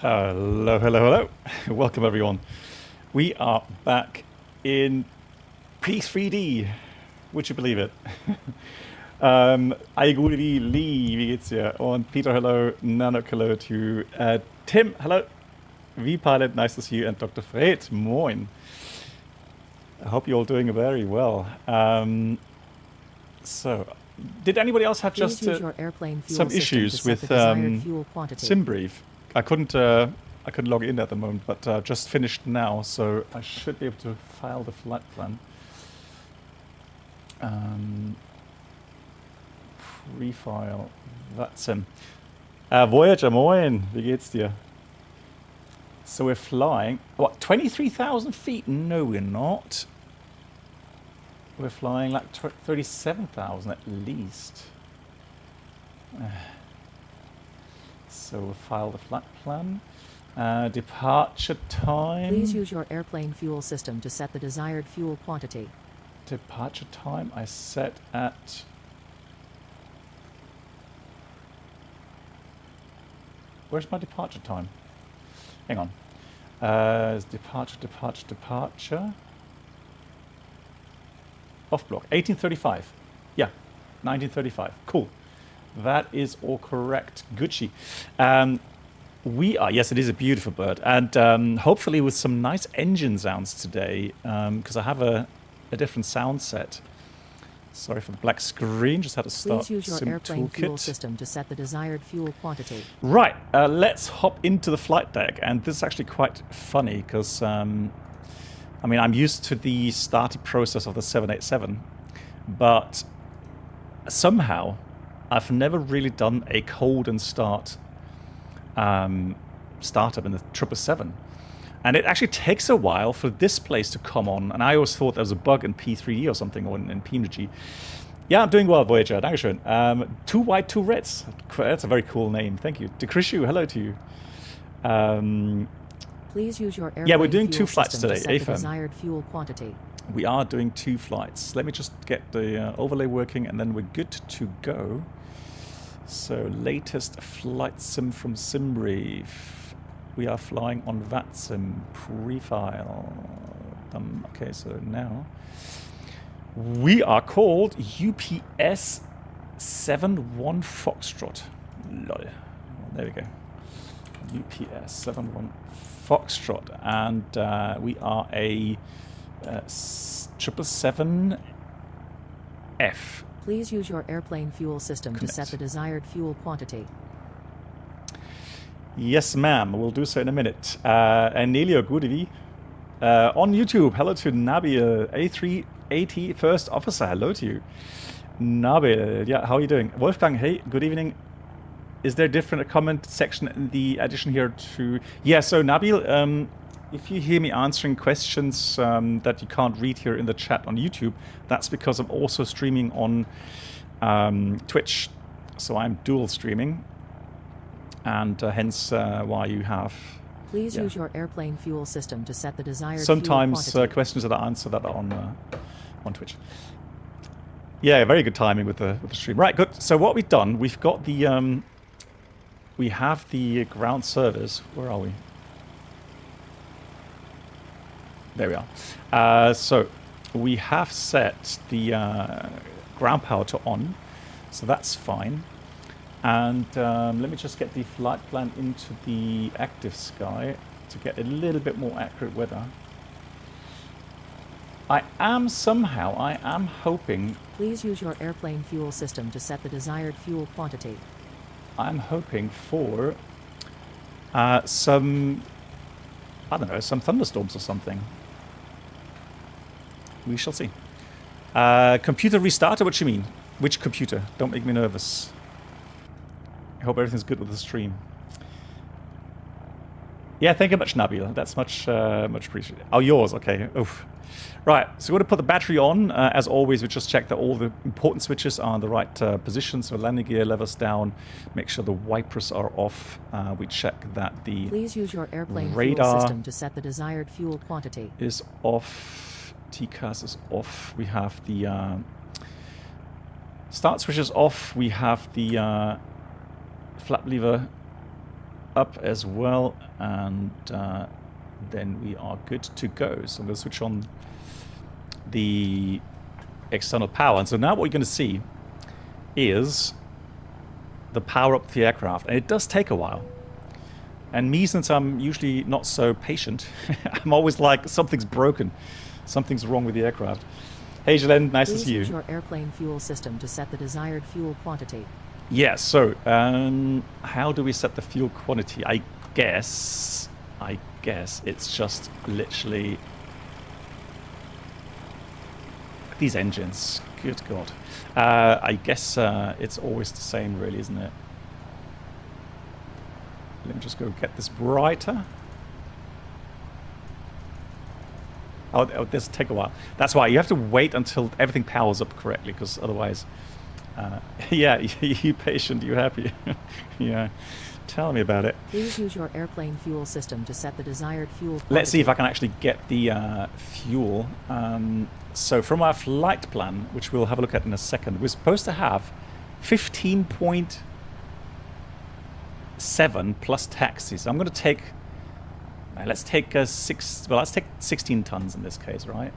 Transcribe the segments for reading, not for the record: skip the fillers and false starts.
Hello, hello, hello. Welcome everyone. We are back in P3D. Would you believe it? Aiguri Lee, wie geht's dir? Und Peter, hello. Nanok, hello to you. Tim, hello. V-Pilot, nice to see you. And Dr. Fred, moin. I hope you're all doing very well. So, did anybody else have just some issues with SimBrief? I couldn't log in at the moment, but just finished now, so I should be able to file the flight plan. Pre-file VATSIM. Voyager, moin, wie geht's dir? So we're flying, what, 23,000 feet? No, we're not. We're flying like 37,000 at least. So we'll file the flight plan. Departure time. Please use your airplane fuel system to set the desired fuel quantity. Departure time I set at... Where's my departure time? Hang on. Departure. Off block. 1835. Yeah, 1935. Cool. That is all correct. Gucci. We are, yes, it is a beautiful bird. And hopefully with some nice engine sounds today, because I have a different sound set. Sorry for the black screen, just had to start. Please use your airplane fuel system to set the desired fuel quantity. Right, let's hop into the flight deck. And this is actually quite funny, because, I mean, I'm used to the starting process of the 787, but somehow I've never really done a cold and start startup in the 777. And it actually takes a while for this place to come on. And I always thought there was a bug in P3D or something, or in PMDG. Yeah, I'm doing well, Voyager. Dankeschön. 2 white, 2 reds. That's a very cool name. Thank you. Dekrishu, hello to you. Please use your airplane yeah, we're doing 2 flights today. To set the desired fuel quantity. We are doing 2 flights. Let me just get the overlay working, and then we're good to go. So, latest flight sim from SimBrief. We are flying on VATSIM pre-file. Okay, so now we are called UPS 71 Foxtrot. Lol. There we go. UPS 71 Foxtrot, and we are a 777F. Please use your airplane fuel system to set the desired fuel quantity. Yes, ma'am. We'll do so in a minute. And Nelio, good evening. On YouTube, hello to Nabil, A380 First Officer. Hello to you. Nabil, yeah, how are you doing? Wolfgang, hey, good evening. Is there a different comment section in the addition here to... Yeah, so Nabil, if you hear me answering questions that you can't read here in the chat on YouTube, that's because I'm also streaming on Twitch. So I'm dual streaming. And hence why you have... Please use your airplane fuel system to set the desired sometimes fuel quantity. Questions that I answer that are on Twitch. Yeah, very good timing with the stream. Right, good. So what we've done, we've got the... we have the ground service. Where are we? There we are. So we have set the ground power to on. So that's fine. And let me just get the flight plan into the active sky to get a little bit more accurate weather. I am hoping... Please use your airplane fuel system to set the desired fuel quantity. I'm hoping for some, I don't know, some thunderstorms or something. We shall see. Computer restarter, what you mean? Which computer? Don't make me nervous. I hope everything's good with the stream. Yeah, thank you much, Nabil. That's much appreciated. Oh, yours, okay. Oof. Right, so we're going to put the battery on. As always, we just check that all the important switches are in the right position. So landing gear levels down. Make sure the wipers are off. We check that the Please use your airplane radar fuel system to set the desired fuel quantity. Is off. TCAS is off. We have the start switches off. We have the flap lever up as well, and then we are good to go. So I'm going to switch on the external power. And so now what you're going to see is the power up the aircraft. And it does take a while. And me, since I'm usually not so patient, I'm always like, something's broken. Something's wrong with the aircraft. Hey, Jalen, nice to see you. Use your airplane fuel system to set the desired fuel quantity. Yeah, so how do we set the fuel quantity? I guess it's just literally these engines. Good God. I guess it's always the same, really, isn't it? Let me just go get this brighter. Oh, this will take a while. That's why you have to wait until everything powers up correctly, because otherwise, yeah, you patient, you happy? Yeah, tell me about it. Please use your airplane fuel system to set the desired fuel quantity. Let's see if I can actually get the fuel. So from our flight plan, which we'll have a look at in a second, we're supposed to have 15.7 plus taxis. I'm going to take. Let's take 16 tons in this case, right?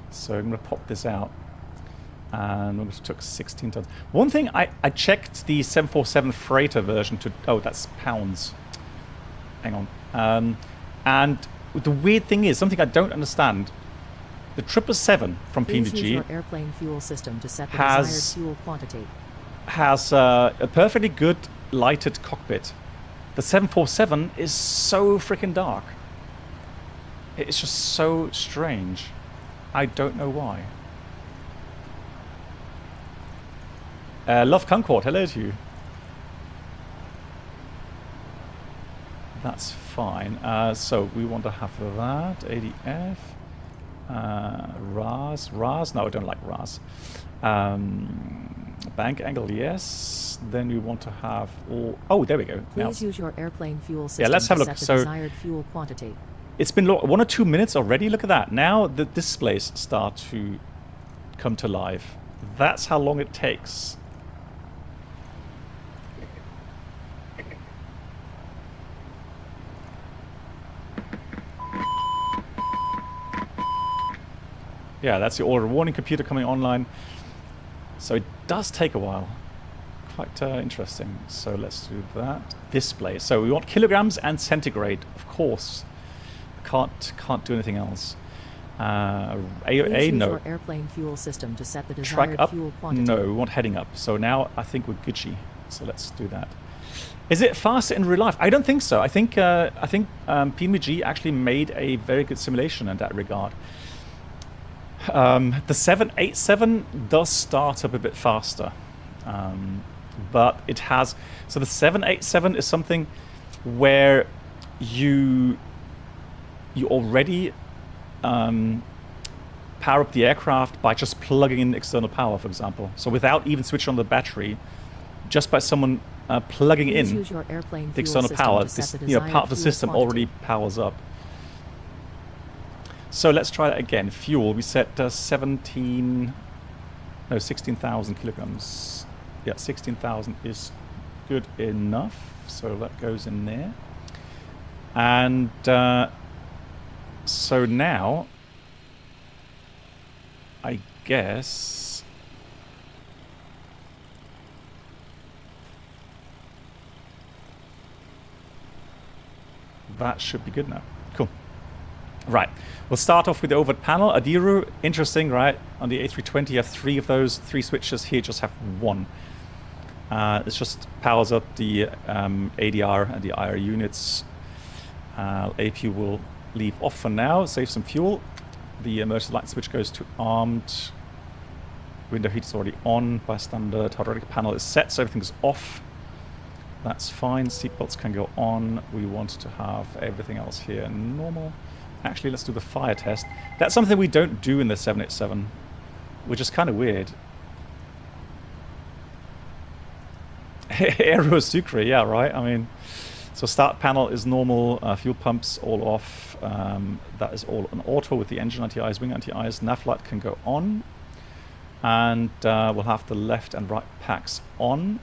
So I'm going to pop this out, and we took 16 tons. One thing, I checked the 747 freighter version to. Oh, that's pounds. Hang on. And the weird thing is, something I don't understand. The 777 from Please PMDG use your airplane fuel system to set the desired fuel quantity. Has a perfectly good lighted cockpit. The 747 is so freaking dark. It's just so strange. I don't know why. Love Concord, hello to you. That's fine. So we want to have that. ADF. RAS. No, I don't like RAS. Bank angle, yes. Then we want to have all. Oh, there we go. Please use your airplane fuel system. Yeah, let's have a to look. set the So desired fuel quantity. It's been 1 or 2 minutes already. Look at that. Now the displays start to come to life. That's how long it takes. Yeah, that's the order warning computer coming online. So it does take a while. Quite interesting. So let's do that. Display. So we want kilograms and centigrade, of course. Can't do anything else. Use no. your airplane fuel system to set the Track desired up. fuel quantity. No, we want heading up. So now I think we're Gucci. So let's do that. Is it faster in real life? I don't think so. I think PMDG actually made a very good simulation in that regard. The 787 does start up a bit faster, but it has. So the 787 is something where you already power up the aircraft by just plugging in external power, for example. So without even switching on the battery, just by someone plugging in the external power, this part of the system already powers up. So let's try that again. Fuel, we set 16,000 kilograms. Yeah, 16,000 is good enough. So that goes in there. And so now, I guess that should be good now. Cool. Right, we'll start off with the overt panel. Adiru, interesting, right? On the A320 you have 3 of those, 3 switches. Here you just have 1. It just powers up the ADR and the IR units. AP will leave off for now, save some fuel. The emergency light switch goes to armed. Window heat is already on by standard. Hydraulic panel is set, so everything's off. That's fine. Seatbelts can go on. We want to have everything else here normal. Actually, let's do the fire test. That's something we don't do in the 787, which is kind of weird. Aero Sucre, yeah, right? I mean, so start panel is normal, fuel pumps all off. That is all on auto with the engine anti-ice, wing anti-ice. Nav light can go on. And we'll have the left and right packs on,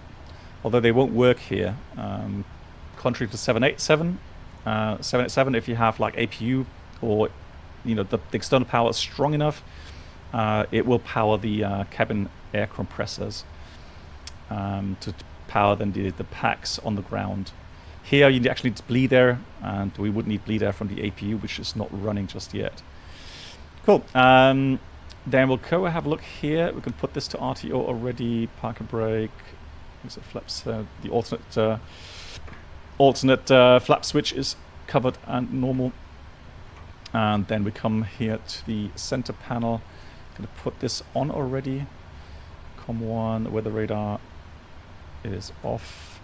although they won't work here. contrary to 787. 787, if you have like APU or the external power is strong enough, it will power the cabin air compressors to power then the packs on the ground. Here you actually need bleed air, and we would need bleed air from the APU, which is not running just yet. Cool. Then we'll go have a look here. We can put this to RTO already. Park and brake. So flaps. The alternate flap switch is covered and normal. And then we come here to the center panel. Going to put this on already. COM1 weather radar is off.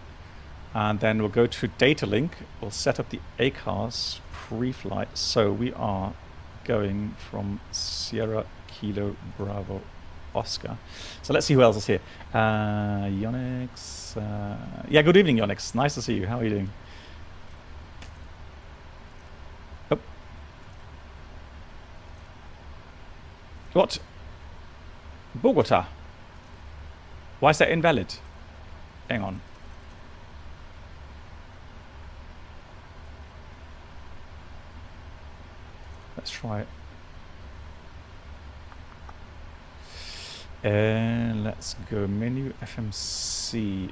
And then we'll go to data link. We'll set up the ACARS pre-flight. So we are going from Sierra Kilo Bravo Oscar. So let's see who else is here. Yonex. Yeah, good evening, Yonex. Nice to see you. How are you doing? Oh. What? Bogota. Why is that invalid? Hang on. Let's try it. And let's go menu FMC.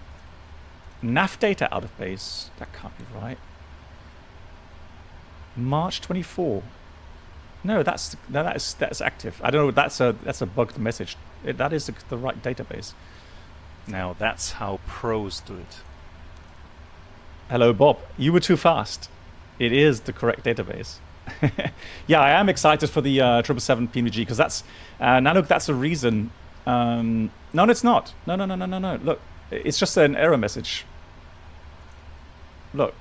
NAV data out of base. That can't be right. March 24. No, that's active. I don't know. That's a bugged message. That is the right database. Now that's how pros do it. Hello, Bob. You were too fast. It is the correct database. Yeah, I am excited for the 777 PMDG because that's now look, that's a reason. No, it's not. No. Look, it's just an error message. Look,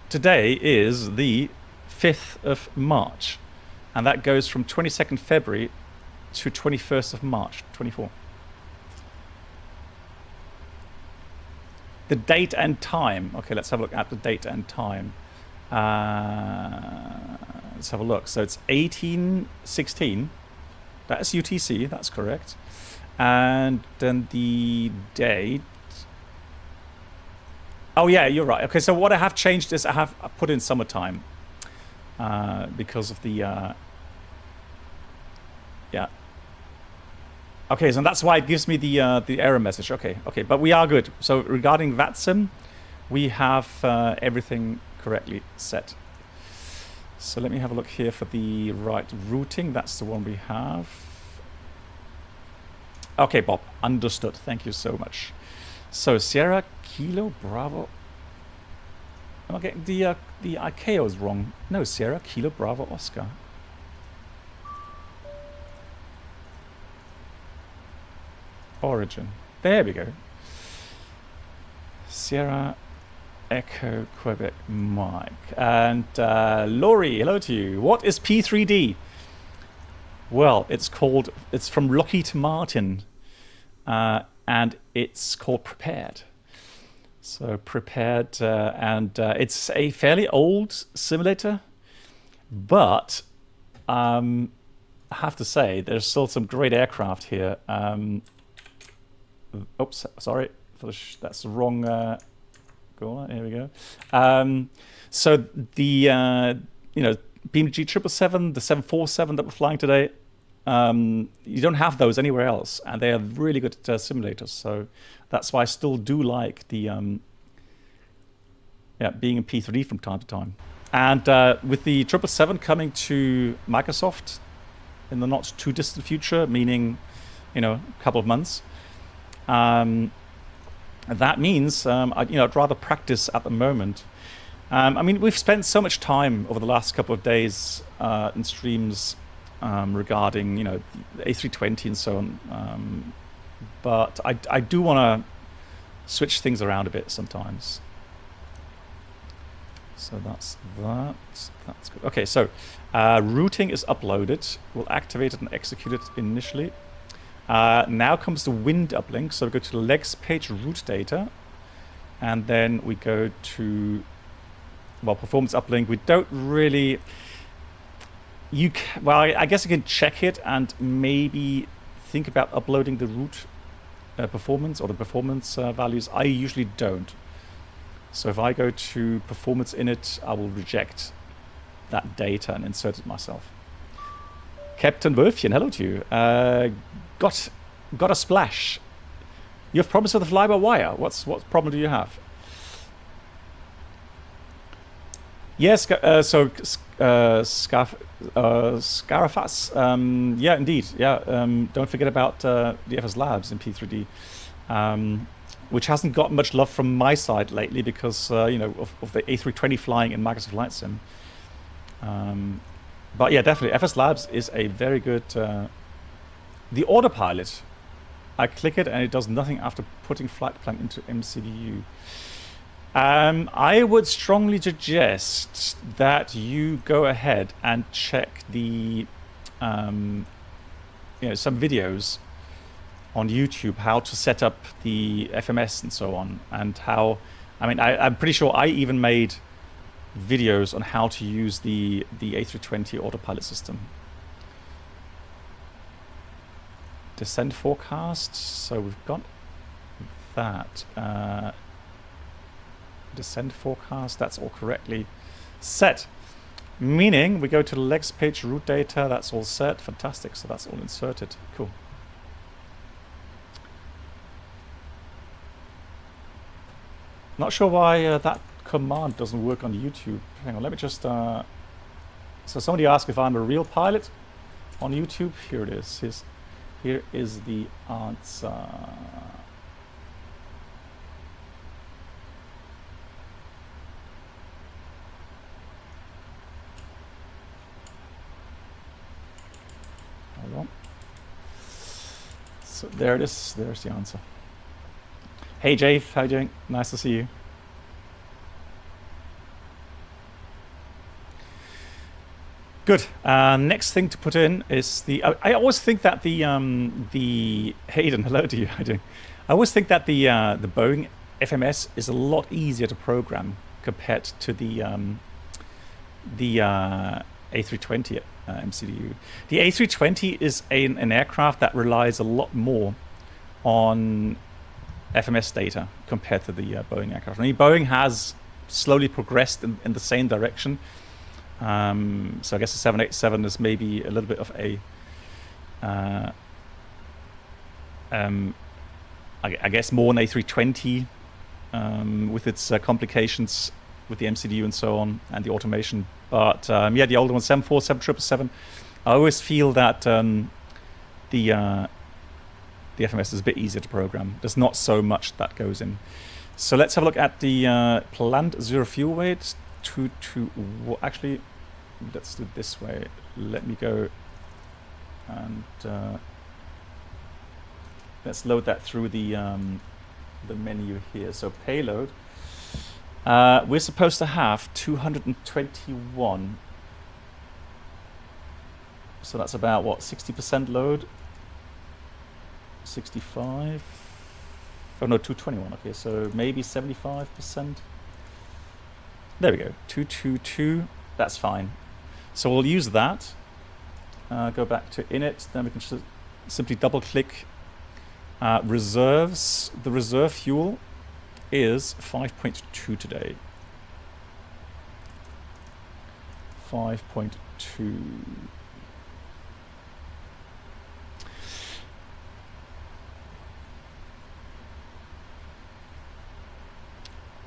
today is the 5th of March, and that goes from 22nd February to 21st of March, 24. The date and time. Okay, let's have a look at the date and time. Let's have a look. So it's 1816. That's UTC. That's correct. And then the date. Oh yeah, you're right. Okay, so what I have changed is I put in summertime because of the yeah. Okay, so that's why it gives me the error message. Okay, but we are good. So regarding VATSIM, we have everything correctly set. So let me have a look here for the right routing. That's the one we have. Okay, Bob, understood. Thank you so much. So Sierra Kilo Bravo. Am I getting the ICAO is wrong? No, Sierra Kilo Bravo Oscar. Origin. There we go. Sierra Echo Quebec Mike. And Laurie, hello to you. What is P3D? Well, it's from Lockheed Martin. And it's called Prepared. So Prepared, and it's a fairly old simulator, but I have to say there's still some great aircraft here. Oops, sorry, that's the wrong. Go on, here we go. So the PMDG 777, the 747 that we're flying today. You don't have those anywhere else, and they are really good simulators. So that's why I still do like the being in P3D from time to time. And with the 777 coming to Microsoft in the not too distant future, meaning a couple of months, that means I'd rather practice at the moment. I mean, we've spent so much time over the last couple of days in streams. Regarding the A320 and so on, but I do want to switch things around a bit sometimes. So that's that. That's good. Okay, so routing is uploaded. We'll activate it and execute it initially. Now comes the wind uplink. So we go to the legs page route data, and then we go to performance uplink. We don't really. I guess you can check it and maybe think about uploading the route performance or the performance values. I usually don't. So if I go to performance init, I will reject that data and insert it myself. Captain Wölfchen, hello to you. Got a splash. You have problems with the fly-by-wire. What problem do you have? Yes, Scarafas. Yeah, indeed. Yeah, don't forget about the FS Labs in P3D, which hasn't got much love from my side lately because you know of the A320 flying in Microsoft Flight Sim. But yeah, definitely, FS Labs is a very good. The autopilot, I click it and it does nothing after putting flight plan into MCDU. I would strongly suggest that you go ahead and check the, you know, some videos on YouTube how to set up the FMS and so on, and how. I mean, I'm pretty sure I even made videos on how to use the A320 autopilot system. Descent forecast. So we've got that. Descent forecast, that's all correctly set. Meaning we go to the legs page, route data, that's all set. Fantastic, so that's all inserted. Cool. Not sure why that command doesn't work on YouTube. Hang on, let me just... So somebody asked if I'm a real pilot on YouTube. Here it is. Here is the answer. Hold on. So there it is. There's the answer. Hey Jave, how you doing? Nice to see you. Good. Next thing to put in is the. I always think that the Hayden. Hello to you. How you doing? I always think that the Boeing FMS is a lot easier to program compared to the A320 MCDU. The A320 is an aircraft that relies a lot more on FMS data compared to the Boeing aircraft. I mean, Boeing has slowly progressed in the same direction. So I guess the 787 is maybe a little bit of a, I guess more an A320 with its complications with the MCDU and so on, and the automation. But yeah, the older one, 747, 777, I always feel that the FMS is a bit easier to program. There's not so much that goes in. So let's have a look at the planned zero fuel weight. Actually, let's do it this way. Let me go and let's load that through the menu here. So payload. We're supposed to have 221. So that's about what, 60% load? 65. Oh no, 221. Okay, so maybe 75%. There we go, 222, that's fine. So we'll use that, go back to init, then we can just simply double click reserves. The reserve fuel is 5.2 today. 5.2.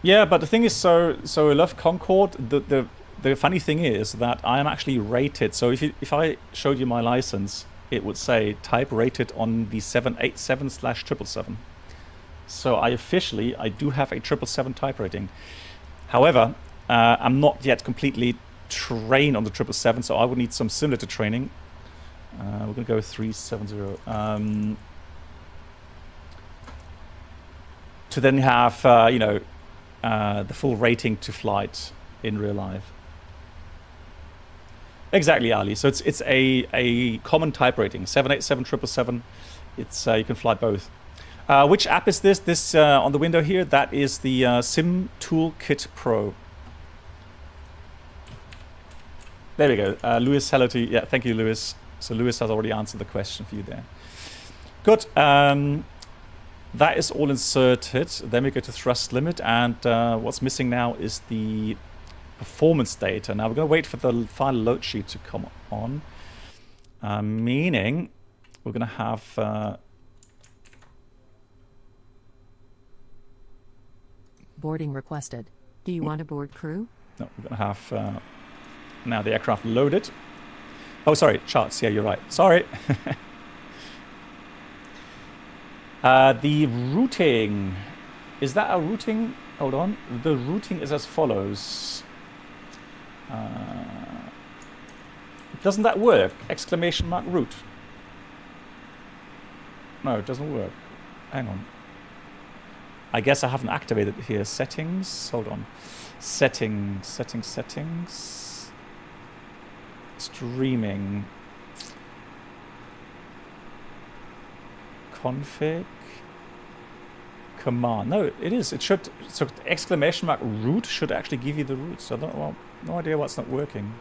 Yeah, but the thing is, so I love Concorde. The funny thing is that I am actually rated. So if I showed you my license, it would say type rated on the 787/777. So I do have a 777 type rating. However, I'm not yet completely trained on the 777, so I would need some simulator training. We're gonna go 370 to then have you know. The full rating to flight in real life. Exactly, Ali. So it's a common type rating, 787, 777. It's you can fly both. Which app is this? This on the window here. That is the Sim Toolkit Pro. There we go. Lewis, hello to you. Yeah, thank you, Lewis. So Lewis has already answered the question for you there. Good. That is all inserted. Then we go to thrust limit, and what's missing now is the performance data. Now we're going to wait for the final load sheet to come on, meaning we're going to have Boarding requested. Do you want to board crew? no, we're going to have now the aircraft loaded. Oh, sorry, charts. Yeah, you're right. Sorry. The routing, is that a routing? Hold on. The routing is as follows. Doesn't that work? Exclamation mark route. No, it doesn't work. Hang on. I guess I haven't activated it here. Settings. Hold on. Settings. Streaming. Config. Command. No, it is. It should. So exclamation mark route should actually give you the route. So I don't. Well, no idea what's not working.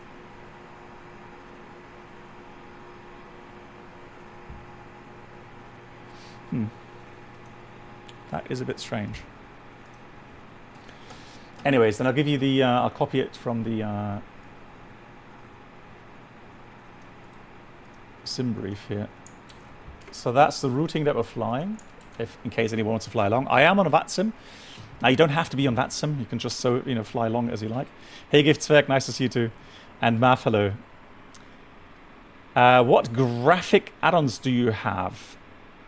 That is a bit strange. Anyways, then I'll give you the. I'll copy it from the sim brief here. So that's the routing that we're flying, if in case anyone wants to fly along. I am on a VATSIM. Now you don't have to be on VATSIM. You can just fly along as you like. Hey, Giftzwerg, nice to see you too. And Math, hello. What graphic add-ons do you have,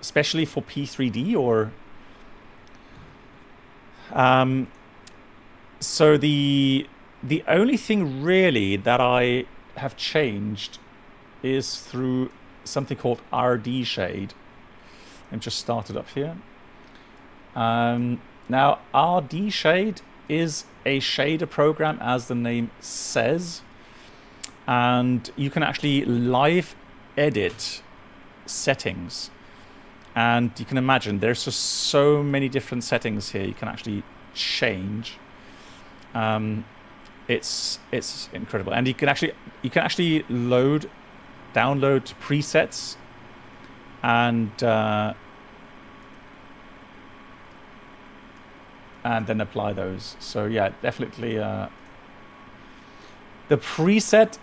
especially for P3D or? So the only thing really that I have changed is through something called RD shade. I'm just started up here. Now RD shade is a shader program, as the name says, and you can actually live edit settings. And you can imagine there's just so many different settings here you can actually change. It's incredible, and you can actually download presets and then apply those. So yeah, definitely the preset.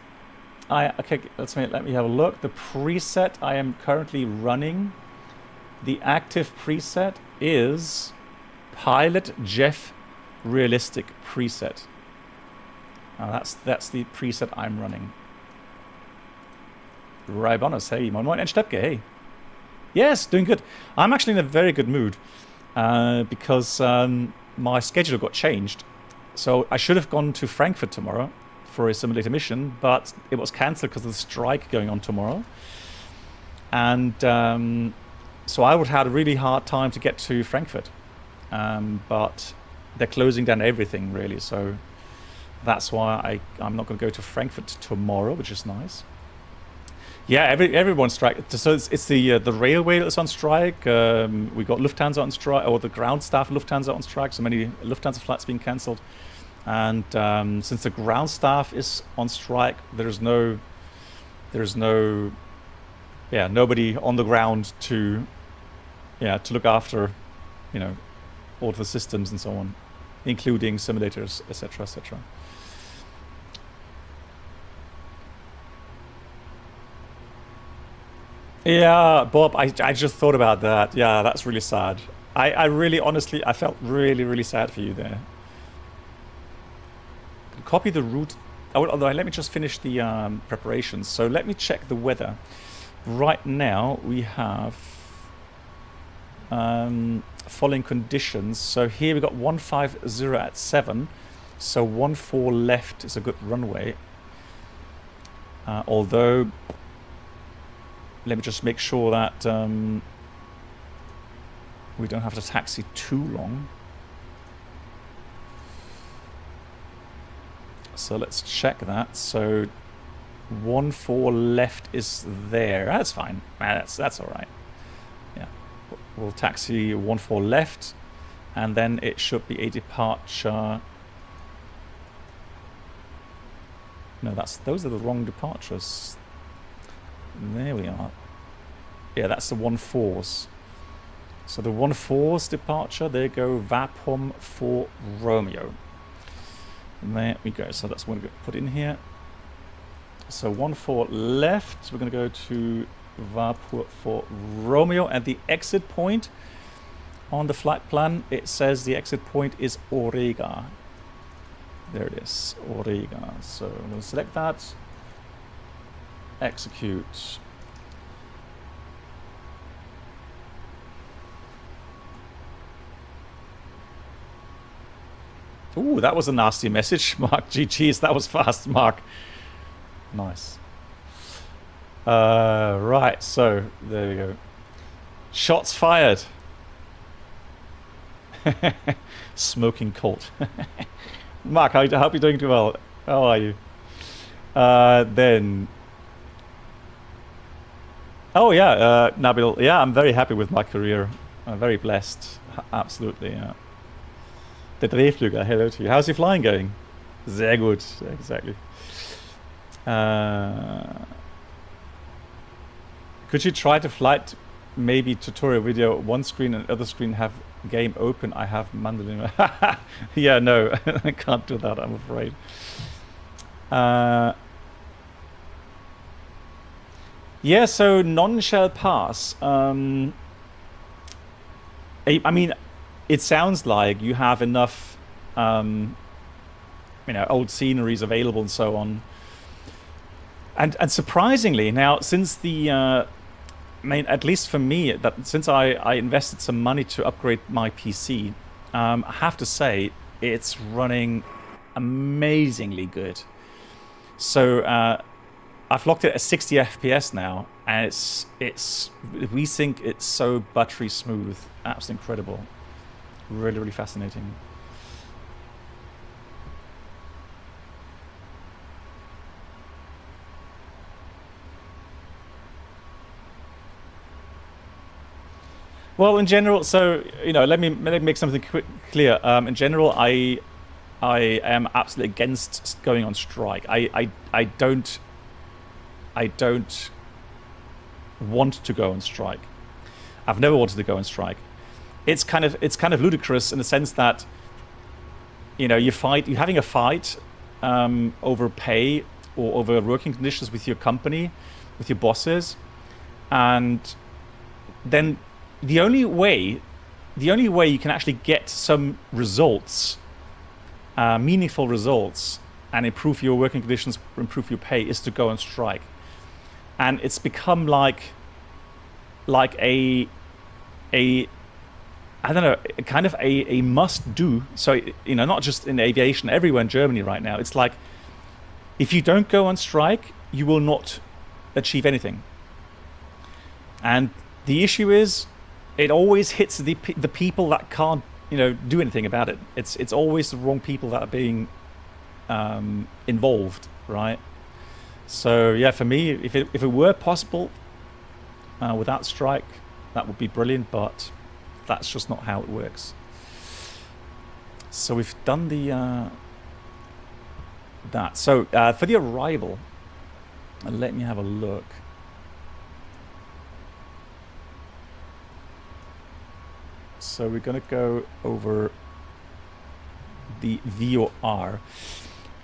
Okay, let me have a look. The preset I am currently running. The active preset is Pilot Jeff Realistic preset. That's the preset I'm running. Raibonos, hey, moin moin, Enstepke, hey. Yes, doing good. I'm actually in a very good mood because my schedule got changed. So I should have gone to Frankfurt tomorrow for a simulator mission, but it was cancelled because of the strike going on tomorrow. And so I would have had a really hard time to get to Frankfurt, but they're closing down everything really. So that's why I'm not going to go to Frankfurt tomorrow, which is nice. Yeah, everyone's strike. So it's the railway that's on strike. We got Lufthansa on strike, or the ground staff Lufthansa on strike. So many Lufthansa flights being cancelled, and since the ground staff is on strike, there's nobody on the ground to look after, all of the systems and so on, including simulators, etc., etc. Yeah, Bob, I just thought about that. Yeah, that's really sad. I really, honestly, I felt really, really sad for you there. Copy the route. Although, let me just finish the preparations. So let me check the weather. Right now, we have following conditions. So here we got 150 at 7. So 14 left is a good runway. Although, let me just make sure that we don't have to taxi too long. So let's check that. So 14 left is there. That's fine. That's all right. Yeah, we'll taxi 14 left, and then it should be a departure. No, those are the wrong departures. There we are. Yeah, that's the 14s. So the 1-4's departure, there go VAPOM for Romeo. And there we go. So that's what we're going to put in here. So 1-4 left. We're going to go to VAPOM for Romeo. And the exit point on the flight plan, it says the exit point is Orega. There it is, Orega. So I'm going to select that. Execute. Ooh, that was a nasty message, Mark. GG's, that was fast, Mark. Nice. Right, so there we go. Shots fired. Smoking colt. Mark, I hope you're doing well. How are you? Then. Oh yeah, Nabil. Yeah, I'm very happy with my career. I'm very blessed. Absolutely. Yeah. Der Drehflüger, hello to you. How's your flying going? Sehr gut, exactly. Could you try to flight maybe tutorial video, one screen and other screen have game open? I have mandolin. Yeah, no, I can't do that, I'm afraid. Yeah, so none shall pass. I mean, it sounds like you have enough, you know, old sceneries available and so on. And surprisingly, now since the, I mean, at least for me, that since I invested some money to upgrade my PC, I have to say it's running amazingly good. So I've locked it at 60 FPS now, and we think it's so buttery smooth, absolutely incredible. Really, really fascinating. Well, in general, so you know, let me make something clear. In general, I am absolutely against going on strike. I don't want to go on strike. I've never wanted to go on strike. It's kind of ludicrous in the sense that, you know, you're having a fight over pay or over working conditions with your company, with your bosses, and then the only way you can actually get some results, meaningful results, and improve your working conditions, improve your pay, is to go on strike. And it's become like a I don't know, kind of a must do. So, you know, not just in aviation, everywhere in Germany right now, it's like, if you don't go on strike, you will not achieve anything. And the issue is, it always hits the people that can't, you know, do anything about it. It's always the wrong people that are being involved, right? So yeah, for me, if it were possible without strike, that would be brilliant, but that's just not how it works. So we've done the that. So for the arrival, let me have a look. So we're gonna go over the VOR.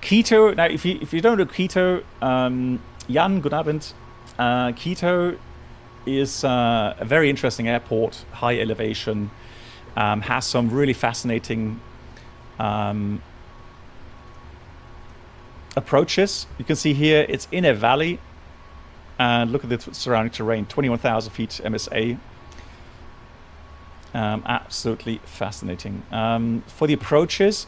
Quito. Now, if you don't know Quito, Jan, good Abend. Quito is a very interesting airport, high elevation, has some really fascinating approaches. You can see here it's in a valley, and look at the surrounding terrain, 21,000 feet MSA. Absolutely fascinating. For the approaches,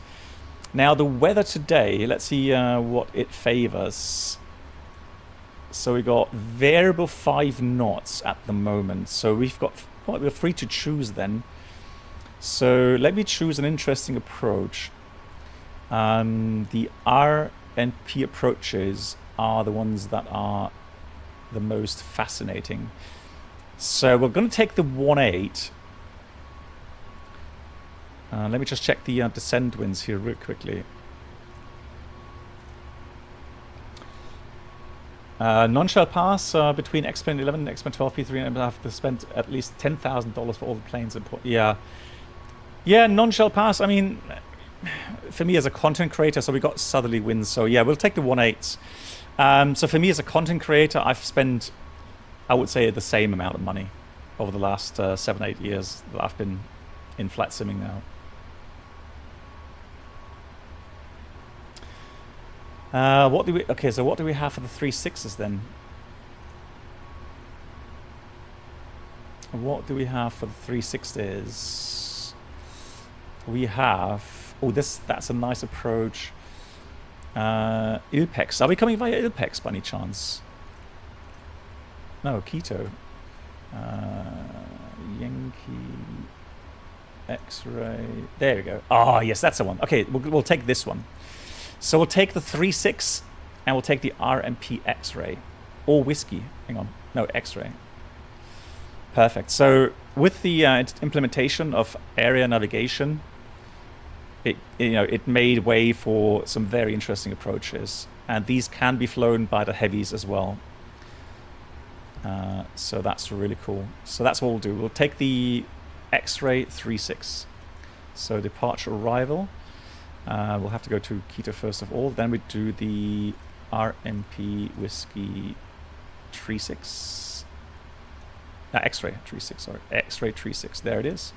now the weather today, let's see what it favors. So we got variable 5 knots at the moment. So we're free to choose then. So let me choose an interesting approach. The R and P approaches are the ones that are the most fascinating. So we're going to take the 1.8. Let me just check the descent winds here real quickly. Non-shell pass between X-Plane 11 and X-Plane 12 P3, and I have to spend at least $10,000 for all the planes. Yeah. Yeah, non-shell pass, I mean, for me as a content creator, so we got southerly winds, so yeah, we'll take the 1/8. So for me as a content creator, I've spent, I would say, the same amount of money over the last 7-8 years that I've been in flight simming now. What do we? Okay, so what do we have for the 3.6s then? What do we have for the 3.6s? We have. Oh, that's a nice approach. ILPEX. Are we coming via ILPEX by any chance? No, Quito. Yankee. X-ray. There we go. Oh, yes, that's the one. Okay, we'll take this one. So we'll take the 3.6 and we'll take the RMP X-ray. Or whiskey. Hang on. No, X-ray. Perfect. So with the implementation of area navigation, it made way for some very interesting approaches. And these can be flown by the heavies as well. So that's really cool. So that's what we'll do. We'll take the X-ray 3.6. So departure arrival. We'll have to go to Quito first of all. Then we do the RMP Whiskey 3.6. X-ray 3.6, sorry. X-ray 3.6, there it is.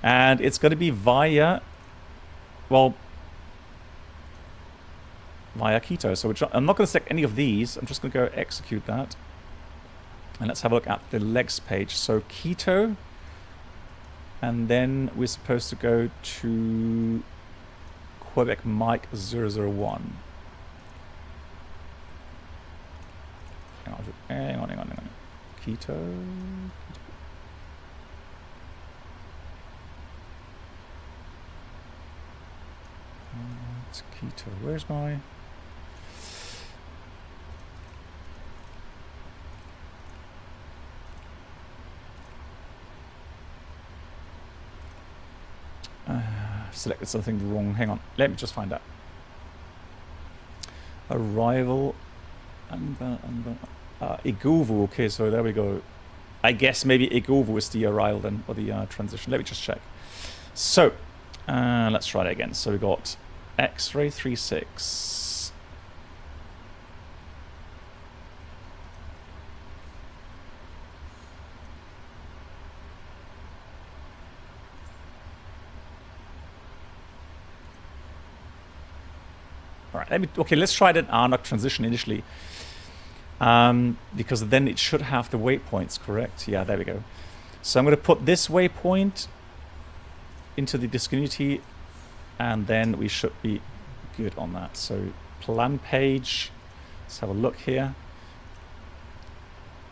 And it's going to be via, well, via Quito. So I'm not going to select any of these. I'm just going to go execute that. And let's have a look at the legs page. So Quito. And then we're supposed to go to Quebec Mike 001. Hang on. Quito. It's Quito. Where's my... selected something wrong. Hang on. Let me just find out. Arrival. Iguvu. Okay, so there we go. I guess maybe Iguvu is the arrival then, or the transition. Let me just check. So, let's try that again. So we got X-ray 3.6. Okay, let's try that RNOC transition initially. Because then it should have the waypoints, correct? Yeah, there we go. So I'm going to put this waypoint into the discontinuity, and then we should be good on that. So plan page, let's have a look here.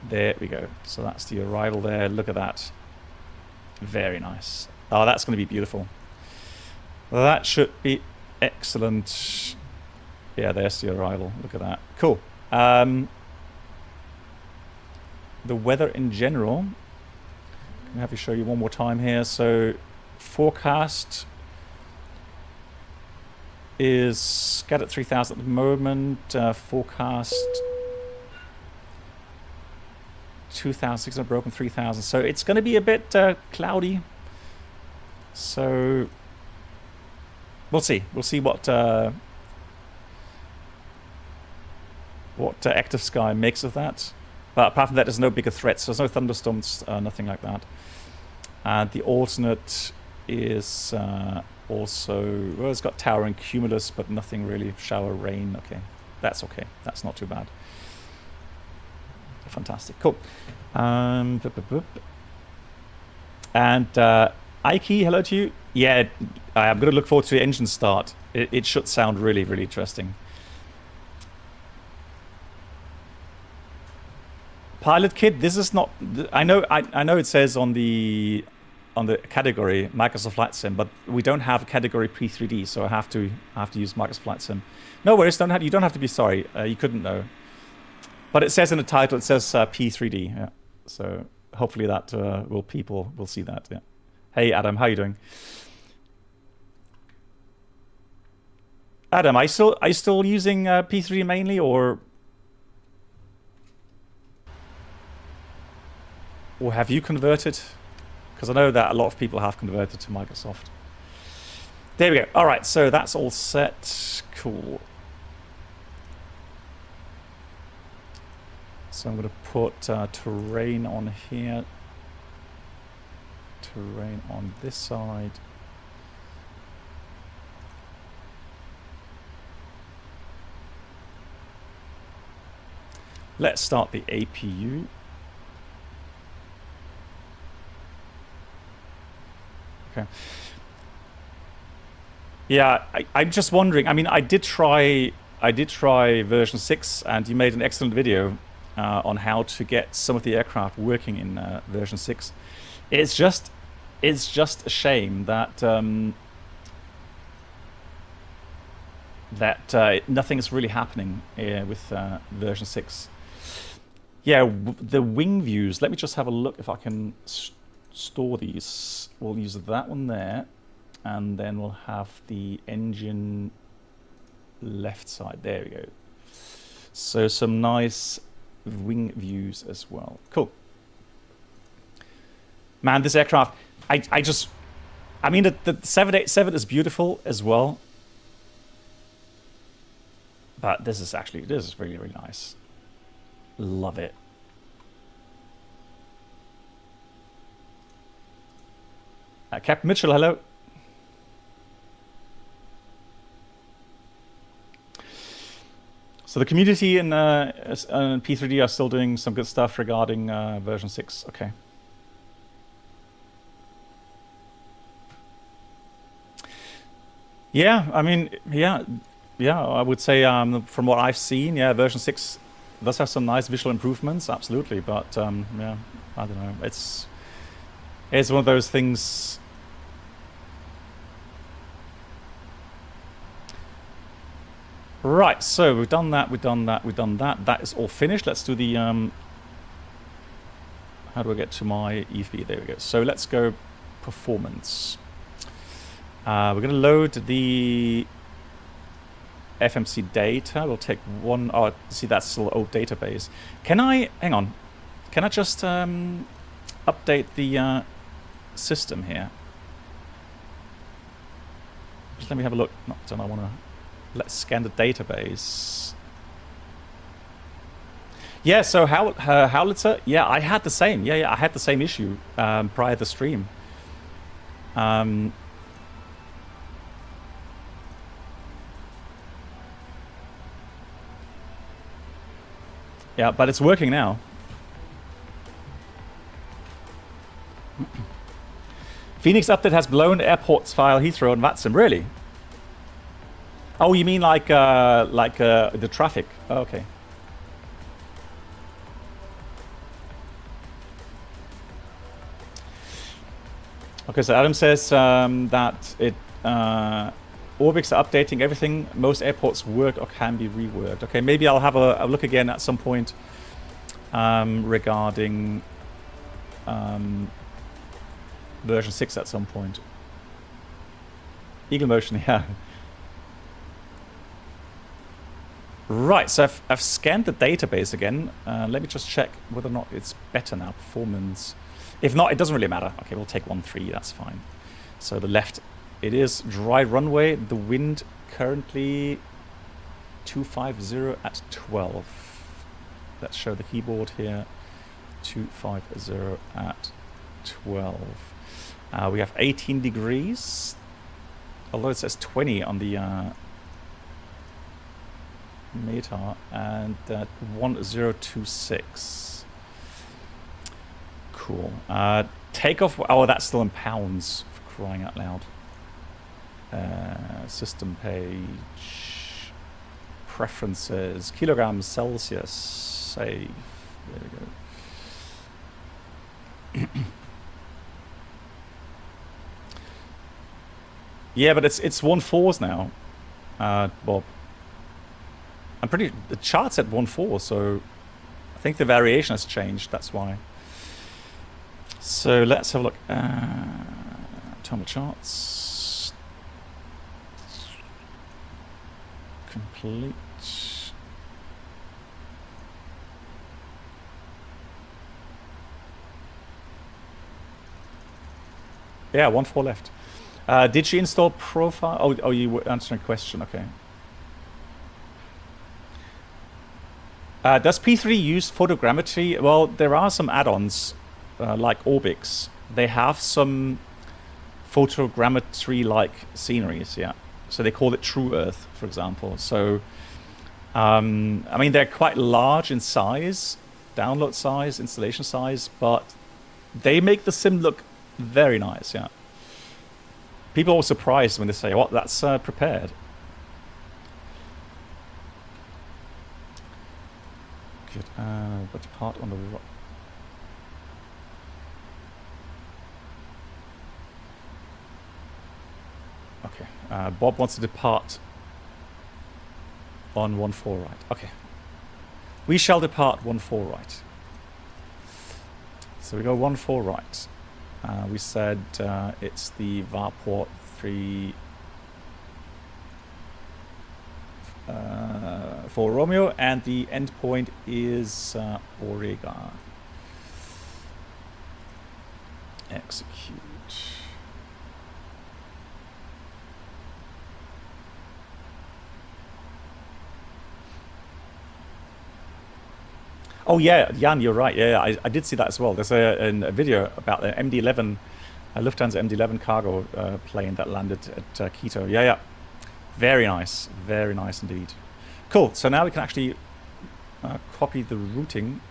There we go. So that's the arrival there. Look at that. Very nice. Oh, that's going to be beautiful. That should be excellent. Yeah, there's the arrival. Look at that. Cool. The weather in general. I'll have to show you one more time here. So forecast is scattered 3,000 at the moment. Forecast 2,600 broken 3,000. So it's going to be a bit cloudy. So we'll see. We'll see what active sky makes of that. But apart from that, there's no bigger threats. There's no thunderstorms, nothing like that. And the alternate is also, well, it's got tower and cumulus, but nothing really shower rain. Okay, that's okay. That's not too bad. Fantastic, cool. And Ike, hello to you. Yeah, I'm going to look forward to the engine start. It should sound really, really interesting. Pilot kit. This is not. I know it says on the category Microsoft Flight Sim, but we don't have a category P3D, so I have to use Microsoft Flight Sim. No worries. You don't have to be sorry. You couldn't know. But it says in the title. It says P3D. Yeah. So hopefully that people will see that. Yeah. Hey Adam, how you doing? Adam, are you still using P3D mainly, or Or have you converted? Because I know that a lot of people have converted to Microsoft. There we go. All right, so that's all set. Cool. So I'm going to put terrain on here. Terrain on this side. Let's start the APU. Okay. Yeah, I'm just wondering. I mean, I did try version 6, and you made an excellent video on how to get some of the aircraft working in version 6. It's just a shame that nothing is really happening with version 6. Yeah, the wing views. Let me just have a look if I can store these. We'll use that one there, and then we'll have the engine left side. There we go. So some nice wing views as well. Cool. Man, this aircraft, I mean, the 787 is beautiful as well, but this is really, really nice. Love it. Captain Mitchell, hello. So the community in P3D are still doing some good stuff regarding version 6. Okay. Yeah, I mean, yeah, I would say from what I've seen, yeah, version 6 does have some nice visual improvements, absolutely, but yeah, I don't know. It's one of those things. Right, so we've done that, we've done that, we've done that. That is all finished. Let's do the how do I get to my EFB? There we go. So let's go performance. We're going to load the FMC data. We'll take one. Oh, see, that's still old database. Can I hang on? Can I just update the system here? Just let me have a look. Don't I want to? Let's scan the database. Yeah. So Howlitzer. Yeah, I had the same. Yeah, I had the same issue prior to stream. Yeah, but it's working now. Phoenix update has blown airports file Heathrow and VATSIM. Really? Oh, you mean like the traffic? Oh, okay. Okay, so Adam says that it Orbix are updating everything. Most airports work or can be reworked. Okay, maybe I'll have a look again at some point regarding version 6 at some point. Eagle Motion, yeah. Right, so I've scanned the database again. Let me just check whether or not it's better now, performance. If not, it doesn't really matter. Okay, we'll take 1.3, that's fine. So the left, it is dry runway. The wind currently 250 at 12. Let's show the keyboard here. 250 at 12. We have 18 degrees. Although it says 20 on the METAR, and 1026. Cool. Takeoff. Oh, that's still in pounds, for crying out loud. System page. Preferences. Kilograms Celsius. Save. There we go. Yeah, but it's 1.4s now, Bob. The chart's at 1.4, so I think the variation has changed, that's why. So let's have a look. Total charts. Complete. Yeah, 1.4 left. Did she install profile? Oh, you were answering a question. Okay. Does P3 use photogrammetry? Well, there are some add-ons like Orbix. They have some photogrammetry-like sceneries, yeah. So they call it True Earth, for example. So, I mean, they're quite large in size, download size, installation size, but they make the sim look very nice, yeah. People are surprised when they say, "What? That's prepared." Good. Which part on the right? Okay. Bob wants to depart on 1.4 right. Okay. We shall depart 1.4 right. So we go 1.4 right. We said it's the Varport 3 for Romeo, and the endpoint is Orega. Execute. Oh yeah, Jan, you're right. Yeah, I did see that as well. There's a video about the MD-11, Lufthansa MD-11 cargo plane that landed at Quito. Yeah. Very nice indeed. Cool, so now we can actually copy the routing,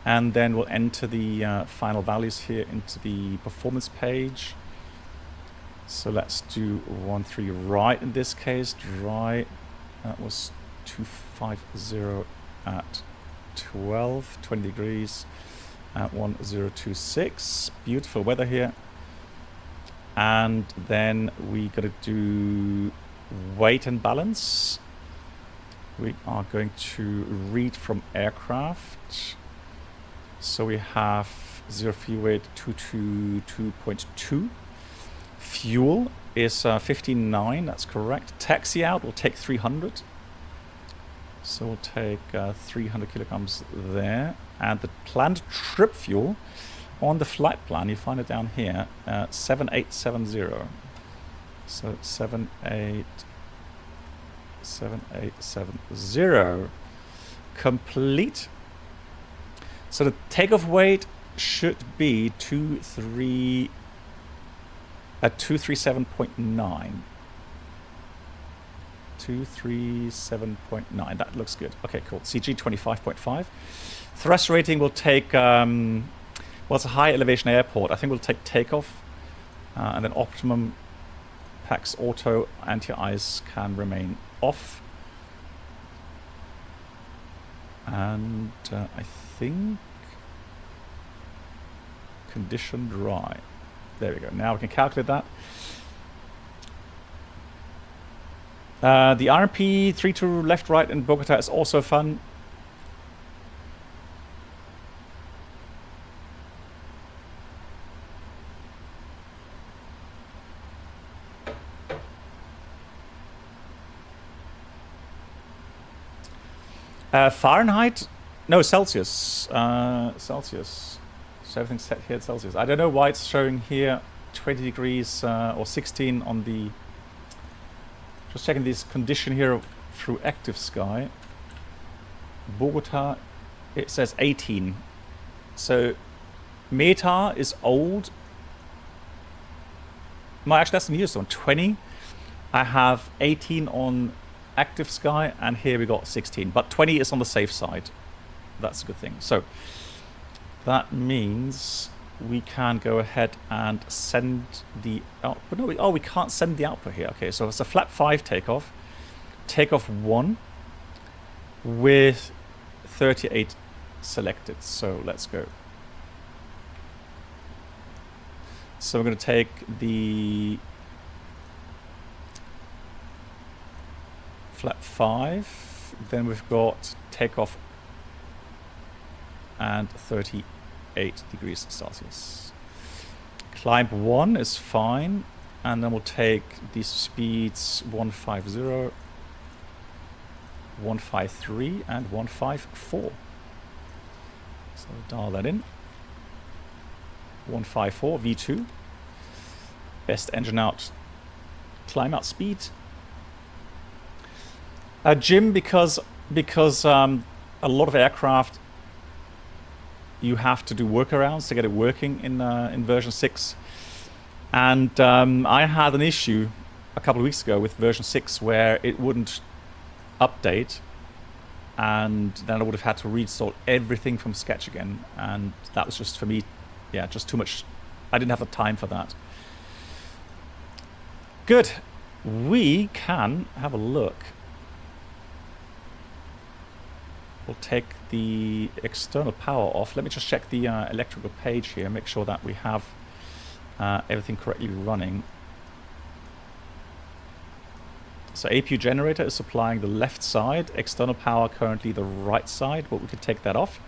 and then we'll enter the final values here into the performance page. So let's do 1.3 right in this case. Right, that was 250 at 20 degrees at 1026. Beautiful weather here. And then we gotta do weight and balance. We are going to read from aircraft. So we have 0 fuel weight 222.2. Fuel is 15.9, that's correct. Taxi out will take 300. So we'll take 300 kilograms there. And the planned trip fuel on the flight plan, you find it down here, 7870. So 7870 complete. So the takeoff weight should be 237.9. 237.9. That looks good. Okay, cool. CG 25.5. Thrust rating will take, well, it's a high elevation airport. I think we'll take takeoff. And then optimum PAX auto anti-ice can remain off. And I think condition dry. There we go. Now we can calculate that. The RMP 32 left, right in Bogota is also fun. Fahrenheit? No, Celsius. Celsius. So everything's set here at Celsius. I don't know why it's showing here 20 degrees or 16 on the... Just checking this condition here through active sky. Bogota, it says 18. So META is old. No, actually that's the newest one, 20. I have 18 on active sky, and here we got 16. But 20 is on the safe side. That's a good thing. So that means we can go ahead and send the output. No, we can't send the output here. Okay, so it's a flap 5 takeoff. Takeoff 1 with 38 selected. So let's go. So we're going to take the flap 5. Then we've got takeoff and 38 degrees Celsius. Climb 1 is fine, and then we'll take these speeds 150, 153, and 154. So dial that in. 154 V2. Best engine out. Climb out speed. Jim, because a lot of aircraft, you have to do workarounds to get it working in version 6. And I had an issue a couple of weeks ago with version 6 where it wouldn't update, and then I would have had to reinstall everything from scratch again, and that was just, for me, yeah, just too much. I didn't have the time for that. Good. We can have a look. We'll take the external power off. Let me just check the electrical page here, make sure that we have everything correctly running. So APU generator is supplying the left side, external power currently the right side, but we could take that off.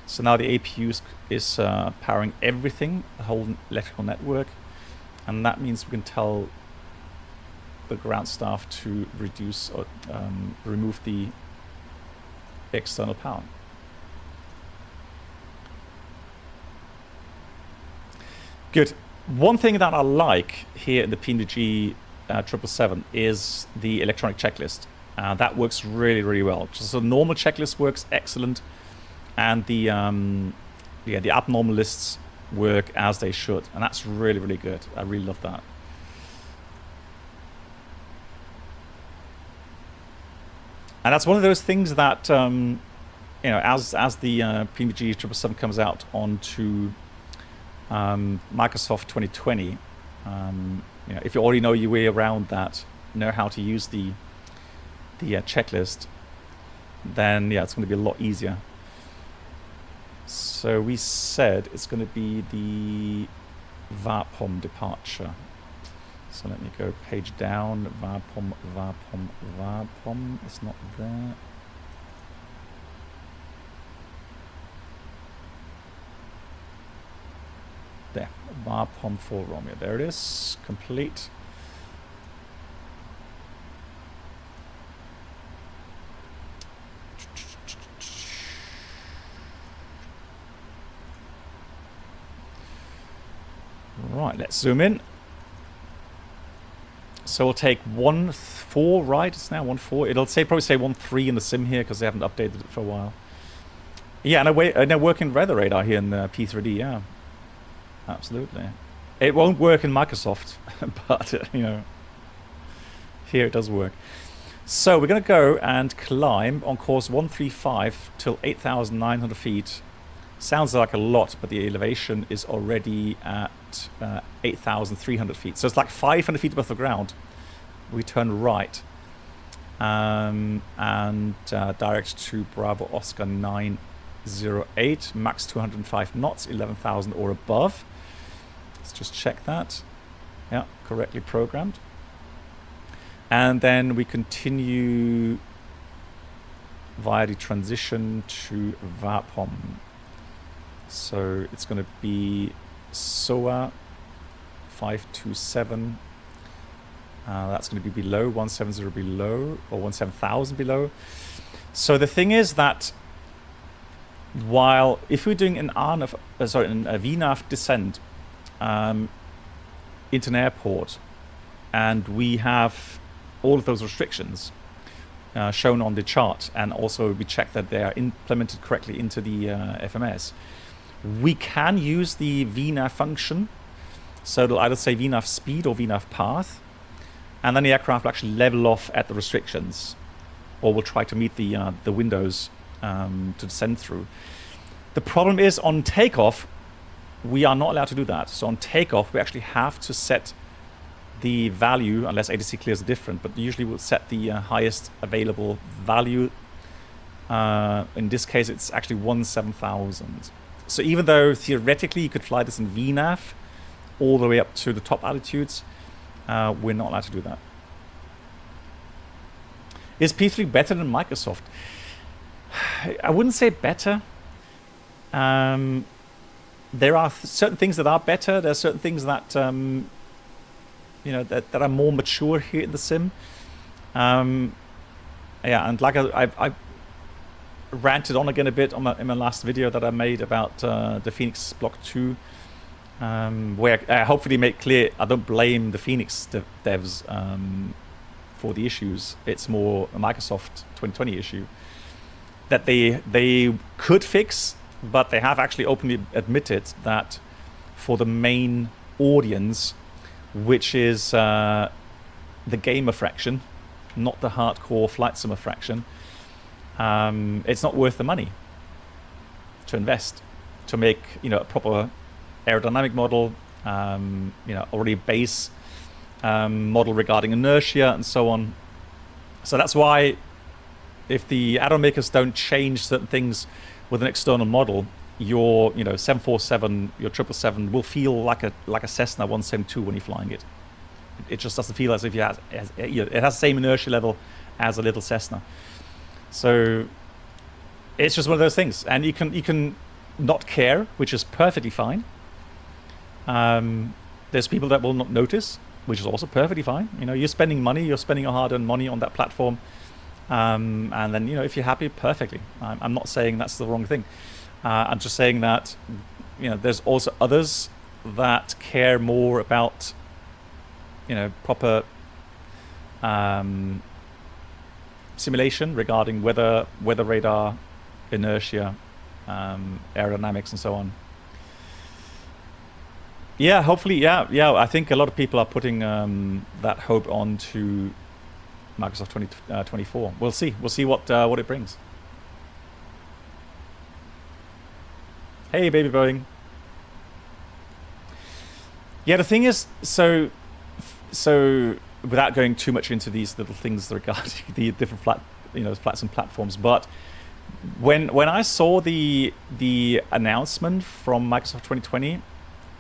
So now the APU is powering everything, the whole electrical network, and that means we can tell the ground staff to reduce or remove the external power. Good. One thing that I like here in the PMDG 777 is the electronic checklist. That works really, really well. So the normal checklist works excellent, and the abnormal lists work as they should, and that's really, really good. I really love that. And that's one of those things that you know, as the PMDG 777 comes out onto Microsoft 2020, you know, if you already know your way around that, know how to use the checklist, then yeah, it's going to be a lot easier. So we said it's going to be the VAPOM departure. So let me go page down. VAPOM, VAPOM, VAPOM. It's not there. There. VAPOM for Romeo. There it is. Complete. Right, let's zoom in. So we'll take 1.4, right? It's now 1.4. It'll probably say 1.3 in the sim here because they haven't updated it for a while. Yeah, and a working weather radar here in P3D, yeah. Absolutely. It won't work in Microsoft, but, you know, here it does work. So we're going to go and climb on course 135 till 8,900 feet. Sounds like a lot, but the elevation is already at 8,300 feet. So it's like 500 feet above the ground. We turn right and direct to Bravo Oscar 908, max 205 knots, 11,000 or above. Let's just check that. Yeah, correctly programmed. And then we continue via the transition to VAPOM. So it's going to be SOA 527. That's going to be below 170 below, or 17,000 below. So the thing is that while if we're doing an a VNAV descent into an airport, and we have all of those restrictions shown on the chart, and also we check that they are implemented correctly into the FMS, we can use the VNAV function. So it'll either say VNAV speed or VNAV path, and then the aircraft will actually level off at the restrictions, or will try to meet the windows to descend through. The problem is on takeoff, we are not allowed to do that. So on takeoff, we actually have to set the value, unless ATC clears are different, but usually we'll set the highest available value. In this case, it's actually 17,000. So even though theoretically you could fly this in VNAV all the way up to the top altitudes, we're not allowed to do that. Is P3 better than Microsoft? I wouldn't say better. There are certain things that are better. There are certain things that you know, that are more mature here in the sim. Yeah, and like I ranted on again a bit on in my last video that I made about the Phoenix Block 2 where I hopefully make clear I don't blame the Phoenix devs for the issues. It's more a Microsoft 2020 issue that they could fix, but they have actually openly admitted that for the main audience, which is the gamer fraction, not the hardcore flight simmer fraction, it's not worth the money to invest to make, you know, a proper aerodynamic model, you know, already base model regarding inertia and so on. So that's why if the add-on makers don't change certain things with an external model, your 747, your 777 will feel like a Cessna 172 when you're flying it. It just doesn't feel as if it has the same inertia level as a little Cessna. So it's just one of those things, and you can not care, which is perfectly fine. There's people that will not notice, which is also perfectly fine. You know, you're spending money, you're spending your hard-earned money on that platform, and then, you know, if you're happy, perfectly. I'm not saying that's the wrong thing. I'm just saying that, you know, there's also others that care more about, you know, proper simulation regarding weather radar, inertia, aerodynamics, and so on. Yeah, hopefully, yeah. I think a lot of people are putting that hope on to Microsoft 2024. We'll see what it brings. Hey, baby Boeing. Yeah, the thing is, so without going too much into these little things regarding the different flats and platforms, but when I saw the announcement from Microsoft 2020,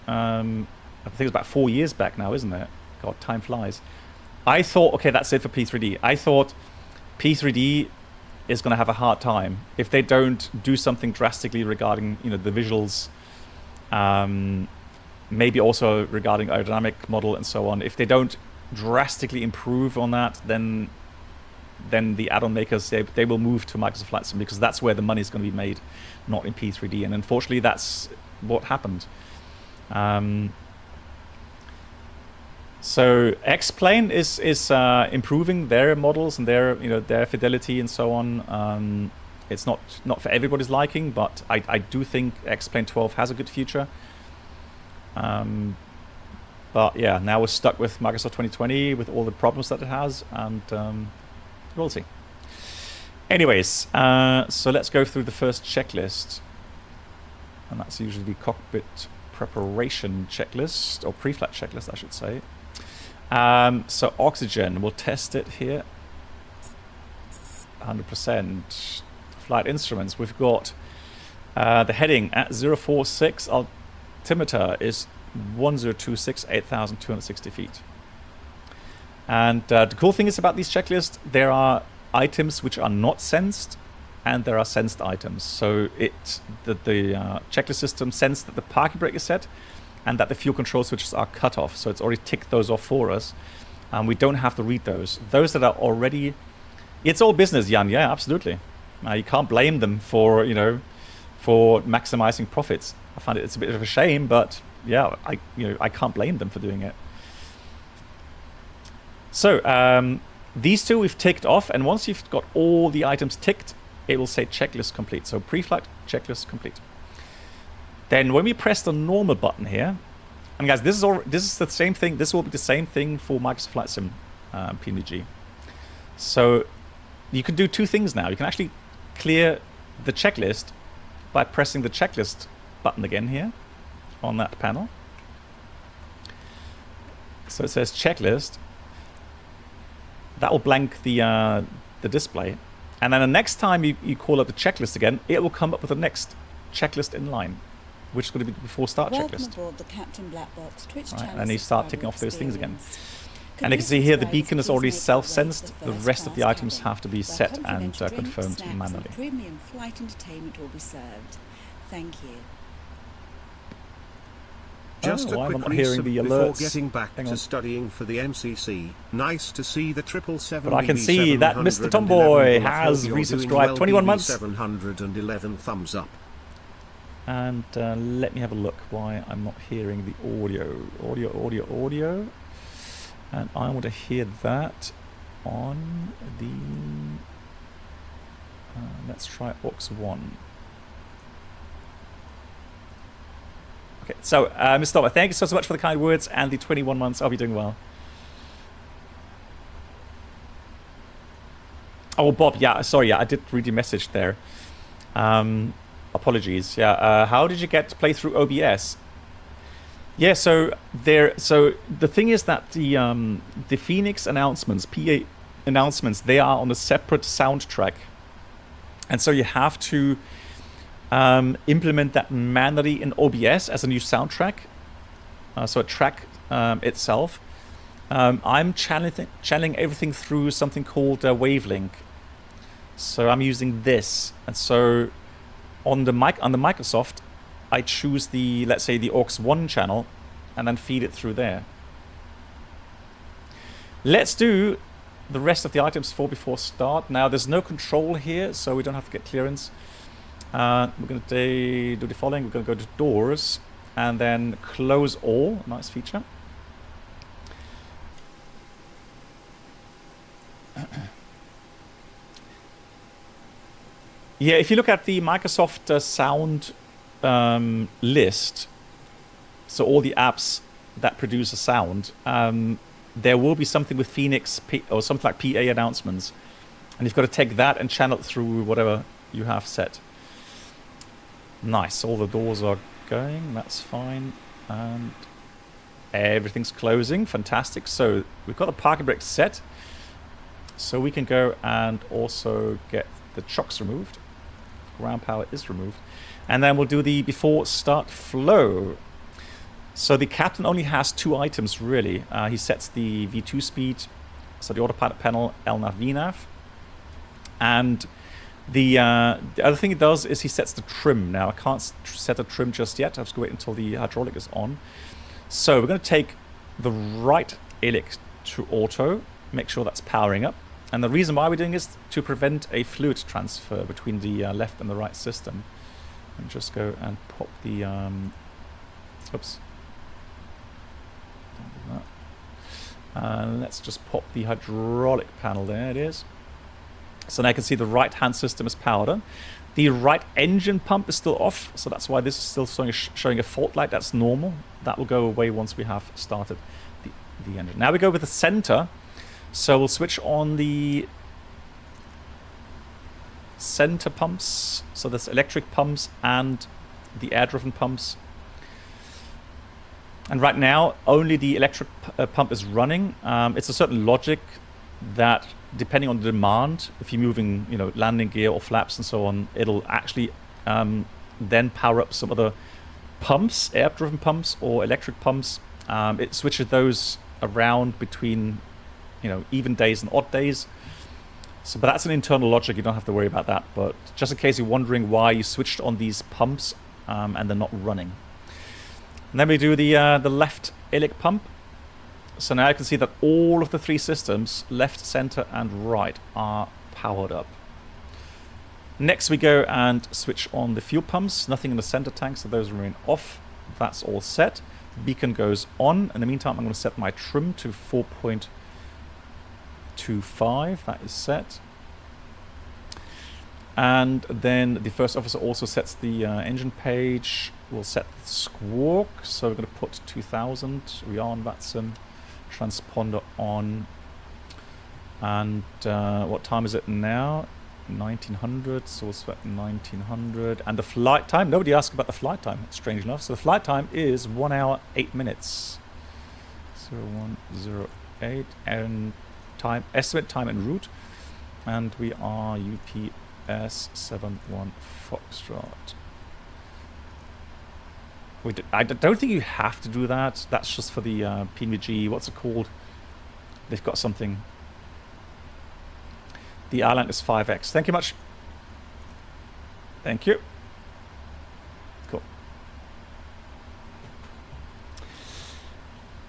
I think it's about 4 years back now, isn't it? God, time flies. I thought, okay, that's it for P3D. I thought P3D is going to have a hard time if they don't do something drastically regarding, you know, the visuals, maybe also regarding aerodynamic model and so on. If they don't drastically improve on that, then the add-on makers, they will move to Microsoft Flight Sim, because that's where the money is going to be made, not in P3D. And unfortunately, that's what happened. So X-Plane is improving their models and their fidelity and so on. It's not for everybody's liking, but I do think X-Plane 12 has a good future. But yeah, now we're stuck with Microsoft 2020 with all the problems that it has, and we'll see. Anyways, so let's go through the first checklist, and that's usually the cockpit preparation checklist, or pre-flight checklist, I should say. So oxygen, we'll test it here. 100%. Flight instruments, we've got the heading at 046, altimeter is 1026, 8,260 feet. And the cool thing is about these checklists, there are items which are not sensed, and there are sensed items. So the checklist system sensed that the parking brake is set and that the fuel control switches are cut off. So it's already ticked those off for us, and we don't have to read those. Those that are already, it's all business, Jan. Yeah, absolutely. You can't blame them for maximizing profits. I find it's a bit of a shame, but yeah, I can't blame them for doing it. So these two we've ticked off, and once you've got all the items ticked, it will say checklist complete. So pre-flight checklist complete. Then when we press the normal button here, and guys, this is the same thing. This will be the same thing for Microsoft Flight Sim PMDG. So you can do two things now. You can actually clear the checklist by pressing the checklist button again here on that panel. So it says checklist. That will blank the display, and then the next time you call up the checklist again, it will come up with the next checklist in line, which is going to be before start checklist. Aboard the Captain Black Box Twitch right, and you start ticking off those things again. And you can see here the beacon is already self-sensed. The rest of the items have to be set and confirmed manually. Premium flight entertainment will be served. Thank you. Just a quick reset before getting back to studying for the MCC. Nice to see the 777. But I can see that Mr. Tomboy has resubscribed 21 months. 711 thumbs up. And let me have a look why I'm not hearing the audio. And I want to hear that on the... let's try aux 1. Okay, so Mr. Thomas, thank you so much for the kind words and the 21 months. I'll be doing well. Oh, Bob, yeah, sorry, yeah, I did read your message there. Apologies. Yeah, how did you get to play through OBS? Yeah, so the thing is that the Phoenix announcements, PA announcements, they are on a separate soundtrack, and so you have to implement that manually in OBS as a new soundtrack. So a track itself. I'm channeling everything through something called Wavelink. So I'm using this, and so on the Microsoft, I choose the, let's say, the aux 1 channel, and then feed it through there. Let's do the rest of the items before start. Now there's no control here, so we don't have to get clearance. We're going to do the following. We're going to go to doors and then close all. Nice feature. Yeah, if you look at the Microsoft sound list, so all the apps that produce a sound, there will be something with Phoenix or something like PA announcements, and you've got to take that and channel it through whatever you have set. Nice, all the doors are going, that's fine, and everything's closing, fantastic. So we've got the parking brake set, so we can go and also get the chocks removed. Ground power is removed, and then we'll do the before start flow. So the captain only has 2 items really. He sets the V2 speed, so the autopilot panel, LNAV, VNAV, and the other thing he does is he sets the trim. Now I can't set a trim just yet. I have to wait until the hydraulic is on. So we're going to take the right ilic to auto, make sure that's powering up. And the reason why we're doing this is to prevent a fluid transfer between the left and the right system. And just go and pop the... oops. Don't do that. Let's just pop the hydraulic panel. There it is. So now I can see the right-hand system is powered on. The right engine pump is still off, so that's why this is still showing a fault light. That's normal. That will go away once we have started the engine. Now we go with the center. So we'll switch on the center pumps. So there's electric pumps and the air-driven pumps. And right now, only the electric pump is running. It's a certain logic that, depending on the demand, if you're moving, landing gear or flaps and so on, it'll actually then power up some other pumps, air-driven pumps or electric pumps. It switches those around between even days and odd days. So, but that's an internal logic. You don't have to worry about that. But just in case you're wondering why you switched on these pumps and they're not running. And then we do the left ilic pump. So now I can see that all of the 3 systems, left, center, and right, are powered up. Next we go and switch on the fuel pumps. Nothing in the center tank, so those remain off. That's all set. Beacon goes on. In the meantime, I'm going to set my trim to 4.25. That is set. And then the first officer also sets the engine page. We'll set the squawk. So we're going to put 2000. We are on VATSIM. Transponder on. And what time is it now? 1900. So we'll set 1900. And the flight time. Nobody asked about the flight time, strange enough. So the flight time is 1 hour 8 minutes. 0108. And time, estimate time en route, and we are UPS 71 Foxtrot. I don't think you have to do that. That's just for the PMDG. What's it called? They've got something. The airline is 5X. Thank you much. Thank you. Cool.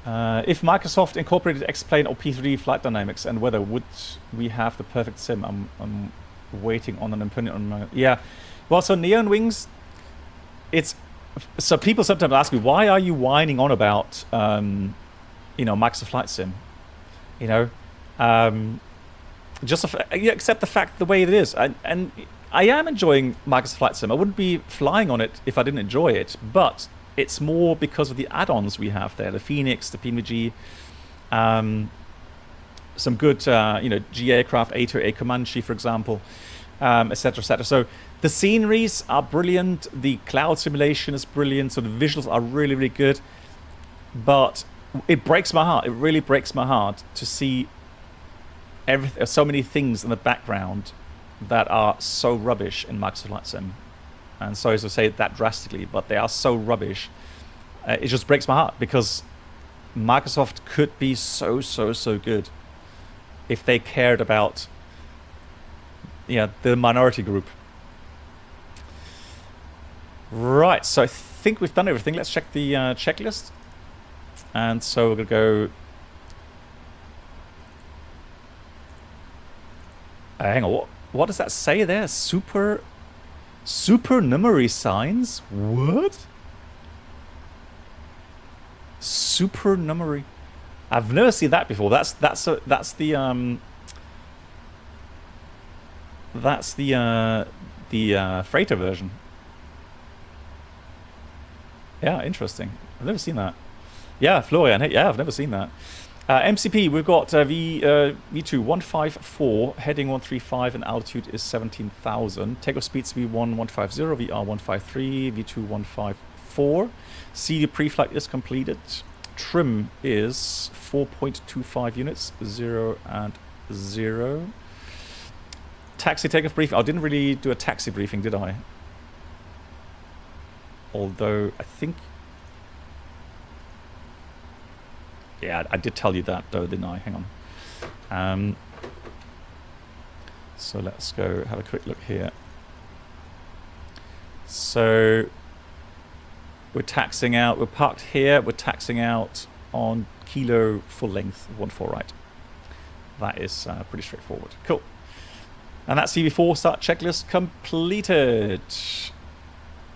If Microsoft incorporated X-Plane or P3D flight dynamics and weather, would we have the perfect sim? I'm waiting on an opinion on my... Yeah. Well, so Neon Wings, it's so people sometimes ask me, why are you whining on about Microsoft Flight Sim? Just you accept the fact the way it is, and I am enjoying Microsoft Flight Sim. I wouldn't be flying on it if I didn't enjoy it, but it's more because of the add-ons we have there, the Phoenix, the PMDG, some good G aircraft, A2A Comanche, for example, etc., etc. So the sceneries are brilliant, the cloud simulation is brilliant, so the visuals are really, really good, but it breaks my heart. It really breaks my heart to see so many things in the background that are so rubbish in Microsoft Flight Sim. And sorry to say it that drastically, but they are so rubbish. It just breaks my heart, because Microsoft could be so good if they cared about the minority group. Right, so I think we've done everything. Let's check the checklist. And so we're going to go... hang on, what does that say there? Supernumerary signs? What? Supernumerary. I've never seen that before. That's the freighter version. Yeah, interesting. I've never seen that. Yeah, Florian. Hey, yeah, I've never seen that. MCP, we've got V2154, heading 135, and altitude is 17,000. Takeoff speeds V1150, VR153, V2154. CD pre-flight is completed. Trim is 4.25 units, 0 and 0. Taxi takeoff brief. I didn't really do a taxi briefing, did I? Although I think... Yeah, I did tell you that though, didn't I? Hang on. So let's go have a quick look here. So we're taxing out, we're parked here, we're taxing out on Kilo full length, 14 right. That is pretty straightforward. Cool. And that CV4 start checklist completed.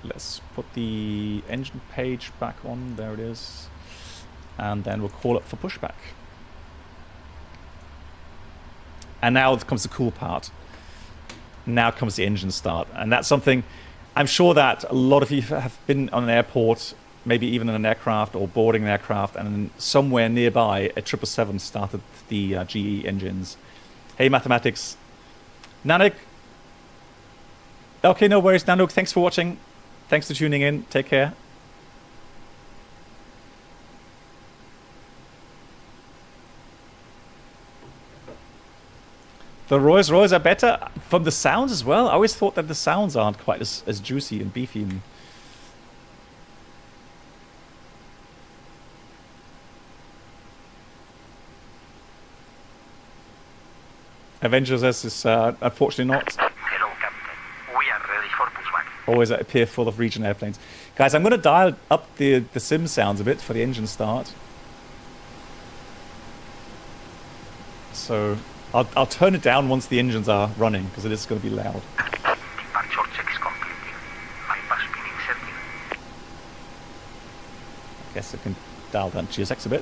Let's put the engine page back on, there it is. And then we'll call up for pushback. And now comes the cool part. Now comes the engine start. And that's something, I'm sure that a lot of you have been on an airport, maybe even in an aircraft or boarding an aircraft, and somewhere nearby a 777 started the GE engines. Hey, mathematics. Nanik. Okay, no worries, Nanook. Thanks for watching. Thanks for tuning in. Take care. The Rolls Royce are better from the sounds as well. I always thought that the sounds aren't quite as juicy and beefy. Avengers S is unfortunately not. Hello, Captain. We are ready for pushback. Always at a pier full of region airplanes. Guys, I'm going to dial up the sim sounds a bit for the engine start. So I'll turn it down once the engines are running, because it is going to be loud. Departure check is completed. Bypass being inserted. I guess I can dial down GSX a bit.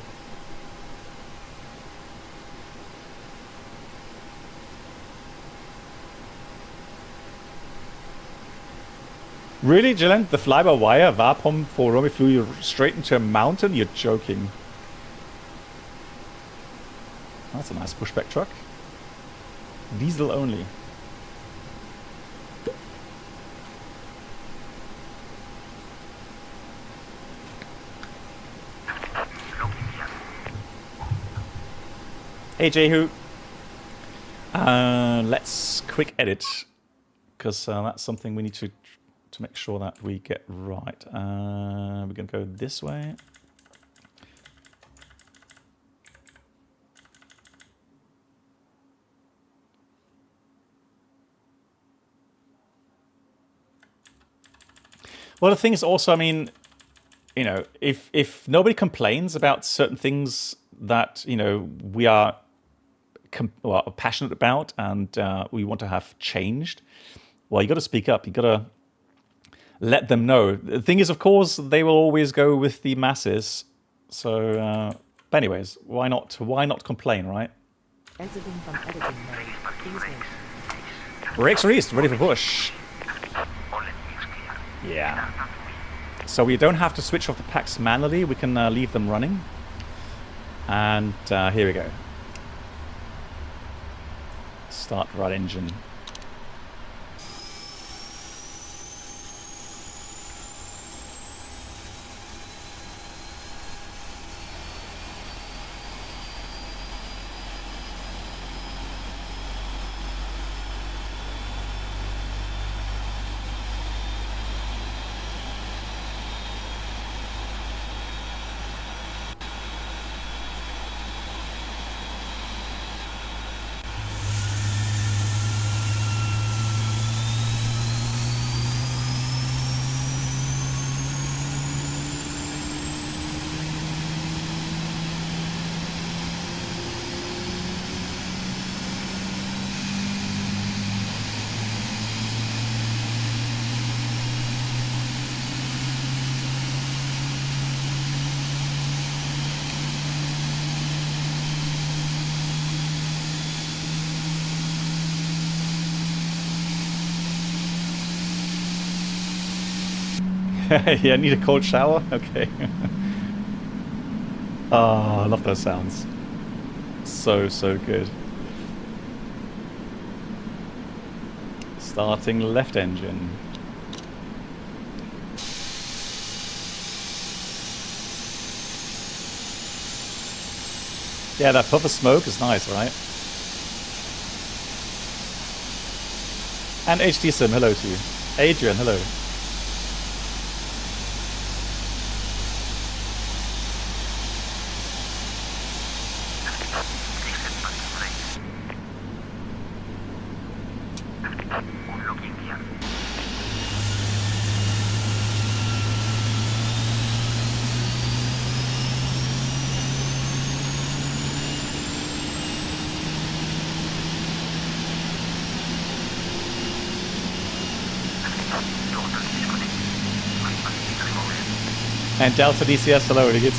Really, Jillian? The fly-by-wire VAPOM for Romy flew you straight into a mountain? You're joking. That's a nice pushback truck. Diesel only. Hey Jehu. Let's quick edit, because that's something we need to make sure that we get right. We're going to go this way. Well, the thing is also, I mean, you know, if nobody complains about certain things that, you know, we are passionate about and we want to have changed, well, you got to speak up. You got to let them know. The thing is, of course, they will always go with the masses. So, but anyways, why not? Why not complain, right? Exiting from editing mode. Please wait. Brakes released, ready for push. Yeah. So we don't have to switch off the packs manually. We can leave them running. And here we go. Start right engine. Yeah, I need a cold shower? Okay. Oh, I love those sounds. So good. Starting left engine. Yeah, that puff of smoke is nice, right? And HD Sim, hello to you. Adrian, hello. And Delta DCS, hello, idiots.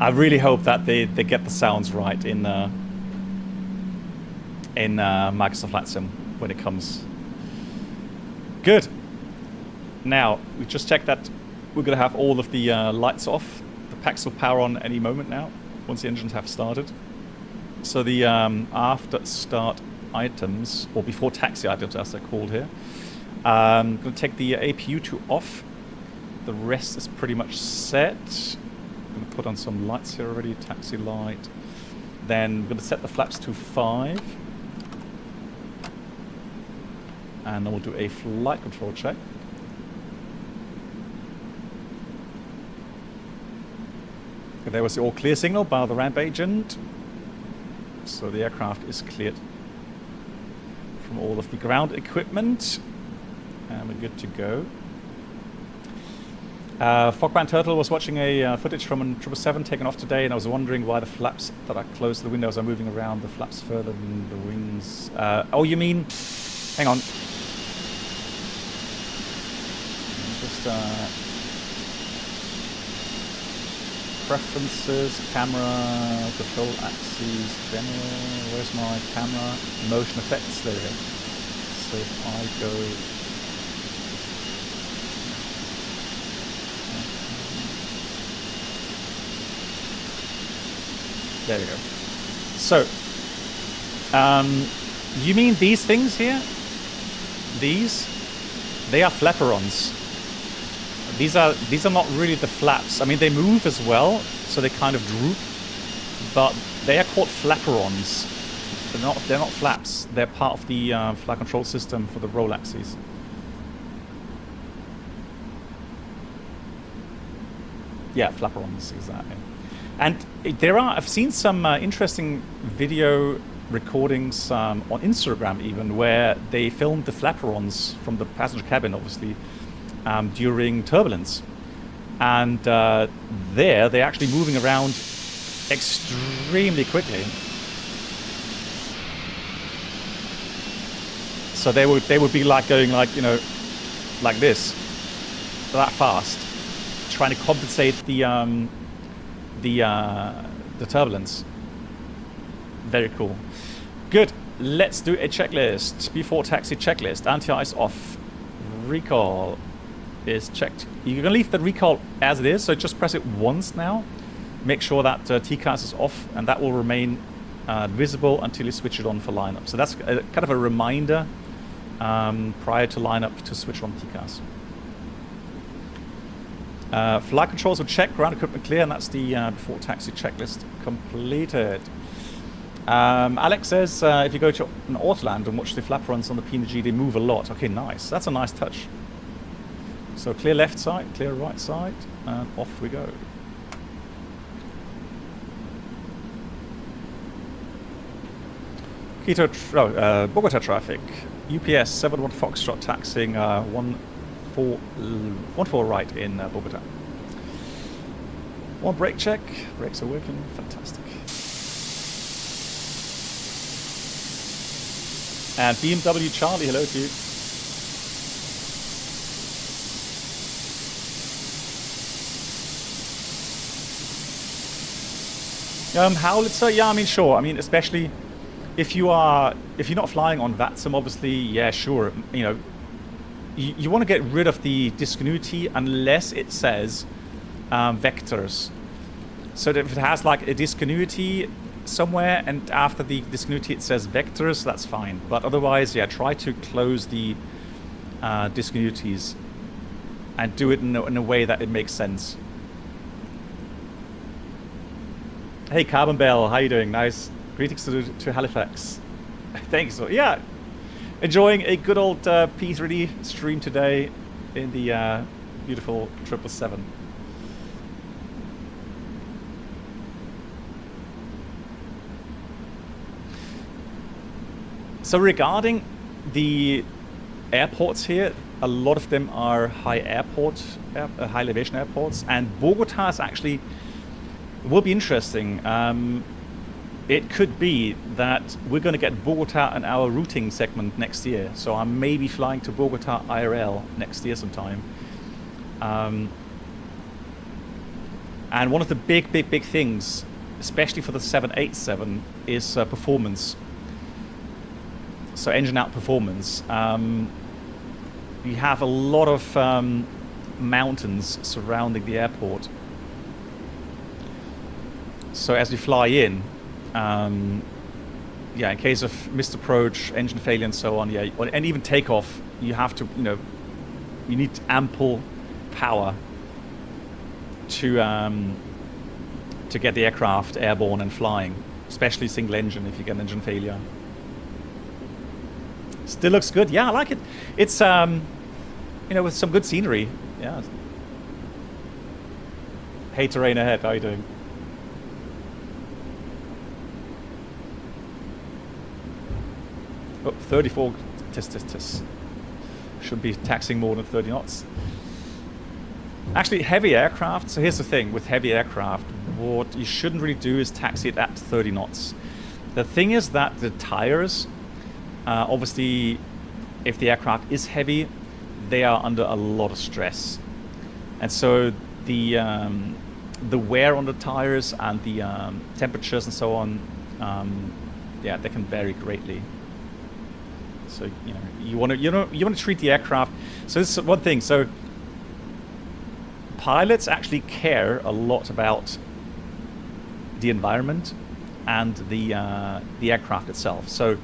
I really hope that they get the sounds right in Microsoft Flight Sim when it comes. Good. Now, we just checked that we're going to have all of the lights off. Packs will power on any moment now, once the engines have started. So the after start items, or before taxi items as they're called here, I'm going to take the APU to off. The rest is pretty much set. I'm going to put on some lights here already, taxi light. Then I'm going to set the flaps to 5. And then we'll do a flight control check. There was the all clear signal by the ramp agent. So the aircraft is cleared from all of the ground equipment. And we're good to go. Fogman Turtle was watching a footage from a 777 taken off today, and I was wondering why the flaps that are close to the windows are moving around the flaps further than the wings. Oh, you mean... Hang on. Just... preferences, camera, control axes, general, where's my camera, motion effects, there we go. So if I go, there we go. So, you mean these things here? These? They are flaperons. These are not really the flaps. I mean, they move as well, so they kind of droop, but they are called flaperons. They're not flaps. They're part of the flight control system for the roll axes. Yeah, flaperons, exactly. And I've seen some interesting video recordings on Instagram even, where they filmed the flaperons from the passenger cabin, obviously, during turbulence. And there, they're actually moving around extremely quickly. So they would be like going like, you know, like this, that fast, trying to compensate the turbulence. Very cool. Good. Let's do a checklist. Before taxi checklist. Anti-ice off. Recall is checked. You're gonna leave the recall as it is, so just press it once now. Make sure that TCAS is off, and that will remain visible until you switch it on for lineup. So that's kind of a reminder prior to lineup to switch on TCAS. Flight controls will check, ground equipment clear, and that's the before taxi checklist completed. Alex says if you go to an Autoland and watch the flap runs on the PMDG, they move a lot. Okay, nice. That's a nice touch. So clear left side, clear right side, and off we go. Quito, Bogota traffic. UPS 71 Foxtrot taxiing 14 right in Bogota. One brake check. Brakes are working. Fantastic. And BMW Charlie, hello to you. Howlitzer, yeah, I mean, sure. I mean, especially if you're not flying on VATSIM, obviously, yeah, sure. You know, you want to get rid of the discontinuity unless it says vectors. So that if it has like a discontinuity somewhere and after the discontinuity it says vectors, that's fine. But otherwise, yeah, try to close the discontinuities and do it in a way that it makes sense. Hey, Carbon Bell, how you doing? Nice. Greetings to Halifax. Thanks. So, yeah, enjoying a good old P3D stream today in the beautiful 777. So regarding the airports here, a lot of them are high elevation airports, and Bogota is actually, will be interesting. It could be that we're going to get Bogota in our routing segment next year. So I'm maybe flying to Bogota IRL next year sometime. And one of the big things, especially for the 787, is performance. So engine out performance. You have a lot of mountains surrounding the airport. So as we fly in, yeah, in case of missed approach, engine failure, and so on, yeah, and even takeoff, you have to, you need ample power to get the aircraft airborne and flying, especially single engine if you get an engine failure. Still looks good. Yeah, I like it. It's with some good scenery. Yeah. Hey, terrain ahead. How are you doing? Oh, 34. Test. Should be taxiing more than 30 knots. Actually, heavy aircraft. So here's the thing with heavy aircraft. What you shouldn't really do is taxi it at 30 knots. The thing is that the tires, obviously, if the aircraft is heavy, they are under a lot of stress, and so the wear on the tires and the temperatures and so on, yeah, they can vary greatly. So you want to treat the aircraft. So this is one thing. So pilots actually care a lot about the environment and the aircraft itself. So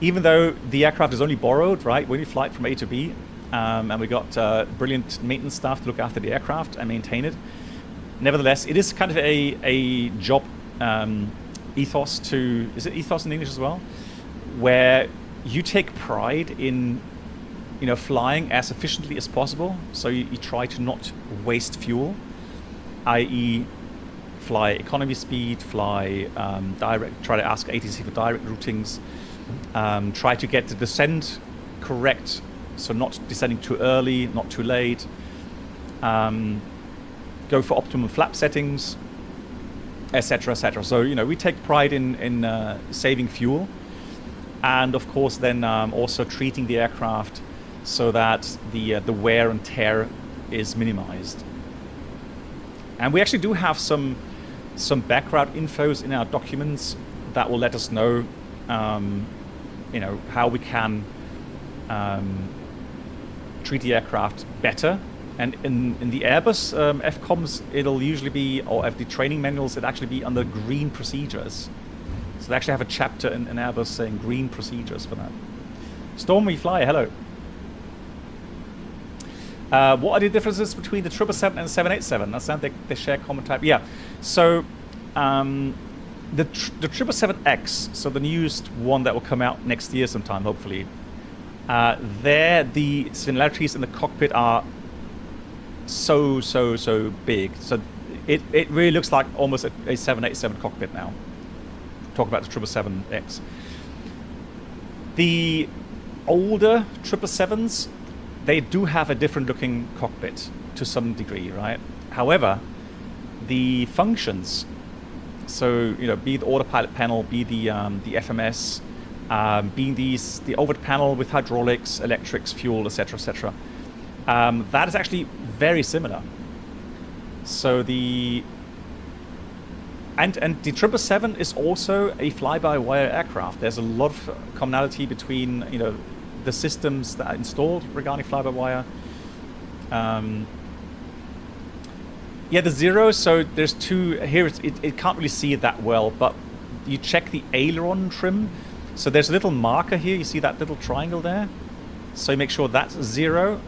even though the aircraft is only borrowed, right, when you fly it from A to B, and we got brilliant maintenance staff to look after the aircraft and maintain it, nevertheless, it is kind of a job ethos to, is it ethos in English as well? Where you take pride in, flying as efficiently as possible. So you try to not waste fuel, i.e. fly economy speed, fly direct, try to ask ATC for direct routings, try to get the descent correct, so not descending too early, not too late. go for optimum flap settings, etc., etc. So, you know, we take pride in saving fuel, and of course then also treating the aircraft so that the wear and tear is minimized. And we actually do have some background infos in our documents that will let us know, you know, how we can treat the aircraft better. And in the Airbus FCOMs, it'll usually be, or the training manuals, it'll actually be under green procedures. So they actually have a chapter in Airbus saying green procedures for that. Stormy Fly, hello. What are the differences between the 777 and the 787? I understand they share common type. Yeah, so the 777X, so the newest one that will come out next year sometime, hopefully, there the similarities in the cockpit are so big. So it really looks like almost a 787 cockpit now. Talk about the 777X. The older 777s, they do have a different looking cockpit to some degree, right? However, the functions, so, you know, be the autopilot panel, be the FMS, being the overhead panel with hydraulics, electrics, fuel, etc., etc. That is actually very similar. So the and the 777 is also a fly-by-wire aircraft. There's a lot of commonality between, you know, the systems that are installed regarding fly-by-wire. Yeah, the Zero, so there's two here. It can't really see it that well, but you check the aileron trim. So there's a little marker here. You see that little triangle there? So you make sure that's 0.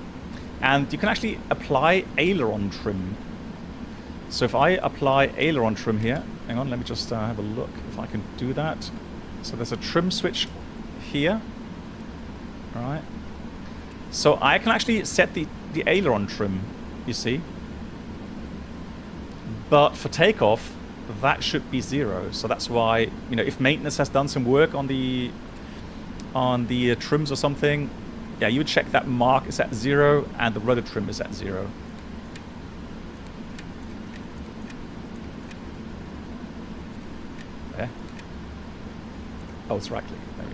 And you can actually apply aileron trim. So if I apply aileron trim here, hang on, let me just have a look if I can do that. So there's a trim switch here. All right. So I can actually set the aileron trim, you see. But for takeoff, that should be 0. So that's why, you know, if maintenance has done some work on the trims or something, yeah, you would check that mark is at 0 and the rudder trim is at 0. There. Oh, it's right click. There we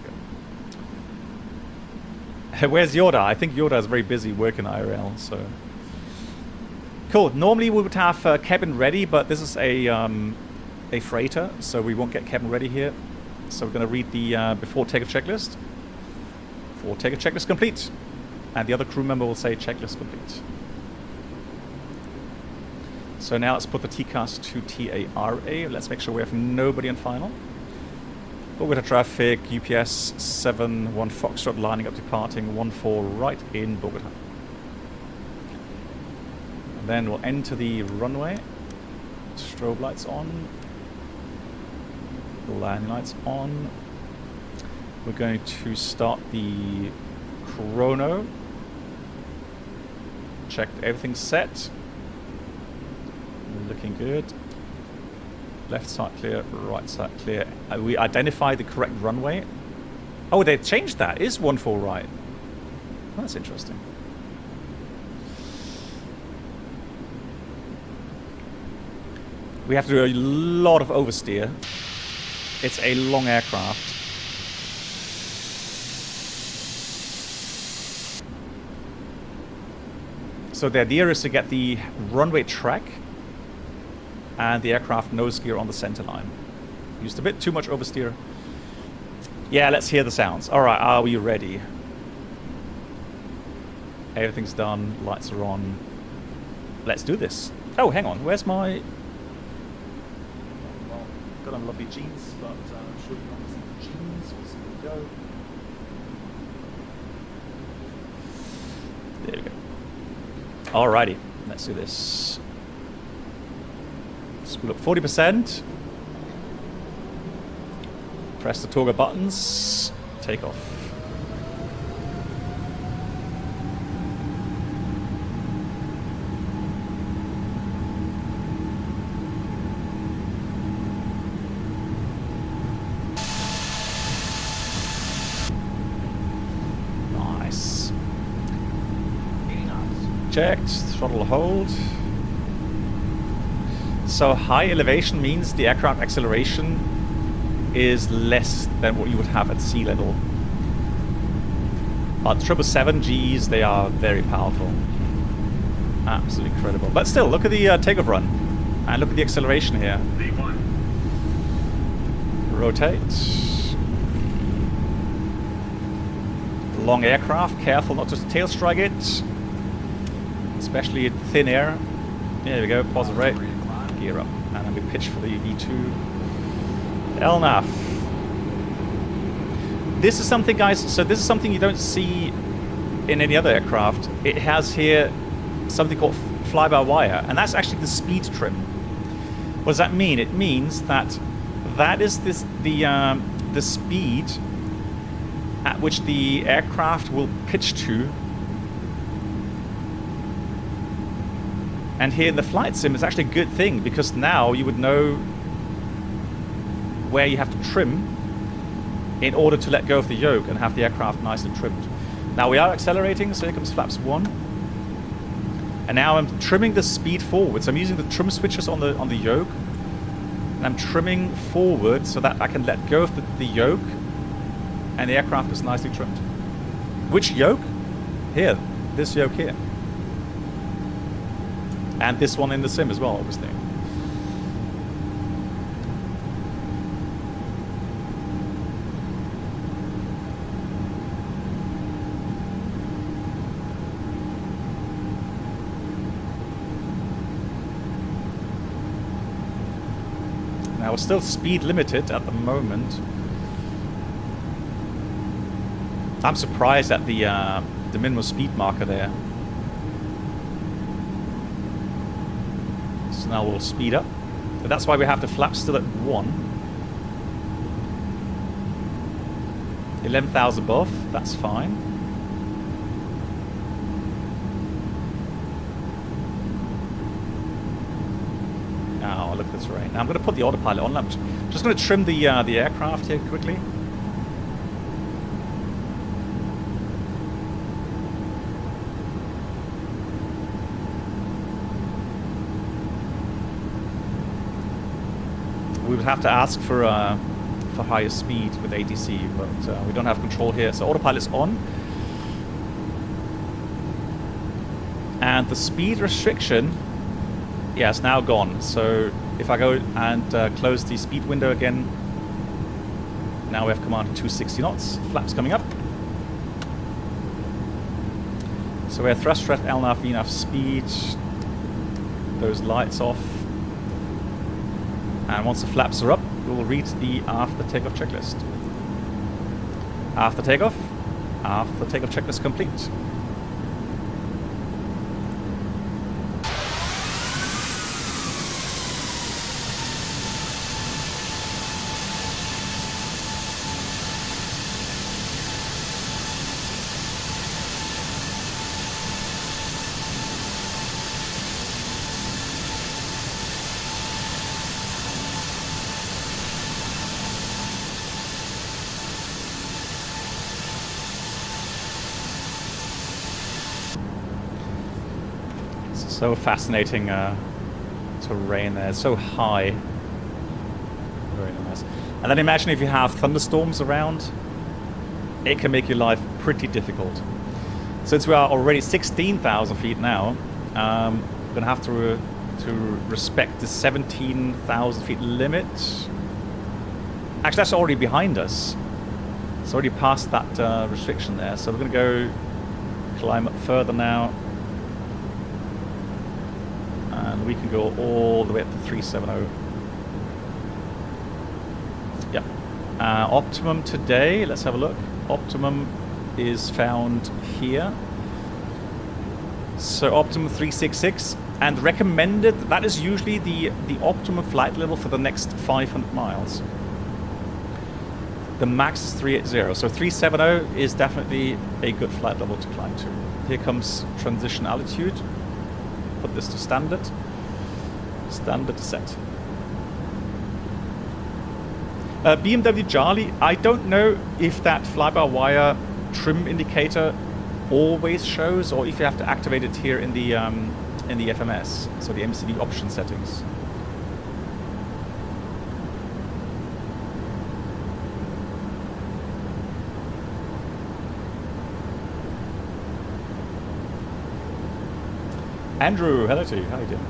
go. Where's Yoda? I think Yoda is very busy working IRL, so. Cool. Normally we would have cabin ready, but this is a freighter, so we won't get cabin ready here. So we're going to read the before takeoff checklist. Before takeoff checklist complete. And the other crew member will say checklist complete. So now let's put the TCAS to TARA. Let's make sure we have nobody on final. Bogota traffic, UPS 7, 1 Foxtrot lining up departing, 1-4 right in Bogota. And then we'll enter the runway. Strobe lights on. The landing lights on. We're going to start the chrono. Check everything's set. Looking good. Left side clear, right side clear. We identified the correct runway. Oh, they've changed that. It is 1-4 right. That's interesting. We have to do a lot of oversteer. It's a long aircraft. So the idea is to get the runway track and the aircraft nose gear on the center line. Used a bit too much oversteer. Yeah, let's hear the sounds. All right, are we ready? Everything's done. Lights are on. Let's do this. Oh, hang on. Where's my... Well, got on lovely jeans, but I'm sure you want to see the jeans. We'll see where we go. There we go. Alrighty, let's do this. Spool up 40%. Press the toggle buttons. Take off. Nice. Checked. Throttle hold. So high elevation means the aircraft acceleration is less than what you would have at sea level. But 777Gs, they are very powerful. Absolutely incredible. But still, look at the takeoff run. And look at the acceleration here. Rotate. Long aircraft, careful not to tail strike it. Especially in thin air. There we go, pause the rate. Gear up. And then we pitch for the V2. LNAV. This is something, guys, so this is something you don't see in any other aircraft. It has here something called fly-by-wire, and that's actually the speed trim. What does that mean? It means that that is the speed at which the aircraft will pitch to. And here in the flight sim, it's actually a good thing, because now you would know where you have to trim in order to let go of the yoke and have the aircraft nicely trimmed. Now we are accelerating, so here comes flaps 1. And now I'm trimming the speed forward. So I'm using the trim switches on the yoke. And I'm trimming forward so that I can let go of the yoke and the aircraft is nicely trimmed. Which yoke? Here, this yoke here. And this one in the sim as well, obviously. Now we're still speed limited at the moment. I'm surprised at the minimum speed marker there. So now we'll speed up. But that's why we have the flaps still at 1. 11,000 above, that's fine. Now look at this rain. Now I'm going to put the autopilot on. I'm just going to trim the aircraft here quickly. We would have to ask for higher speed with ATC, but we don't have control here. So autopilot's on. And the speed restriction, yeah, it's now gone. So if I go and close the speed window again, now we have command 260 knots. Flaps coming up. So we're thrust rate, LNAV, VNAV speed. Those lights off. And once the flaps are up, we will read the after takeoff checklist. After takeoff checklist complete. So fascinating terrain there, it's so high. Very nice. And then imagine if you have thunderstorms around, it can make your life pretty difficult. Since we are already 16,000 feet now, we're going to have to respect the 17,000 feet limit. Actually, that's already behind us. It's already past that restriction there. So we're going to go climb up further now. And we can go all the way up to 370. Yeah. Optimum today, let's have a look. Optimum is found here. So optimum 366. And recommended, that is usually the optimum flight level for the next 500 miles. The max is 380. So 370 is definitely a good flight level to climb to. Here comes transition altitude. Put this to standard. Standard set. BMW Charlie, I don't know if that fly-by-wire trim indicator always shows, or if you have to activate it here in the FMS, so the MCD option settings. Andrew, hello to you. How are you doing?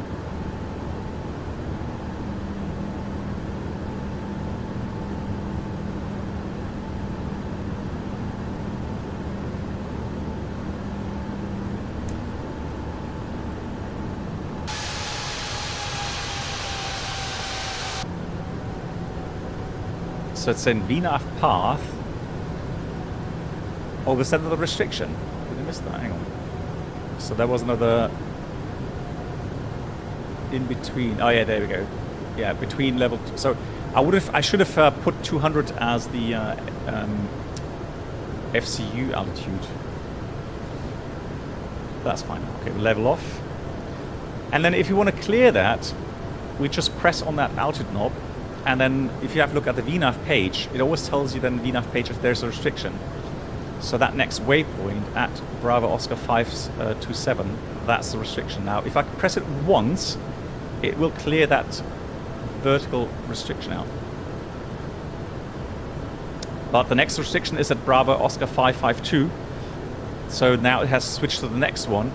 So it's in VNAV path. Oh, was that another restriction? Did I miss that? Hang on. So there was another in between. Oh yeah, there we go. Yeah, between level. So I should have put 200 as the FCU altitude. That's fine. Okay, we'll level off. And then if you want to clear that, we just press on that altitude knob. And then if you have a look at the VNAV page, it always tells you then VNAV page if there's a restriction. So that next waypoint at Bravo Oscar 527, that's the restriction. Now, if I press it once, it will clear that vertical restriction out. But the next restriction is at Bravo Oscar 552. So now it has switched to the next one.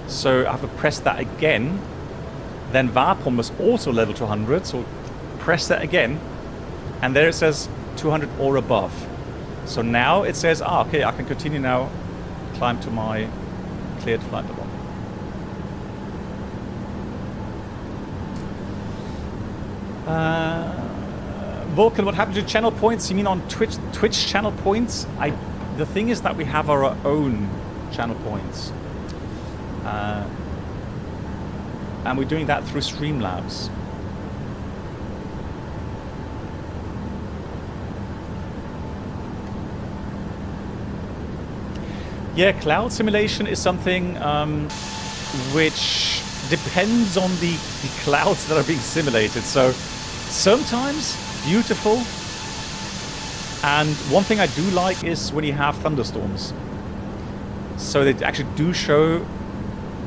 So I have to press that again. Then VAPON was also level to 100. So press that again, and there it says 200 or above. So now it says, okay, I can continue now, climb to my cleared flight level. Vulcan, what happened to channel points? You mean on Twitch channel points? The thing is that we have our own channel points. And we're doing that through Streamlabs. Yeah, cloud simulation is something which depends on the clouds that are being simulated. So sometimes beautiful, and one thing I do like is when you have thunderstorms. So they actually do show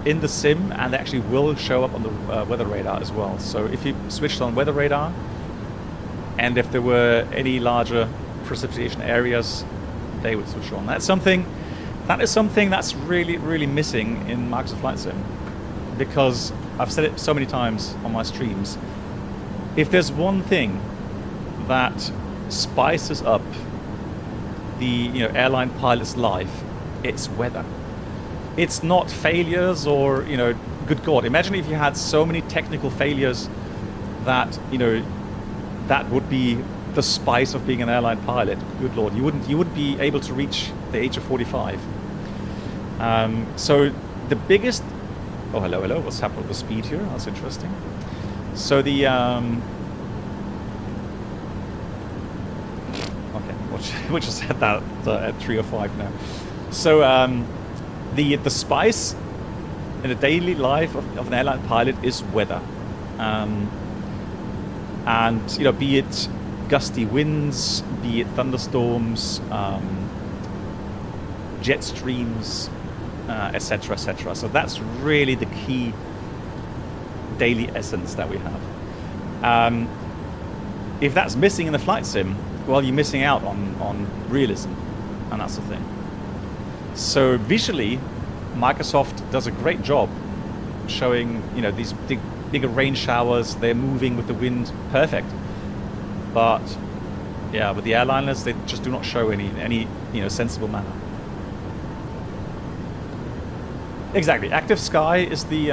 in the sim, and they actually will show up on the weather radar as well. So if you switched on weather radar, and if there were any larger precipitation areas, they would switch on. That is something that's really, really missing in Microsoft Flight Sim, because I've said it so many times on my streams. If there's one thing that spices up the airline pilot's life, it's weather. It's not failures or good God. Imagine if you had so many technical failures that that would be the spice of being an airline pilot. Good Lord, you wouldn't be able to reach the age of 45. So the biggest. Oh, hello. What's happened with the speed here? That's interesting. So the okay, we'll just set that at 3 or 5 now. So the spice in the daily life of an airline pilot is weather, and be it gusty winds, be it thunderstorms, jet streams, etc., etc. So that's really the key daily essence that we have. If that's missing in the flight sim, well, you're missing out on realism, and that's the thing. So visually, Microsoft does a great job showing these bigger rain showers. They're moving with the wind, perfect. But yeah, with the airliners, they just do not show any sensible manner. Exactly. Active Sky is the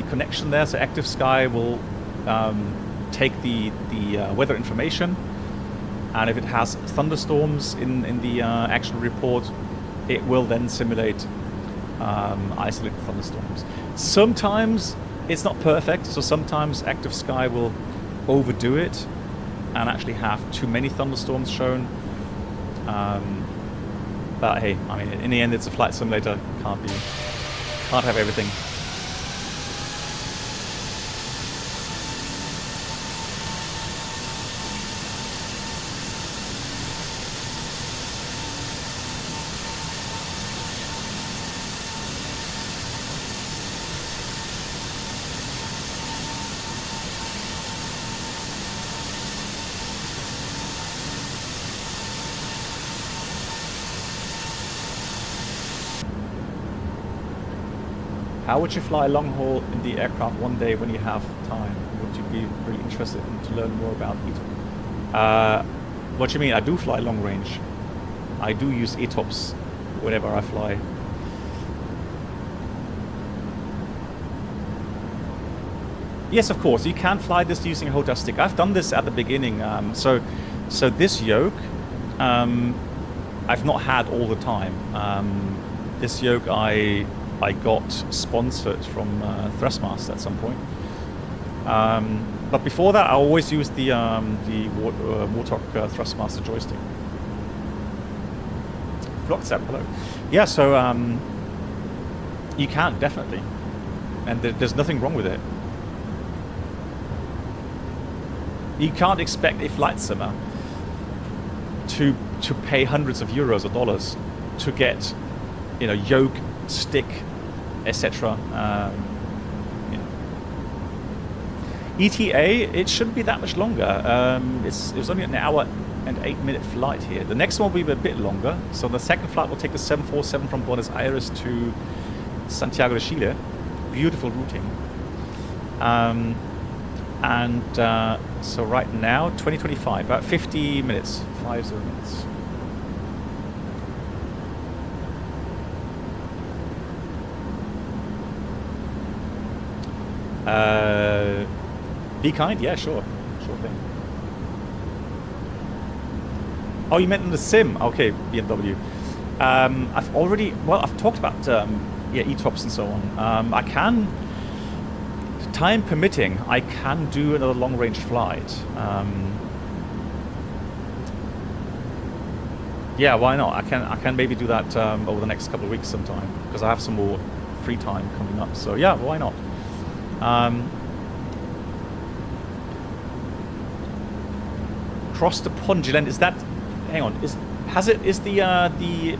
connection there. So Active Sky will take the weather information, and if it has thunderstorms in the action report, it will then simulate isolated thunderstorms. Sometimes it's not perfect, so sometimes Active Sky will overdo it and actually have too many thunderstorms shown. But hey, I mean, in the end, it's a flight simulator. Can't have everything. How would you fly long haul in the aircraft one day when you have time? Would you be really interested in to learn more about ETOPS? What do you mean? I do fly long range. I do use ETOPS whenever I fly. Yes, of course, you can fly this using a HOTAS stick. I've done this at the beginning. So this yoke, I've not had all the time. This yoke I got sponsored from Thrustmaster at some point. But before that, I always used the Warthog Thrustmaster joystick. Vlogzap, hello. Yeah, so you can definitely, and there's nothing wrong with it. You can't expect a flight simmer to pay hundreds of euros or dollars to get, you know, yoke, stick, etc. ETA, it shouldn't be that much longer. It was only an hour and 8-minute flight here. The next one will be a bit longer. So the second flight will take the 747 from Buenos Aires to Santiago de Chile. Beautiful routing. So right now, 2025, about 50 minutes, 50 minutes. Be kind, yeah, sure thing. Oh, you meant in the sim? Okay, BMW. I've talked about ETOPS and so on. I can, time permitting, I can do another long-range flight. Yeah, why not? I can maybe do that over the next couple of weeks sometime, because I have some more free time coming up. So yeah, why not? Cross the pond, Gillen, is that? Hang on, is the?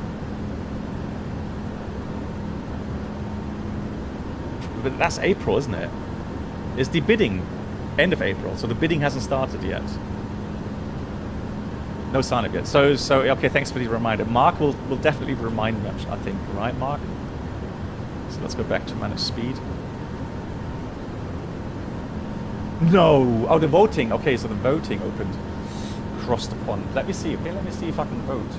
But that's April, isn't it? Is the bidding end of April? So the bidding hasn't started yet. No sign of it. So okay. Thanks for the reminder. Mark will definitely remind me. I think, right, Mark? So let's go back to manage speed. No. Oh, the voting. Okay, so the voting opened. Across the pond. Let me see. Okay, let me see if I can vote.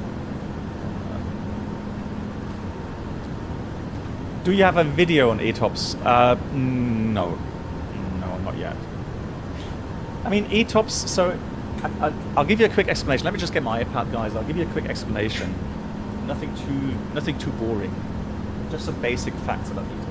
Do you have a video on ETOPS? No, not yet. I mean, ETOPS. So I'll give you a quick explanation. Let me just get my iPad, guys. I'll give you a quick explanation. Nothing too boring. Just some basic facts about ETOPS.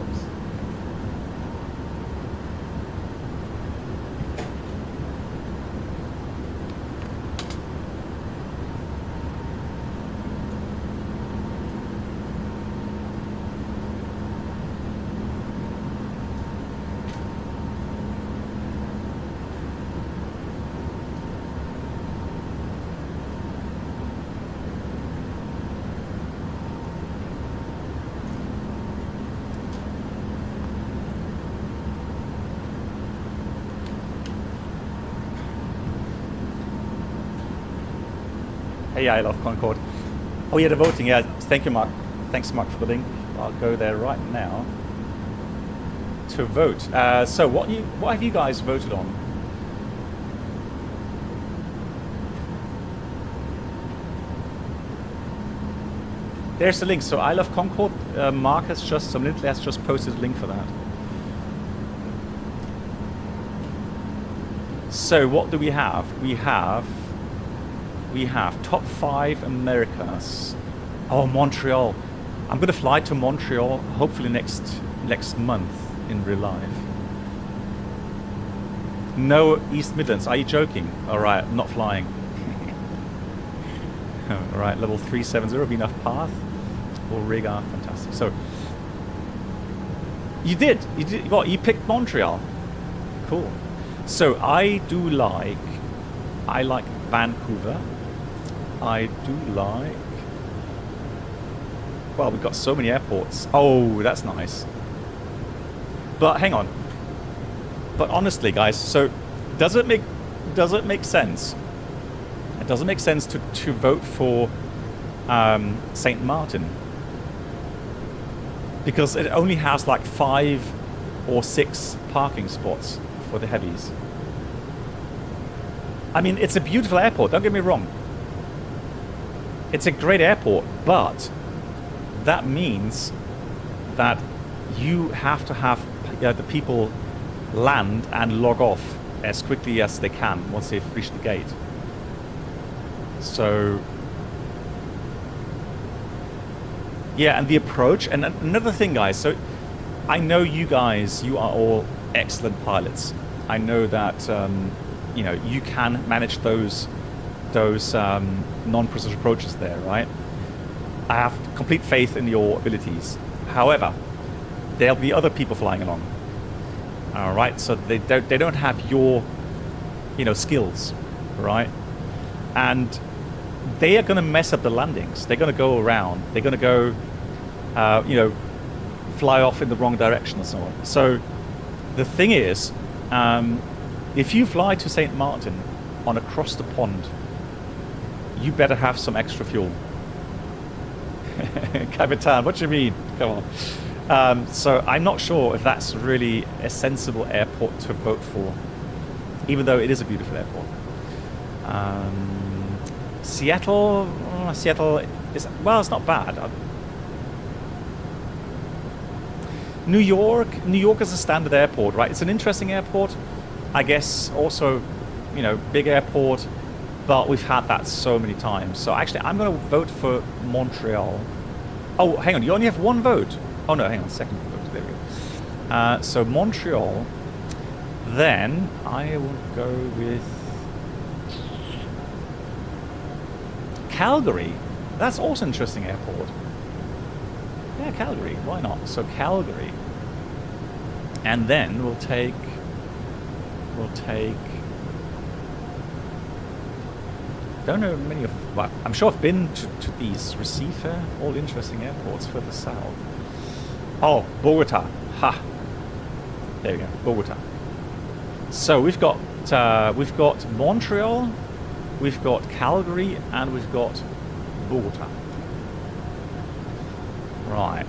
Hey, I love Concord. Oh yeah, the voting. Yeah, thank you, Mark. Thanks, Mark, for the link. I'll go there right now to vote. So what have you guys voted on? There's the link. So I love Concord. Mark has just, Lindley has just posted a link for that. So what do we have? We have top 5 Americas. Oh, Montreal. I'm going to fly to Montreal hopefully next month in real life. No East Midlands. Are you joking? All right, I'm not flying. All right, level 370, be enough path. Or Riga, fantastic. So you did what? You picked Montreal. Cool. So I like Vancouver. I do like... Well, we've got so many airports. Oh, that's nice. But hang on. But honestly, guys, so does it make sense? It doesn't make sense to vote for St. Martin. because it only has like 5 or 6 parking spots for the heavies. I mean, it's a beautiful airport, don't get me wrong. It's a great airport, but that means that you have to have the people land and log off as quickly as they can once they've reached the gate. So yeah, and the approach, and another thing, guys, so I know you guys, you are all excellent pilots. I know that you know, you can manage those non-precision approaches there, right? I have complete faith in your abilities. However, there'll be other people flying along. All right, so they don't have your, you know, skills, right? And they are going to mess up the landings. They're going to go around. They're going to go, you know, fly off in the wrong direction and so on. So the thing is, if you fly to St. Martin on across the pond, you better have some extra fuel. Capitan, what do you mean? Come on. So I'm not sure if that's really a sensible airport to vote for, even though it is a beautiful airport. Seattle is, well, it's not bad. New York is a standard airport, right? It's an interesting airport, I guess. Also, you know, big airport, but we've had that so many times. So actually, I'm going to vote for Montreal. Oh, hang on, you only have one vote. Oh no, hang on, second vote. There we go. So Montreal. Then I will go with Calgary. That's also an interesting airport. Yeah, Calgary. Why not? So Calgary. And then we'll take. Don't know many of. Well, I'm sure I've been to these Recife, all interesting airports further south. Oh, Bogota. Ha. There we go, Bogota. So we've got Montreal, we've got Calgary, and we've got Bogota. Right.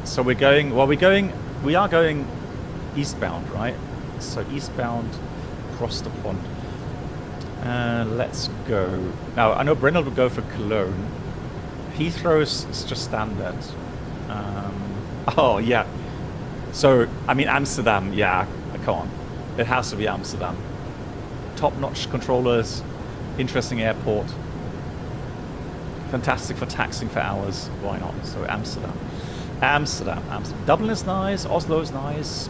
So we are going eastbound, right? So eastbound across the pond. Let's go. Now, I know Brennell would go for Cologne. Heathrow's is just standard. Oh, yeah. So, I mean, Amsterdam, yeah, come on. It has to be Amsterdam. Top-notch controllers, interesting airport. Fantastic for taxing for hours. Why not? So, Amsterdam. Dublin is nice. Oslo is nice.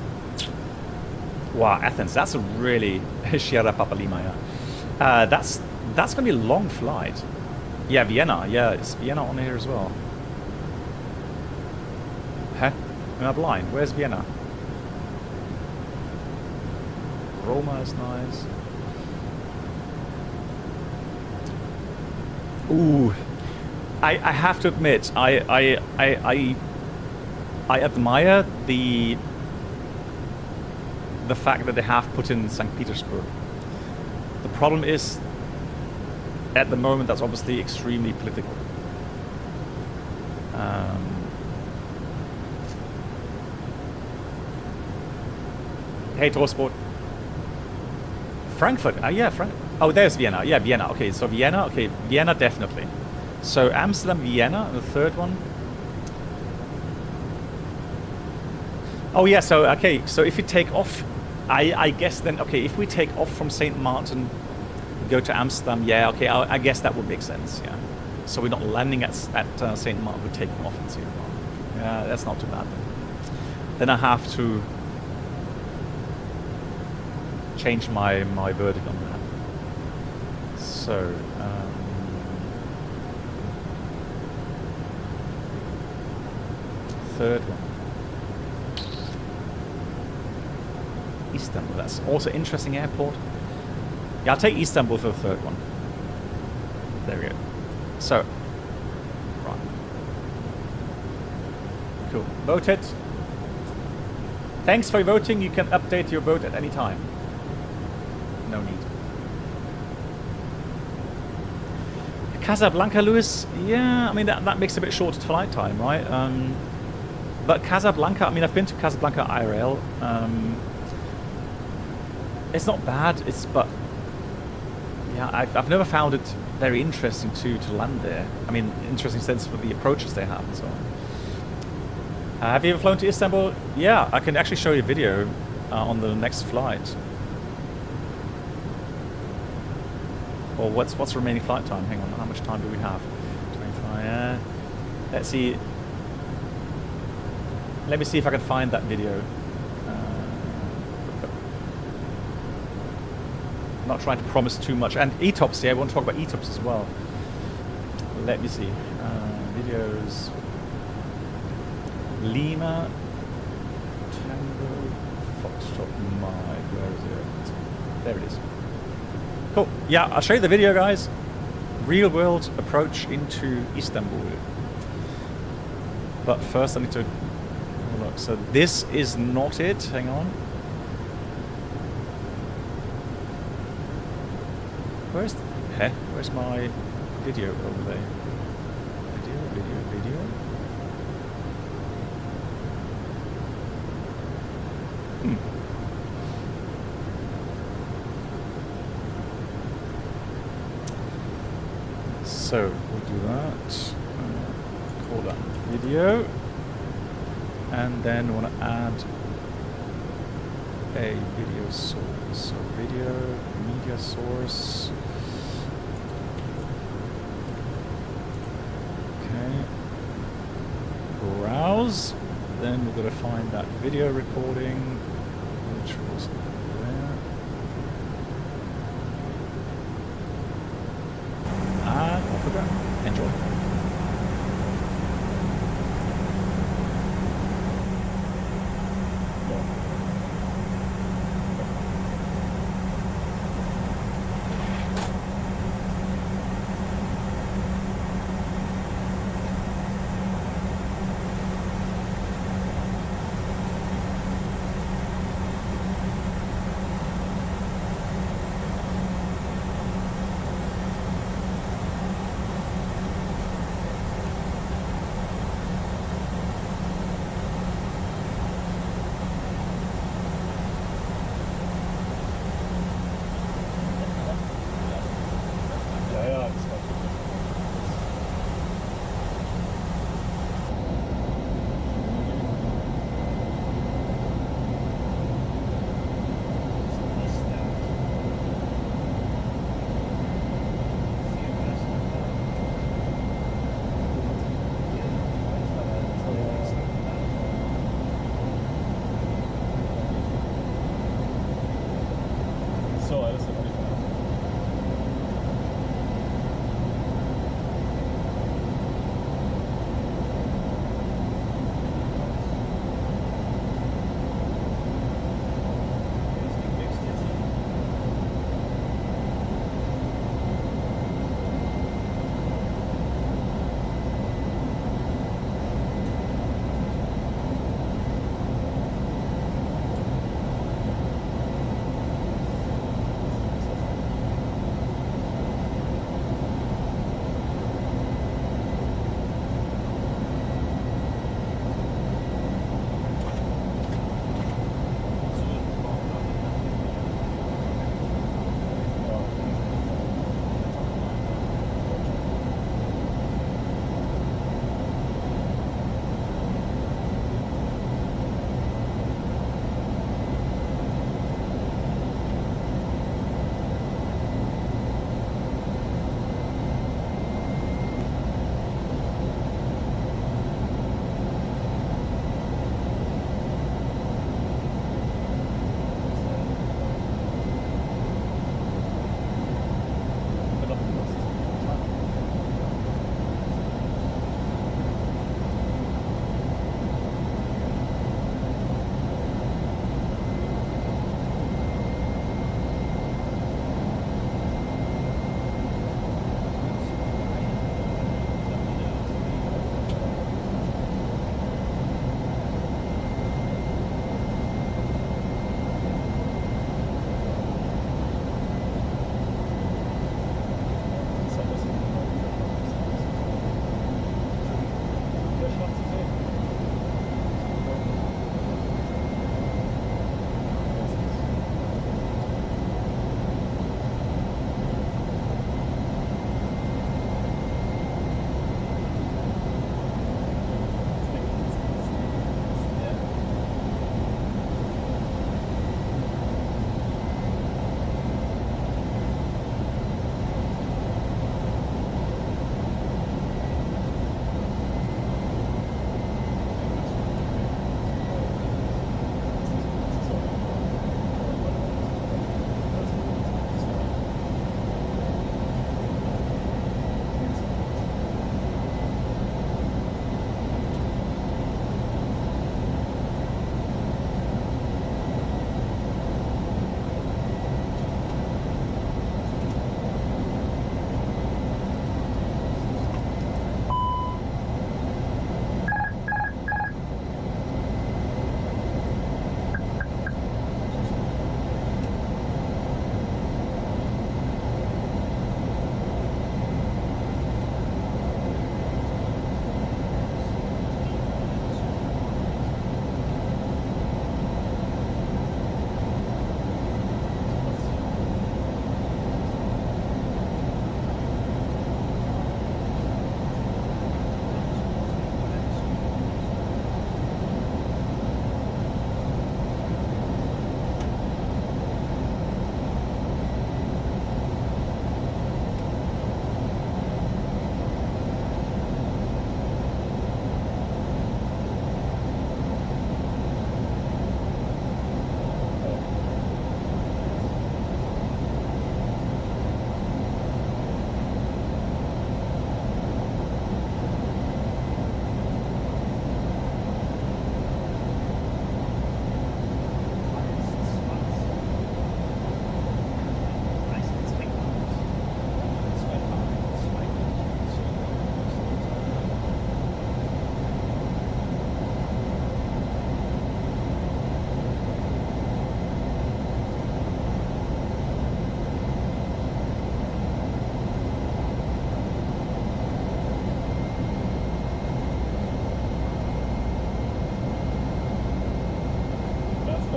Wow, Athens. That's a really... Sierra Papa Lima, yeah. That's going to be a long flight. Yeah, Vienna. Yeah, is Vienna on here as well? Huh? Am I blind? Where's Vienna? Roma is nice. Ooh. I have to admit, I admire the fact that they have put in St. Petersburg. The problem is, at the moment, that's obviously extremely political. Hey, Torsport. Frankfurt. Yeah, oh, there's Vienna. Yeah, Vienna. Okay, so Vienna. Okay, Vienna definitely. So Amsterdam, Vienna, the third one. Oh yeah. So okay. So if you take off, I guess then okay. If we take off from St. Martin, go to Amsterdam. Yeah. Okay. I guess that would make sense. Yeah. So we're not landing at St. Martin. We're taking off at St. Martin. Yeah, that's not too bad. Then I have to change my verdict on that. So third one, Istanbul. That's also interesting airport. Yeah, I'll take Istanbul for the third one. There we go. So right, cool. Voted. Thanks for voting. You can update your vote at any time. No need. Casablanca, Lewis. Yeah, I mean that makes a bit shorter flight time, right? But Casablanca, I mean, I've been to Casablanca IRL. It's not bad. But yeah, I've never found it very interesting to land there. I mean, interesting sense for the approaches they have and so on. Have you ever flown to Istanbul? Yeah, I can actually show you a video on the next flight. Or what's remaining flight time? Hang on, how much time do we have? 25. Let's see. Let me see if I can find that video. Not trying to promise too much. And ETOPS, yeah, I want to talk about ETOPS as well. Let me see. Videos. Lima. Tango. Foxtrot. Where is it? There it is. Cool. Yeah, I'll show you the video, guys. Real world approach into Istanbul. But first I need to look. So this is not it. Hang on. Where's my video over there? Video. So we'll do that. Call that video, and then I want to add a video source. So video media source. Okay. Browse. Then we're going to find that video recording, which was there. And off we go. Enjoy.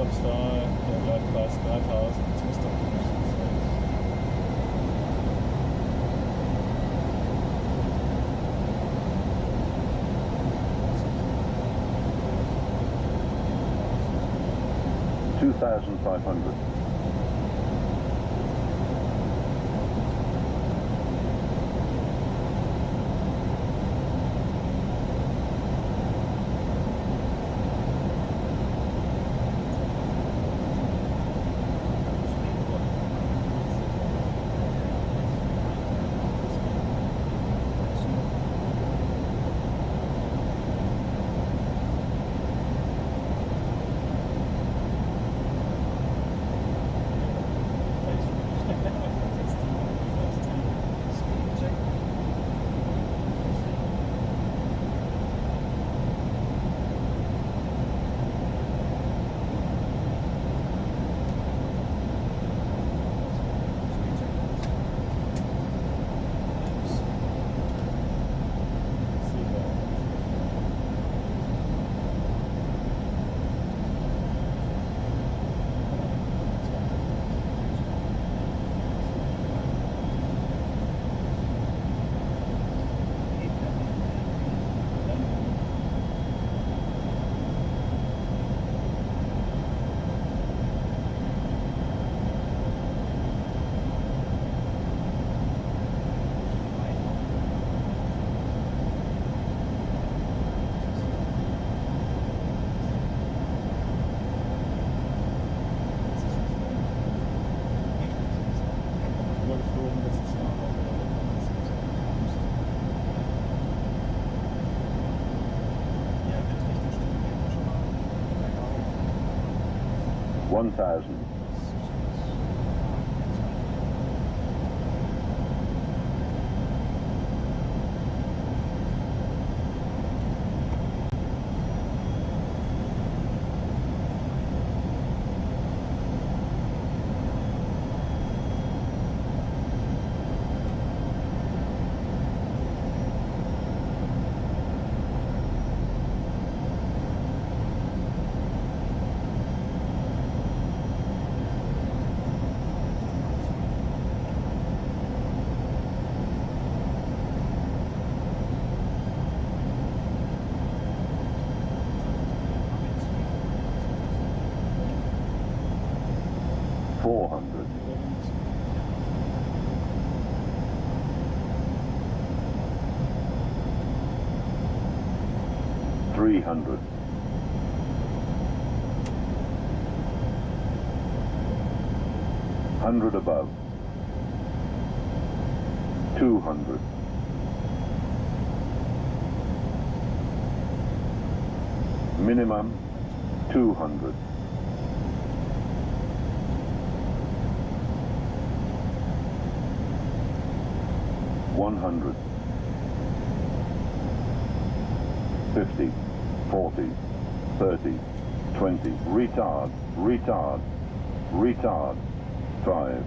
ETOPS da, der Gleitpass 3000, das muss doch gut sein. 2,500. $1,000. $400. $300. $100 above. $200. Minimum 200. $100. 50, 40, 30, 20. Retard, retard, retard. 5.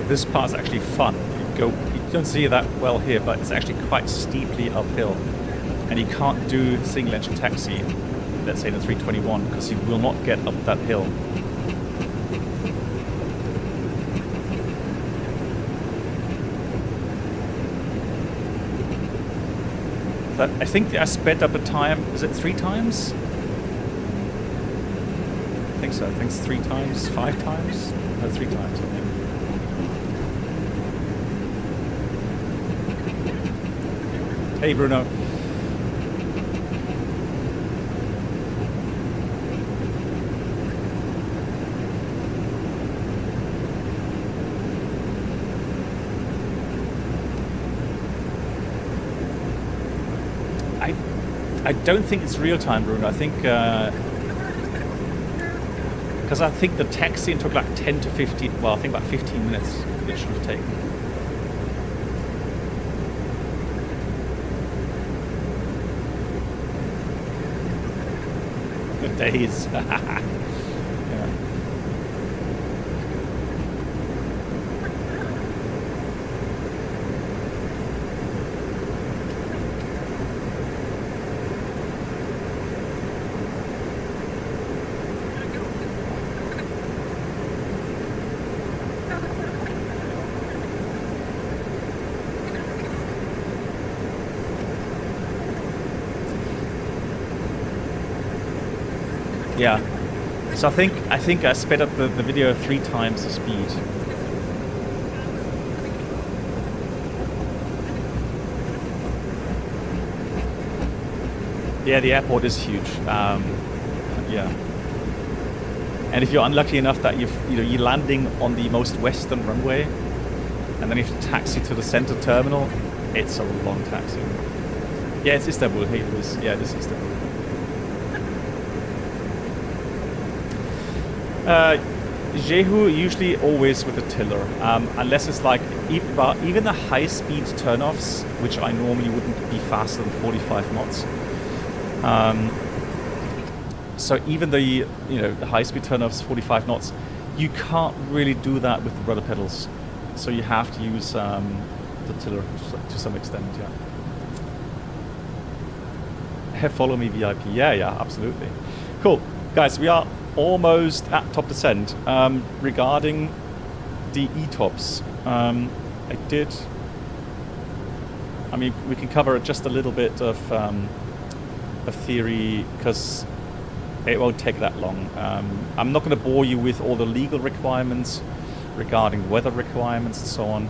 this part's actually fun. You don't see that well here, but it's actually quite steeply uphill. And you can't do single engine taxi, let's say in a 321, because you will not get up that hill. I think I sped up a time, is it 3 times? I think so. I think it's 3 times, 5 times? No, 3 times, I think. Hey, Bruno. I don't think it's real time, Bruno. I think because I think the taxi took like 10 to 15. Well, I think about 15 minutes it should have taken. Good days. Yeah. Yeah, so I think I sped up the video 3 times the speed. Yeah, the airport is huge. Yeah, and if you're unlucky enough that you're landing on the most western runway, and then you have to taxi to the center terminal, it's a long taxi. Yeah, it's Istanbul. Hey, it is. Yeah, this is Istanbul. Jehu usually always with a tiller, unless it's like even the high-speed turnoffs, which I normally wouldn't be faster than 45 knots. So even the the high-speed turnoffs 45 knots, you can't really do that with the rudder pedals. So you have to use the tiller to some extent. Yeah. Follow me VIP. Yeah, absolutely. Cool, guys. We are almost at top descent. Regarding the ETOPS, I mean, we can cover just a little bit of theory because it won't take that long. I'm not going to bore you with all the legal requirements regarding weather requirements and so on,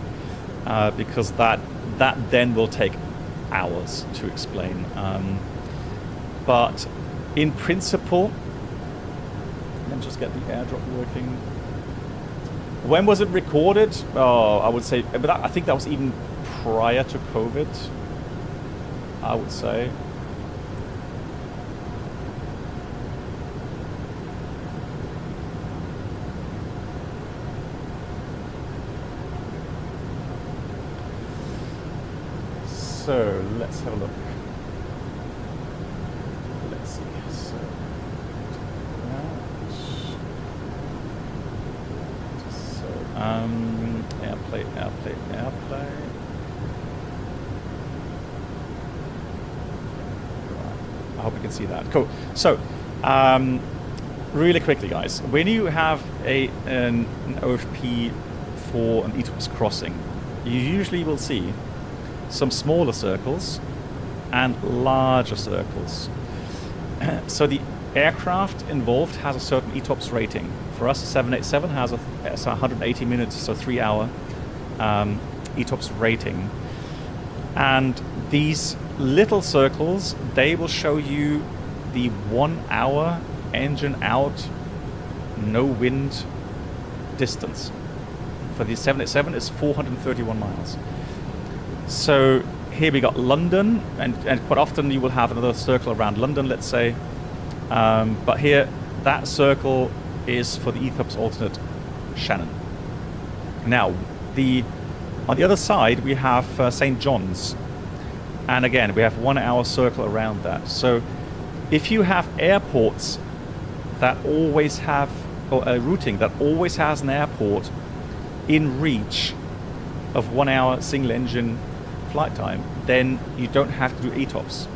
because that then will take hours to explain. But in principle, let me just get the airdrop working. When was it recorded? Oh, I would say, but I think that was even prior to COVID, I would say. So let's have a look. Let's see. Airplay. I hope you can see that. Cool. So, really quickly, guys, when you have an OFP for an ETOPS crossing, you usually will see some smaller circles and larger circles. So the aircraft involved has a certain ETOPS rating. For us, 787 has a 180 minutes, so 3-hour ETOPS rating. And these little circles, they will show you the 1 hour engine out, no wind distance. For the 787, it's 431 miles. So here we got London, and quite often you will have another circle around London, let's say. But here, that circle is for the ETOPS alternate Shannon. Now, on the other side, we have St. John's. And again, we have 1 hour circle around that. So if you have airports that always have, or a routing that always has an airport in reach of 1 hour single engine flight time, then you don't have to do ETOPS,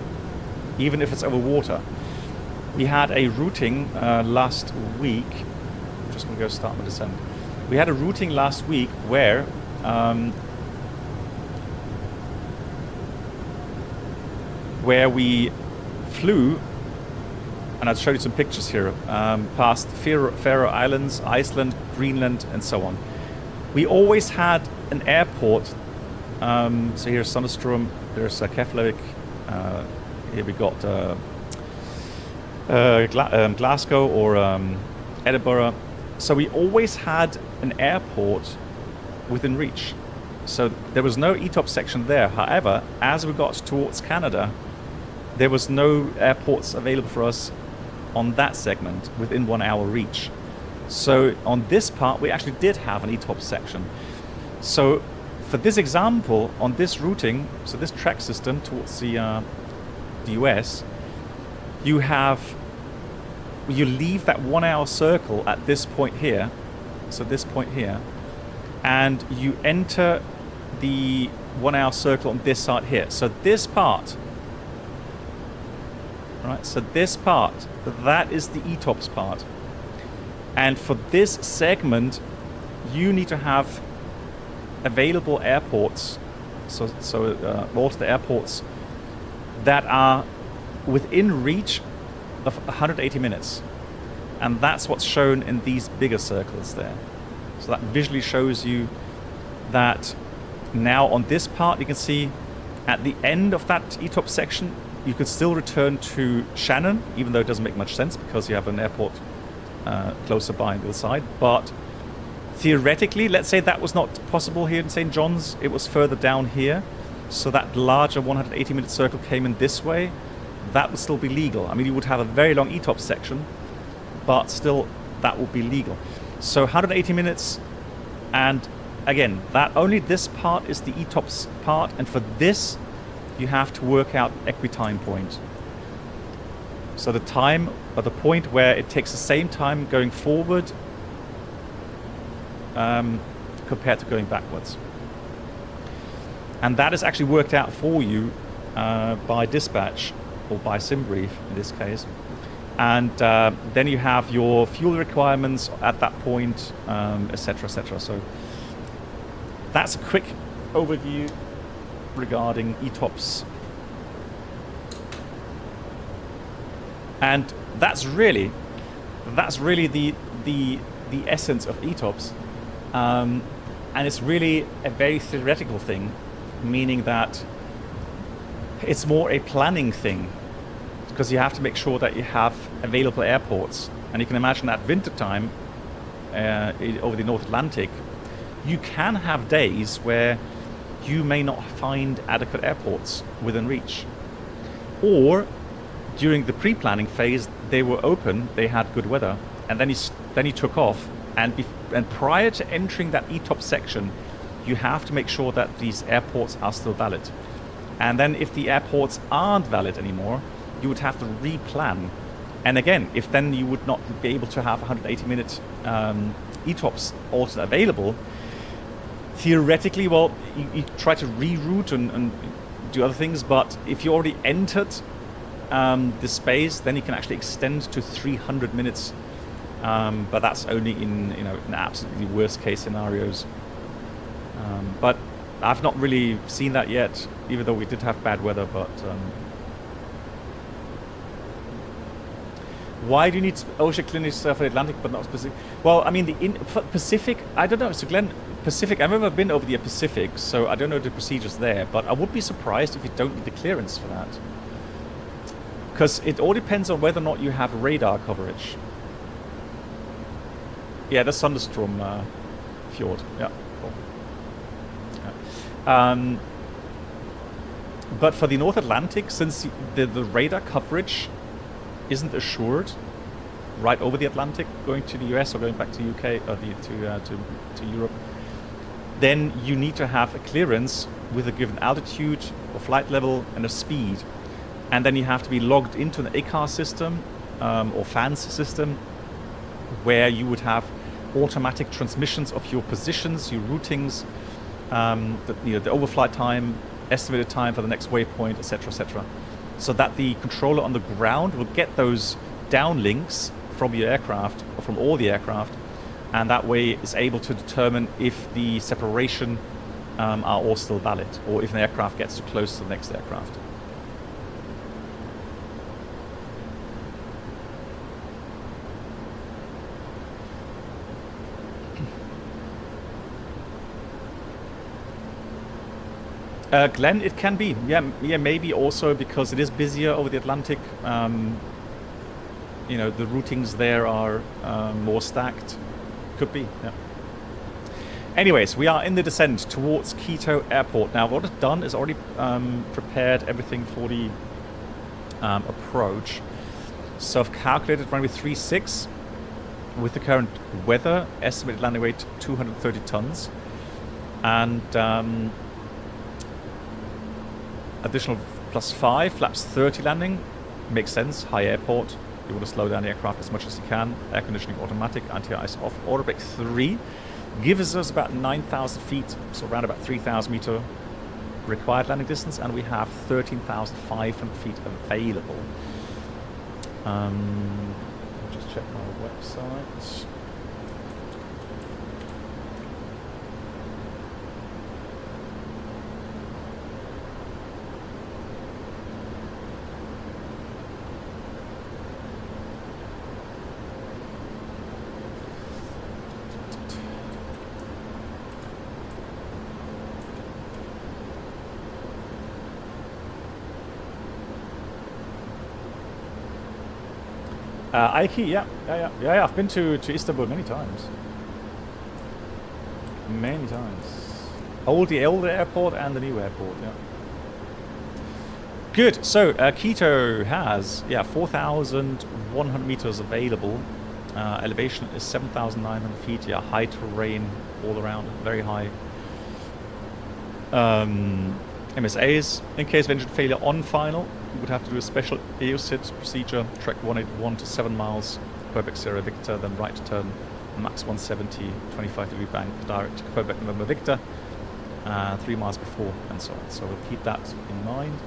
even if it's over water. We had a routing last week. I'm just going to go start my descent. We had a routing last week where we flew, and I'll show you some pictures here, past Faroe Islands, Iceland, Greenland, and so on. We always had an airport. So here's Sandestrom, there's Keflavik, here we got Glasgow or Edinburgh. So we always had an airport within reach. So there was no ETOPS section there. However, as we got towards Canada, there was no airports available for us on that segment within 1 hour reach. So on this part, we actually did have an ETOPS section. So for this example, on this routing, so this track system towards the US, you leave that 1 hour circle at this point here, so this point here, and you enter the 1 hour circle on this side here. So this part, right? So this part, that is the ETOPS part. And for this segment, you need to have available airports, so all of the airports that are within reach of 180 minutes. And that's what's shown in these bigger circles there. So that visually shows you that now on this part, you can see at the end of that ETOPS section, you could still return to Shannon, even though it doesn't make much sense because you have an airport closer by on the other side. But theoretically, let's say that was not possible here in St. John's, it was further down here. So that larger 180-minute circle came in this way. That would still be legal. I mean, you would have a very long ETOPS section, but still that would be legal. So 180 minutes, and again, that only this part is the ETOPS part, and for this, you have to work out equitime point. So the time, or the point where it takes the same time going forward compared to going backwards. And that is actually worked out for you by dispatch, or by SimBrief in this case. And then you have your fuel requirements at that point, etc., etc. So that's a quick overview regarding ETOPS. And that's really the essence of ETOPS. And it's really a very theoretical thing, meaning that it's more a planning thing, because you have to make sure that you have available airports. And you can imagine at winter time over the North Atlantic, you can have days where you may not find adequate airports within reach. Or during the pre-planning phase, they were open, they had good weather, and then you took off. And prior to entering that ETOPS section, you have to make sure that these airports are still valid. And then if the airports aren't valid anymore, you would have to replan. And again, if then you would not be able to have 180-minute ETOPS also available, theoretically, well, you try to reroute and do other things, but if you already entered the space, then you can actually extend to 300 minutes. But that's only in absolutely worst case scenarios. But I've not really seen that yet, even though we did have bad weather. But why do you need ocean clinics for the Atlantic but not Pacific? Well, I mean, Pacific, I don't know. So Glenn, Pacific, I've never been over the Pacific, so I don't know the procedures there. But I would be surprised if you don't need the clearance for that, because it all depends on whether or not you have radar coverage. Yeah, the Sandestrom fjord. Yeah, cool. Yeah. But for the North Atlantic, since the radar coverage isn't assured right over the Atlantic, going to the US or going back to UK or to Europe, then you need to have a clearance with a given altitude or flight level and a speed, and then you have to be logged into an ACAR system or FANS system, where you would have automatic transmissions of your positions, your routings, the overflight time, estimated time for the next waypoint, etc., etc., so that the controller on the ground will get those downlinks from your aircraft, or from all the aircraft, and that way is able to determine if the separation are all still valid, or if an aircraft gets too close to the next aircraft. Glenn, it can be. Yeah, maybe also because it is busier over the Atlantic. You know, the routings there are more stacked. Could be, yeah. Anyways, we are in the descent towards Quito Airport. Now, what it's done is already prepared everything for the approach. So I've calculated runway 36 with the current weather, estimated landing weight 230 tons. And additional +5, flaps 30 landing. Makes sense, high airport. You want to slow down the aircraft as much as you can. Air conditioning automatic, anti-ice off. Order brake 3 gives us about 9,000 feet, so around about 3,000 meter required landing distance, and we have 13,500 feet available. Just check my website. Ike, yeah. I've been to Istanbul many times. Many times. The older airport and the new airport, yeah. Good. So Quito has 4,100 meters available. Elevation is 7,900 feet. Yeah, high terrain all around, very high. MSAs. In case of engine failure on final, you would have to do a special EOSIT procedure, track 181 to 7 miles, Quebec Sierra Victor, then right turn, max 170, 25-degree bank, direct to Quebec November Victor, 3 miles before, and so on. So we'll keep that in mind.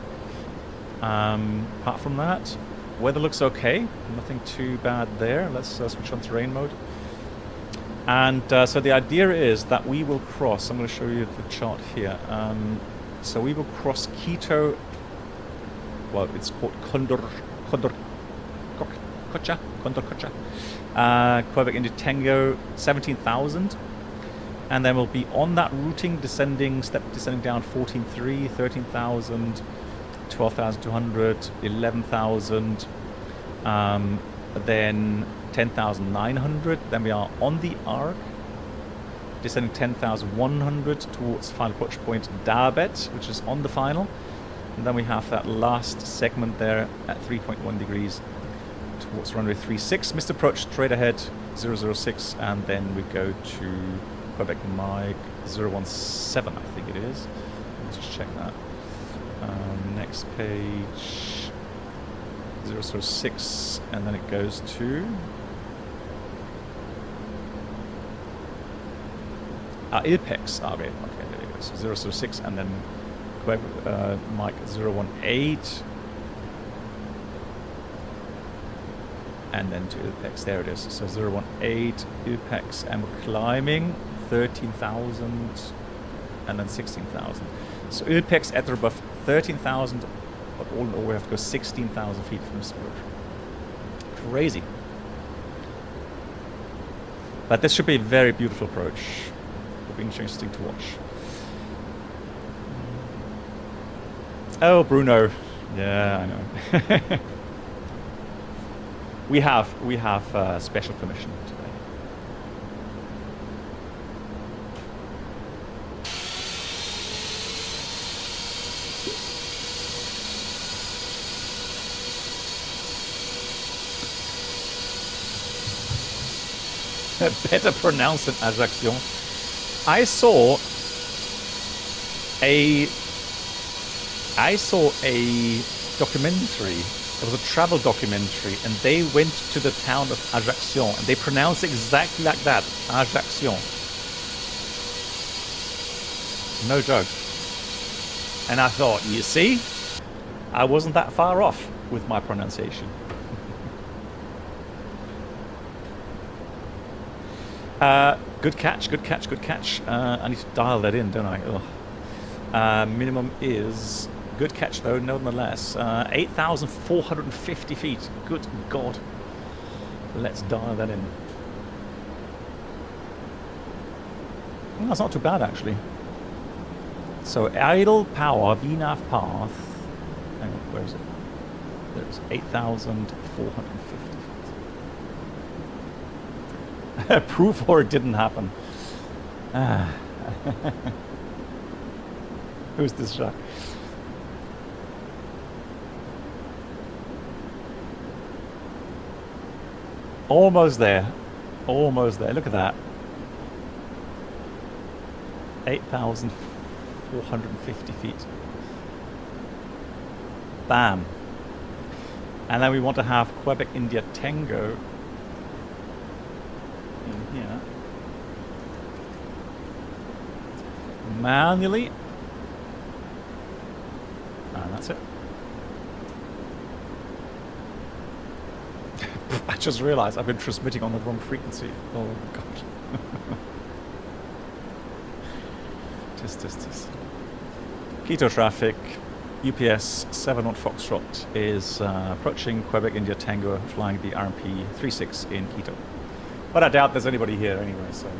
Apart from that, weather looks okay, nothing too bad there. Let's switch on terrain mode. And so the idea is that we will cross, I'm going to show you the chart here. So we will cross Quito, well, it's called Condorcocha, Quebec into Tango, 17,000. And then we'll be on that routing, descending down 14,300, 13,000, 12,200, 11,000, then 10,900. Then we are on the arc, descending 10,100 towards final approach point Dabet, which is on the final. And then we have that last segment there at 3.1 degrees towards runway 36. Missed approach straight ahead 006, and then we go to Quebec Mike 017, I think it is. Let's just check that. Next page 006, and then it goes to ILPEX. Okay, there it goes. 006, and then Quebec Mike 018, and then to ILPEX. There it is. So 018 ILPEX, and we're climbing 13,000 and then 16,000. So ILPEX at or above 13,000, but all in all we have to go 16,000 feet from this approach. Crazy. But this should be a very beautiful approach. It'll be interesting to watch. Oh, Bruno. Yeah, I know. we have special permission today. Better pronounced than Ajaccio. I saw a documentary There was a travel documentary, and they went to the town of Ajaccio, and they pronounced it exactly like that, Ajaccio. No joke. And I thought, you see, I wasn't that far off with my pronunciation. Good catch, good catch, good catch. I need to dial that in, don't I? Minimum is... Good catch though, nonetheless. 8,450 feet. Good God. Let's dial that in. Well, that's not too bad actually. So idle power, VNAV path. Hang on, where is it? There's 8,450 feet. Proof or it didn't happen. Who's this shark? Almost there. Almost there. Look at that. 8,450 feet. Bam. And then we want to have Quebec India Tango in here. Manually. And that's it. I just realized I've been transmitting on the wrong frequency. Oh god. Tis. Quito traffic, UPS 7 on Foxtrot is approaching Quebec India Tango, flying the RMP 36 in Quito. But I doubt there's anybody here anyway, so.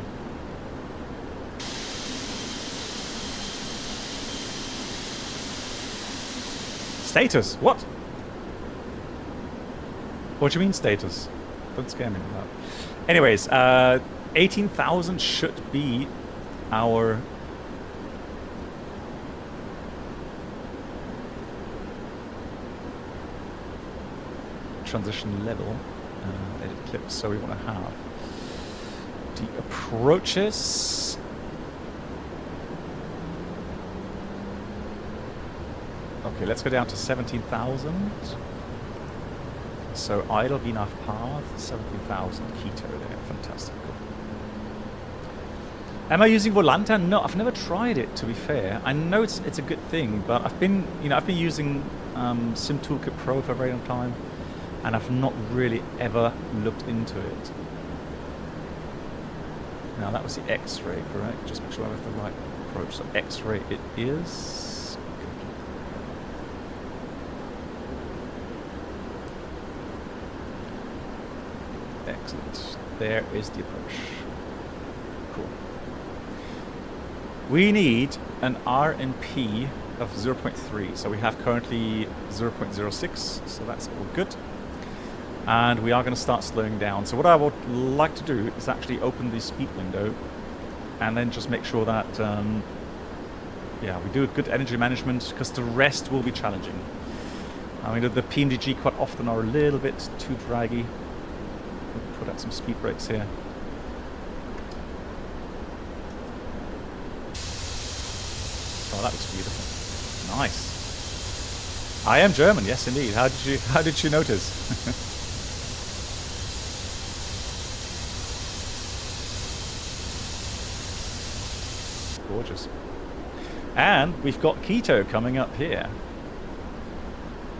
Status? What? What do you mean status? Don't scare me with that. Anyways, 18,000 should be our transition level. Edit clips. So we want to have the approaches. Okay, let's go down to 17,000. So idle VNAV path, 17,000 Quito there, fantastic. Am I using Volanta? No, I've never tried it. To be fair, I know it's a good thing, but I've been using Sim Toolkit Pro for a very long time, and I've not really ever looked into it. Now that was the X-ray, correct? Just make sure I have the right approach. So X-ray it is. Excellent. There is the approach. Cool. We need an RNP of 0.3. So we have currently 0.06. So that's all good. And we are going to start slowing down. So what I would like to do is actually open the speed window and then just make sure that yeah, we do a good energy management, because the rest will be challenging. I mean, the PMDG quite often are a little bit too draggy. Put out some speed brakes here. Oh, that looks beautiful. Nice. I am German, yes indeed. How did you notice? Gorgeous. And we've got Quito coming up here.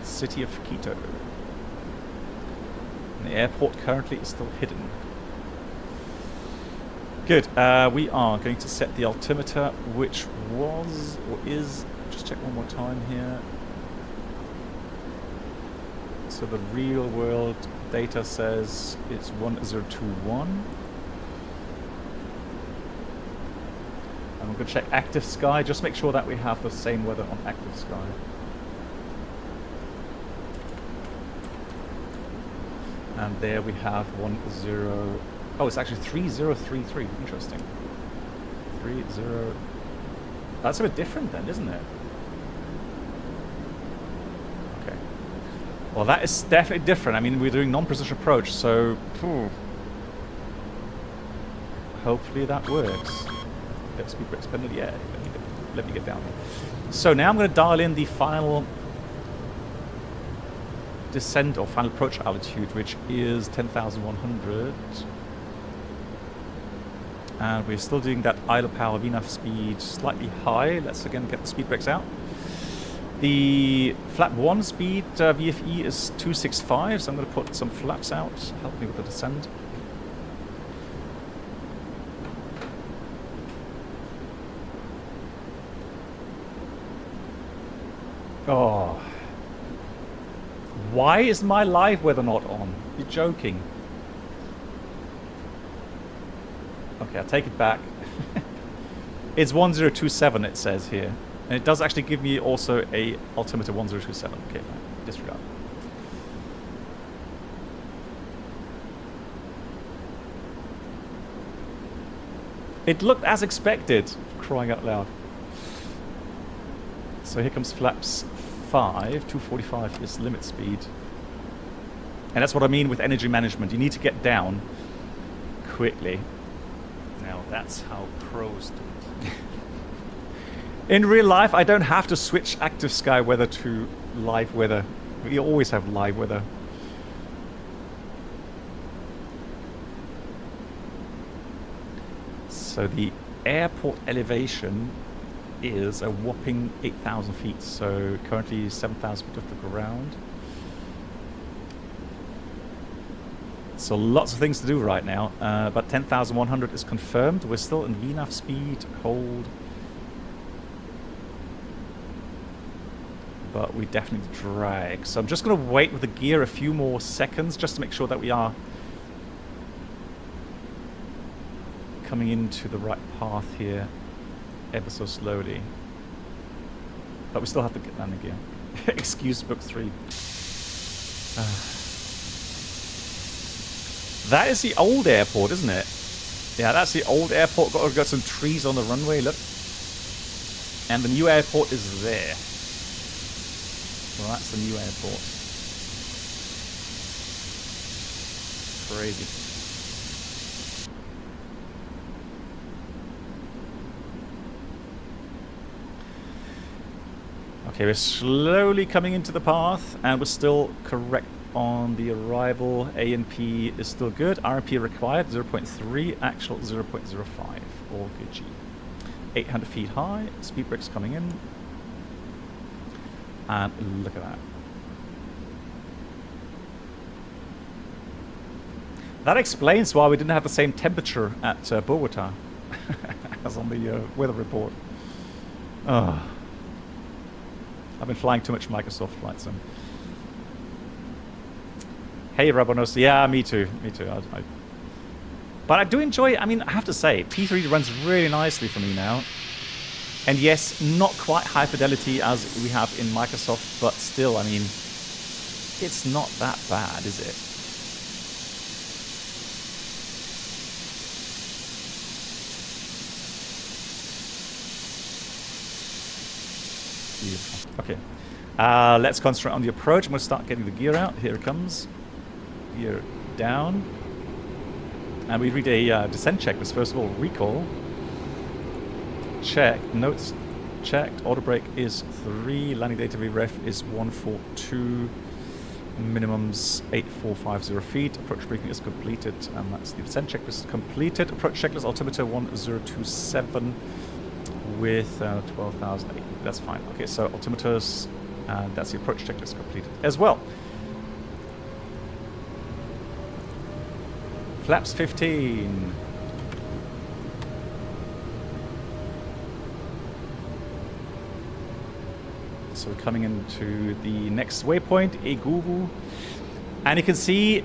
City of Quito. The airport currently is still hidden. Good. We are going to set the altimeter, which was or is. Just check one more time here. So the real world data says it's 1021. And we're going to check active sky. Just make sure that we have the same weather on active sky. And there we have 10. Oh, it's actually 3033. Interesting. 30. That's a bit different then, isn't it? Okay. Well, that is definitely different. I mean, we're doing non-precision approach, so hopefully that works. Get speed brake expended. Yeah. Let me get down here. So now I'm going to dial in the final descent or final approach altitude, which is 10,100. And we're still doing that idle power VNAV speed slightly high. Let's again get the speed brakes out. The flap 1 speed VFE is 265, so I'm going to put some flaps out, help me with the descent. Oh. Why is my live weather not on? You're joking. Okay, I'll take it back. It's 1027, it says here. And it does actually give me also a altimeter 1027. Okay, fine. Disregard. It looked as expected, crying out loud. So here comes flaps 5, 245 is limit speed. And that's what I mean with energy management. You need to get down quickly. Now that's how pros do it. In real life, I don't have to switch active sky weather to live weather. We always have live weather. So the airport elevation is a whopping 8,000 feet. So currently 7,000 feet off the ground. So lots of things to do right now. But 10,100 is confirmed. We're still in VNAV speed, hold. But we definitely drag. So I'm just going to wait with the gear a few more seconds just to make sure that we are coming into the right path here ever so slowly. But we still have to get landing gear. Excuse book 3. That is the old airport, isn't it? Yeah, that's the old airport. Got some trees on the runway, look. And the new airport is there. Well, that's the new airport. Crazy. Okay, we're slowly coming into the path, and we're still correct on the arrival. ANP is still good. RMP required 0.3, actual 0.05. All good G. 800 feet high. Speed brakes coming in. And look at that. That explains why we didn't have the same temperature at Bogota as on the weather report. Oh. I've been flying too much Microsoft Flight Sim. Hey, Rabonos. Yeah, me too. Me too. But I do enjoy, I mean, I have to say, P3 runs really nicely for me now. And yes, not quite high fidelity as we have in Microsoft, but still, I mean, it's not that bad, is it? Beautiful. Okay. Let's concentrate on the approach. I'm going to start getting the gear out. Here it comes. Gear down. And we read a descent checklist. First of all, recall. Check. Notes checked. Auto brake is 3. Landing data VREF is 142. Minimums 8450 feet. Approach braking is completed. And that's the descent checklist completed. Approach checklist altimeter 1027 with 12,008. That's fine. Okay, so altimeters. And that's the approach checklist completed as well. Flaps 15. So we're coming into the next waypoint, Egugu. And you can see,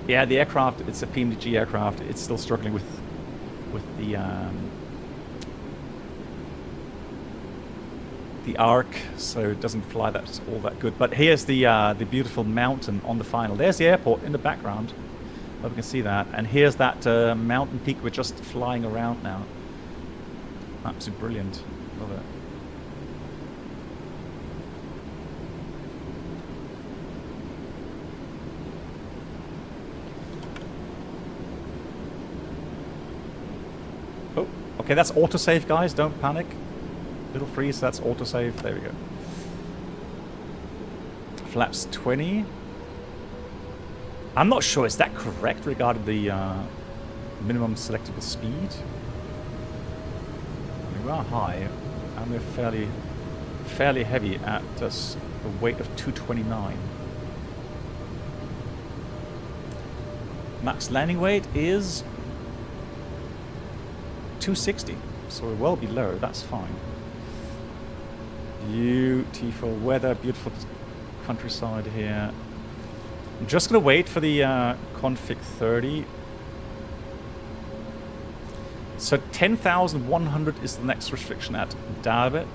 yeah, the aircraft, it's a PMDG aircraft. It's still struggling with the arc, so it doesn't fly that all that good. But here's the beautiful mountain on the final. There's the airport in the background. Hope you can see that. And here's that mountain peak we're just flying around now. Absolutely brilliant. Love it. Oh, okay, that's autosave, guys. Don't panic. Little freeze, that's autosave. There we go. Flaps 20. I'm not sure, is that correct regarding the minimum selectable speed? We are high, and we're fairly heavy at a weight of 229. Max landing weight is 260, so we're well below, that's fine. Beautiful weather, beautiful countryside here. I'm just going to wait for the config 30. So 10,100 is the next restriction at Darbet,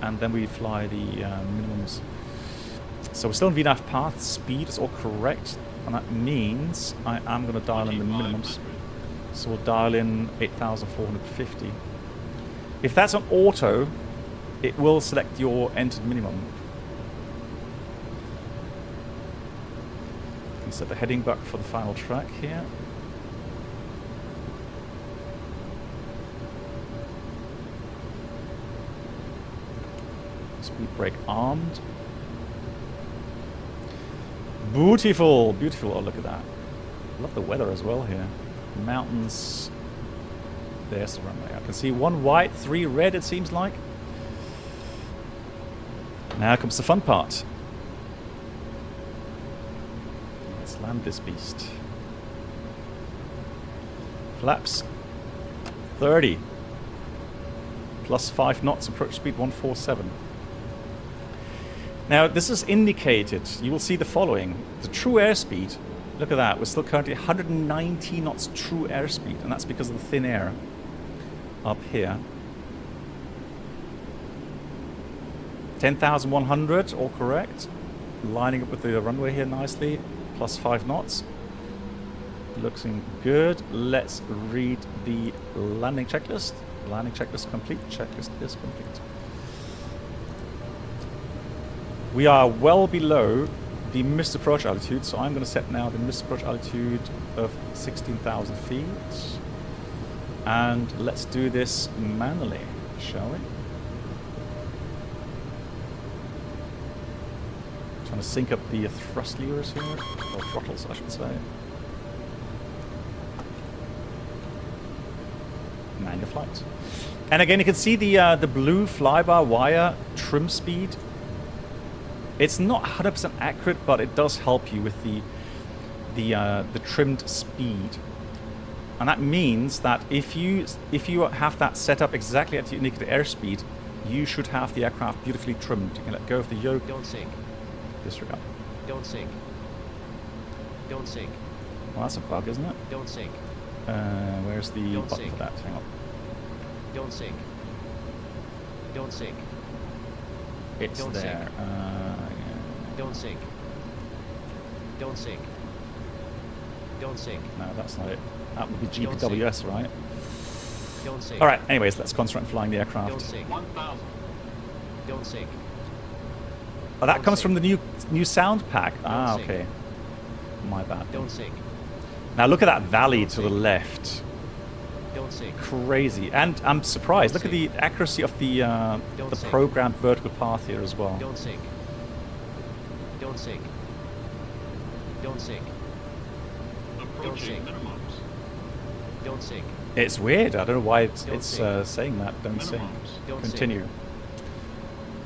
and then we fly the minimums. So we're still in VNAV path, speed is all correct, and that means I am going to dial in the minimums. So we'll dial in 8,450. If that's on auto, it will select your entered minimum. You can set the heading back for the final track here. Speed brake armed. Beautiful, beautiful. Oh, look at that. Love the weather as well here. Mountains. There's the runway. I can see 1 white, 3 red, it seems like. Now comes the fun part. Let's land this beast. Flaps 30. Plus 5 knots, approach speed 147. Now this is indicated, you will see the following. The true airspeed, look at that, we're still currently 190 knots true airspeed, and that's because of the thin air up here. 10,100, all correct. Lining up with the runway here nicely. Plus 5 knots. Looking good. Let's read the landing checklist. Landing checklist complete. Checklist is complete. We are well below the missed approach altitude, so I'm going to set now the missed approach altitude of 16,000 feet. And let's do this manually, shall we? Trying to sync up the thrust levers here, or throttles I should say. Manual flight. And again you can see the blue flybar wire trim speed. It's not 100% accurate, but it does help you with the trimmed speed. And that means that if you have that set up exactly at the indicated airspeed, you should have the aircraft beautifully trimmed. You can let go of the yoke. Don't sink. Disregard. Don't sink. Don't sink. Well, that's a bug, isn't it? Don't sink. Where's the Don't button sink. for that? Hang on. Don't sink. Don't sink. It's Don't there. sink. Don't sink. Don't sink. Don't sink. No, that's not it. That would be Don't GPWS, right? Don't sink. All right. Anyways, let's concentrate on flying the aircraft. Don't sink. 1,000. Don't sink. Oh, that Don't comes from sink. the new sound pack. Ah, sink. okay. My bad. Don't sink. Now look at that valley Don't to the sink. left. Don't sink. Crazy. And I'm surprised. Don't Look at the accuracy of the Don't sink. programmed vertical path here as well. Don't sink. Don't sink. Don't sink. Approaching sink. minimums. Don't sink. It's weird. I don't know why Don't it's sink. saying that. Don't sink. Minimums. Don't Continue. sink.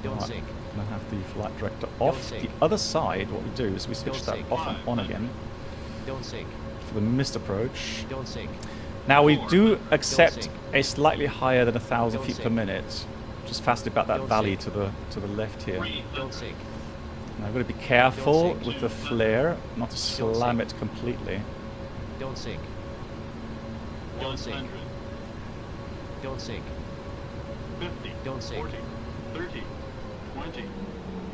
Don't Right. sink. I'm gonna have the flight director off. sink. The other side, what we do is we switch Don't that sink. off and on again Don't sink. for the missed approach. Don't sink. Now we Four. do accept sink. a slightly higher than 1,000 Don't feet per sink. minute. Just fast about that Don't valley sink. to the left here. 300. Don't sink. Now I've got to be careful sink. with the flare, not to slam sink. it completely. Don't sink. Don't sink. 100. Don't sink. 50. Don't sink. 40. 30. 20.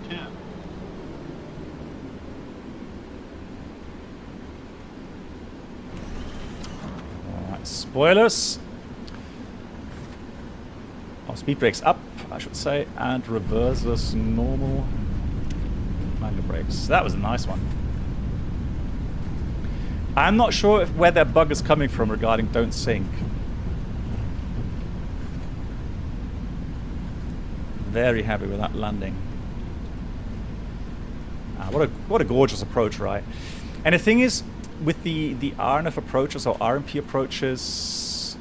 10. Alright, spoilers. Oh, speed brakes up, I should say, and reverses normal. Manual brakes. That was a nice one. I'm not sure where that bug is coming from regarding don't sink. Very happy with that landing. What a gorgeous approach, right? And the thing is, with the RNF approaches or RMP approaches,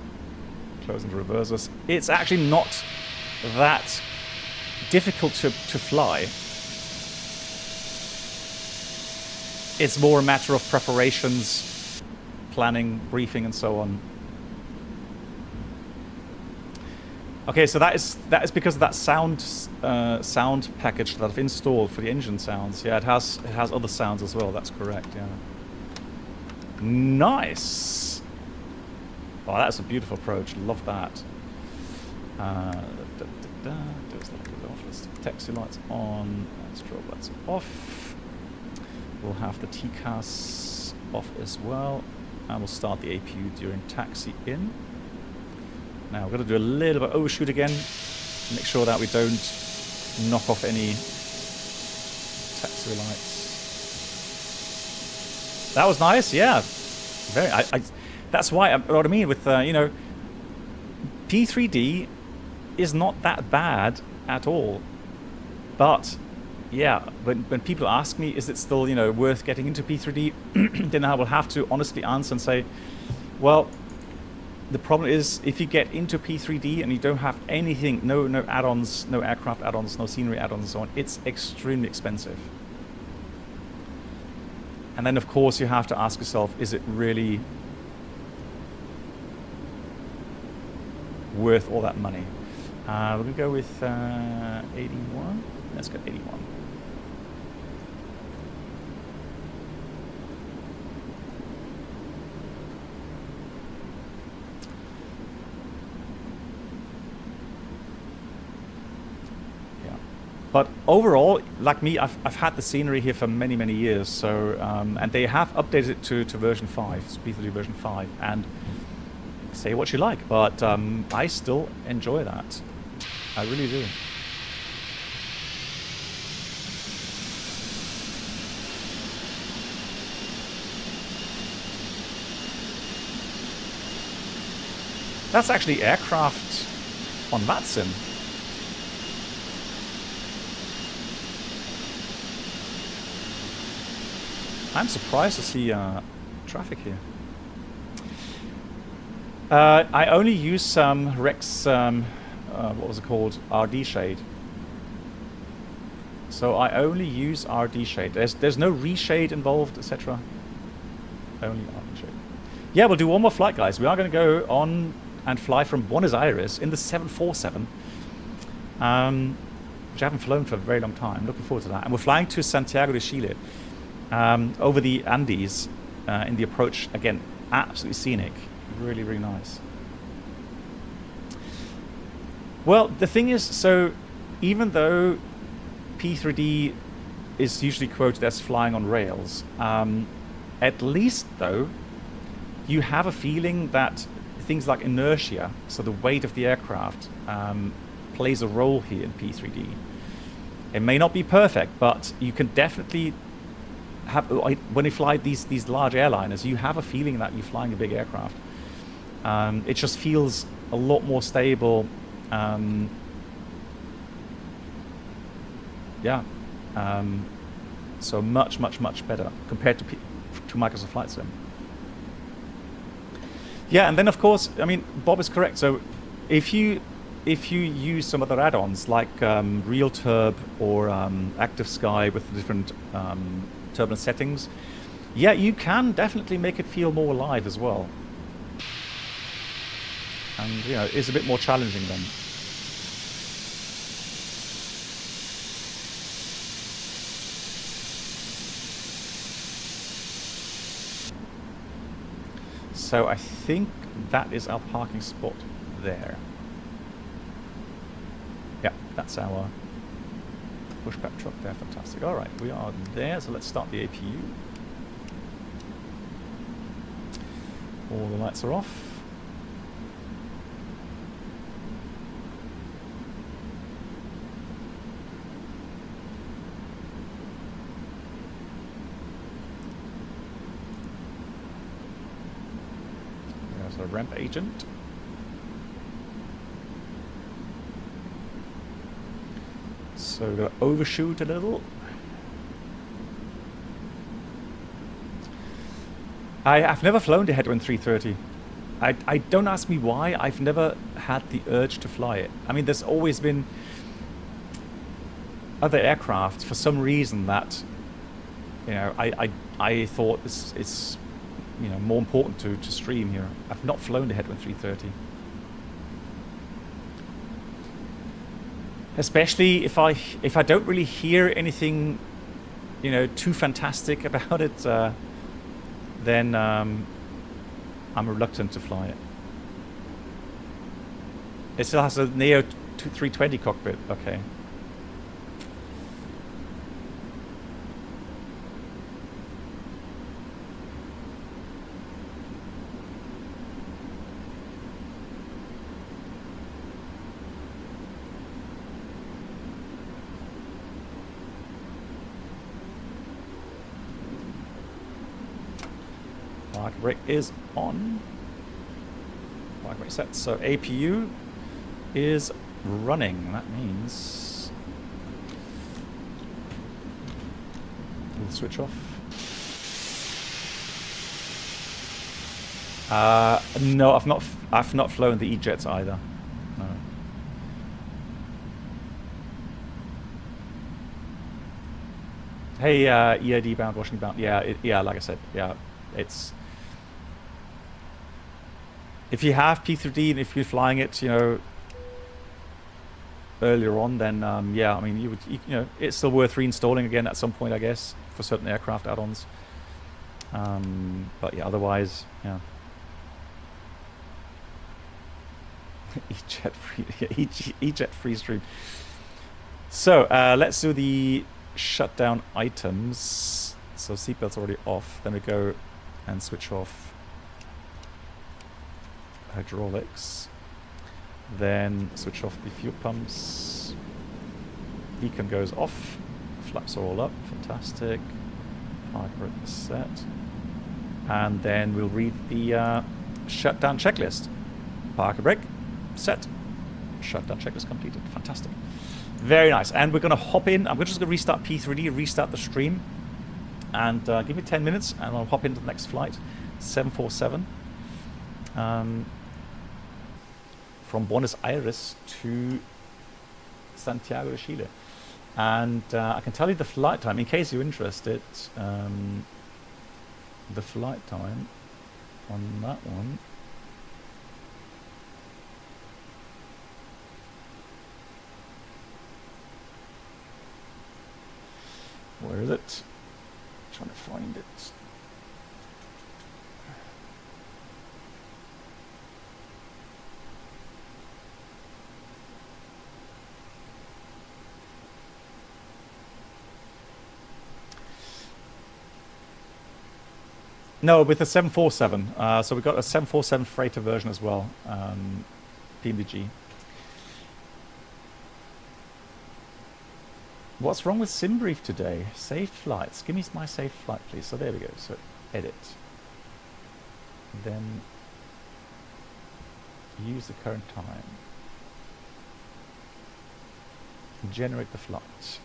closing the reversers, it's actually not that difficult to fly. It's more a matter of preparations, planning, briefing, and so on. Okay, so that is because of that sound package that I've installed for the engine sounds. Yeah, it has other sounds as well. That's correct. Yeah. Nice. Oh, that's a beautiful approach. Love that. Let's taxi lights on. Strobe lights off. We'll have the TCAS off as well, and we'll start the APU during taxi in. Now we're going to do a little bit overshoot again, make sure that we don't knock off any taxiway lights. That was nice, yeah. Very. That's why what I mean with you know, P3D is not that bad at all, but yeah, when people ask me, is it still, you know, worth getting into P3D, then I will have to honestly answer and say, well, the problem is if you get into P3D and you don't have anything, no add-ons, no aircraft add-ons, no scenery add-ons and so on, it's extremely expensive. And then of course you have to ask yourself, is it really worth all that money? We're going to go with 81. Let's go 81. But overall, like me, I've had the scenery here for many years. So and they have updated it to version 5, so P3D version 5, and say what you like, but I still enjoy that. I really do. That's actually aircraft on VATSIM. I'm surprised to see traffic here. I only use Rex, what was it called? RD shade. So I only use RD shade. There's no reshade involved, etc. Only RD shade. Yeah, we'll do one more flight, guys. We are going to go on and fly from Buenos Aires in the 747, which I haven't flown for a very long time. Looking forward to that. And we're flying to Santiago de Chile. Over the Andes in the approach. Again, absolutely scenic. Really nice. Well, the thing is, so even though P3D is usually quoted as flying on rails, at least though you have a feeling that things like inertia, so the weight of the aircraft, plays a role here in P3D. It may not be perfect, but you can definitely have, when you fly these large airliners, you have a feeling that you're flying a big aircraft. It just feels a lot more stable. Yeah. So much better compared to Microsoft Flight Sim. Yeah, and then of course, I mean, Bob is correct. So if you use some other add-ons like RealTurb or Active Sky with the different turbulence settings, yeah, you can definitely make it feel more alive as well. And you know, it's a bit more challenging then. So I think that is our parking spot there. Yeah, that's our pushback truck there. Fantastic. All right, we are there. So let's start the APU. All the lights are off. There's a ramp agent. So we're going to overshoot a little. I've never flown the Headwind 330. I don't ask me why. I've never had the urge to fly it. I mean, there's always been other aircraft for some reason that, you know, I thought it's you know, more important to stream here. I've not flown the Headwind 330. Especially if I don't really hear anything, you know, too fantastic about it, then I'm reluctant to fly it. It still has a Neo 320 cockpit. Okay. Parking brake is on. Parking brake set. So APU is running. That means we'll switch off. No, I've not flown the E-jets either. No. Hey, EID bound, Washington bound. Yeah, yeah. Like I said, yeah, it's. If you have P3D and if you're flying it, you know, earlier on, then yeah, I mean, you know, it's still worth reinstalling again at some point, I guess, for certain aircraft add-ons. But yeah, otherwise, yeah. E-jet free stream. So let's do the shutdown items. So seatbelt's already off. Then we go and switch off hydraulics, then switch off the fuel pumps. Beacon goes off, flaps are all up, fantastic. Park brake is set, and then we'll read the shutdown checklist. Park brake set, shutdown checklist completed. Fantastic, very nice. And we're going to hop in. I'm just going to restart P3D, restart the stream, and give me 10 minutes, and I'll hop into the next flight, 747. From Buenos Aires to Santiago de Chile. And I can tell you the flight time, in case you're interested. The flight time on that one. Where is it? I'm trying to find it. No, with the 747. So we've got a 747 freighter version as well. PMDG. What's wrong with SimBrief today? Saved flights. Give me my saved flight, please. So there we go. So edit. Then use the current time. Generate the flight.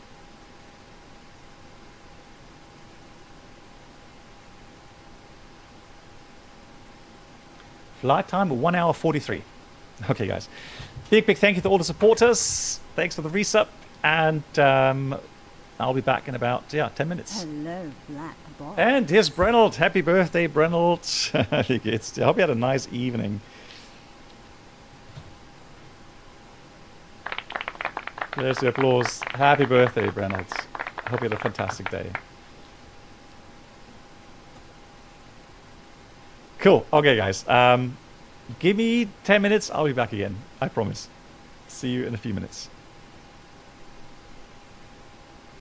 Flight time 1 hour 43. Okay, guys. Big thank you to all the supporters. Thanks for the resub. And I'll be back in about 10 minutes. Hello, Black Box. And here's Brenold. Happy birthday, Brenold. I hope you had a nice evening. There's the applause. Happy birthday, Brenold. I hope you had a fantastic day. Cool. Okay, guys. Give me 10 minutes. I'll be back again. I promise. See you in a few minutes.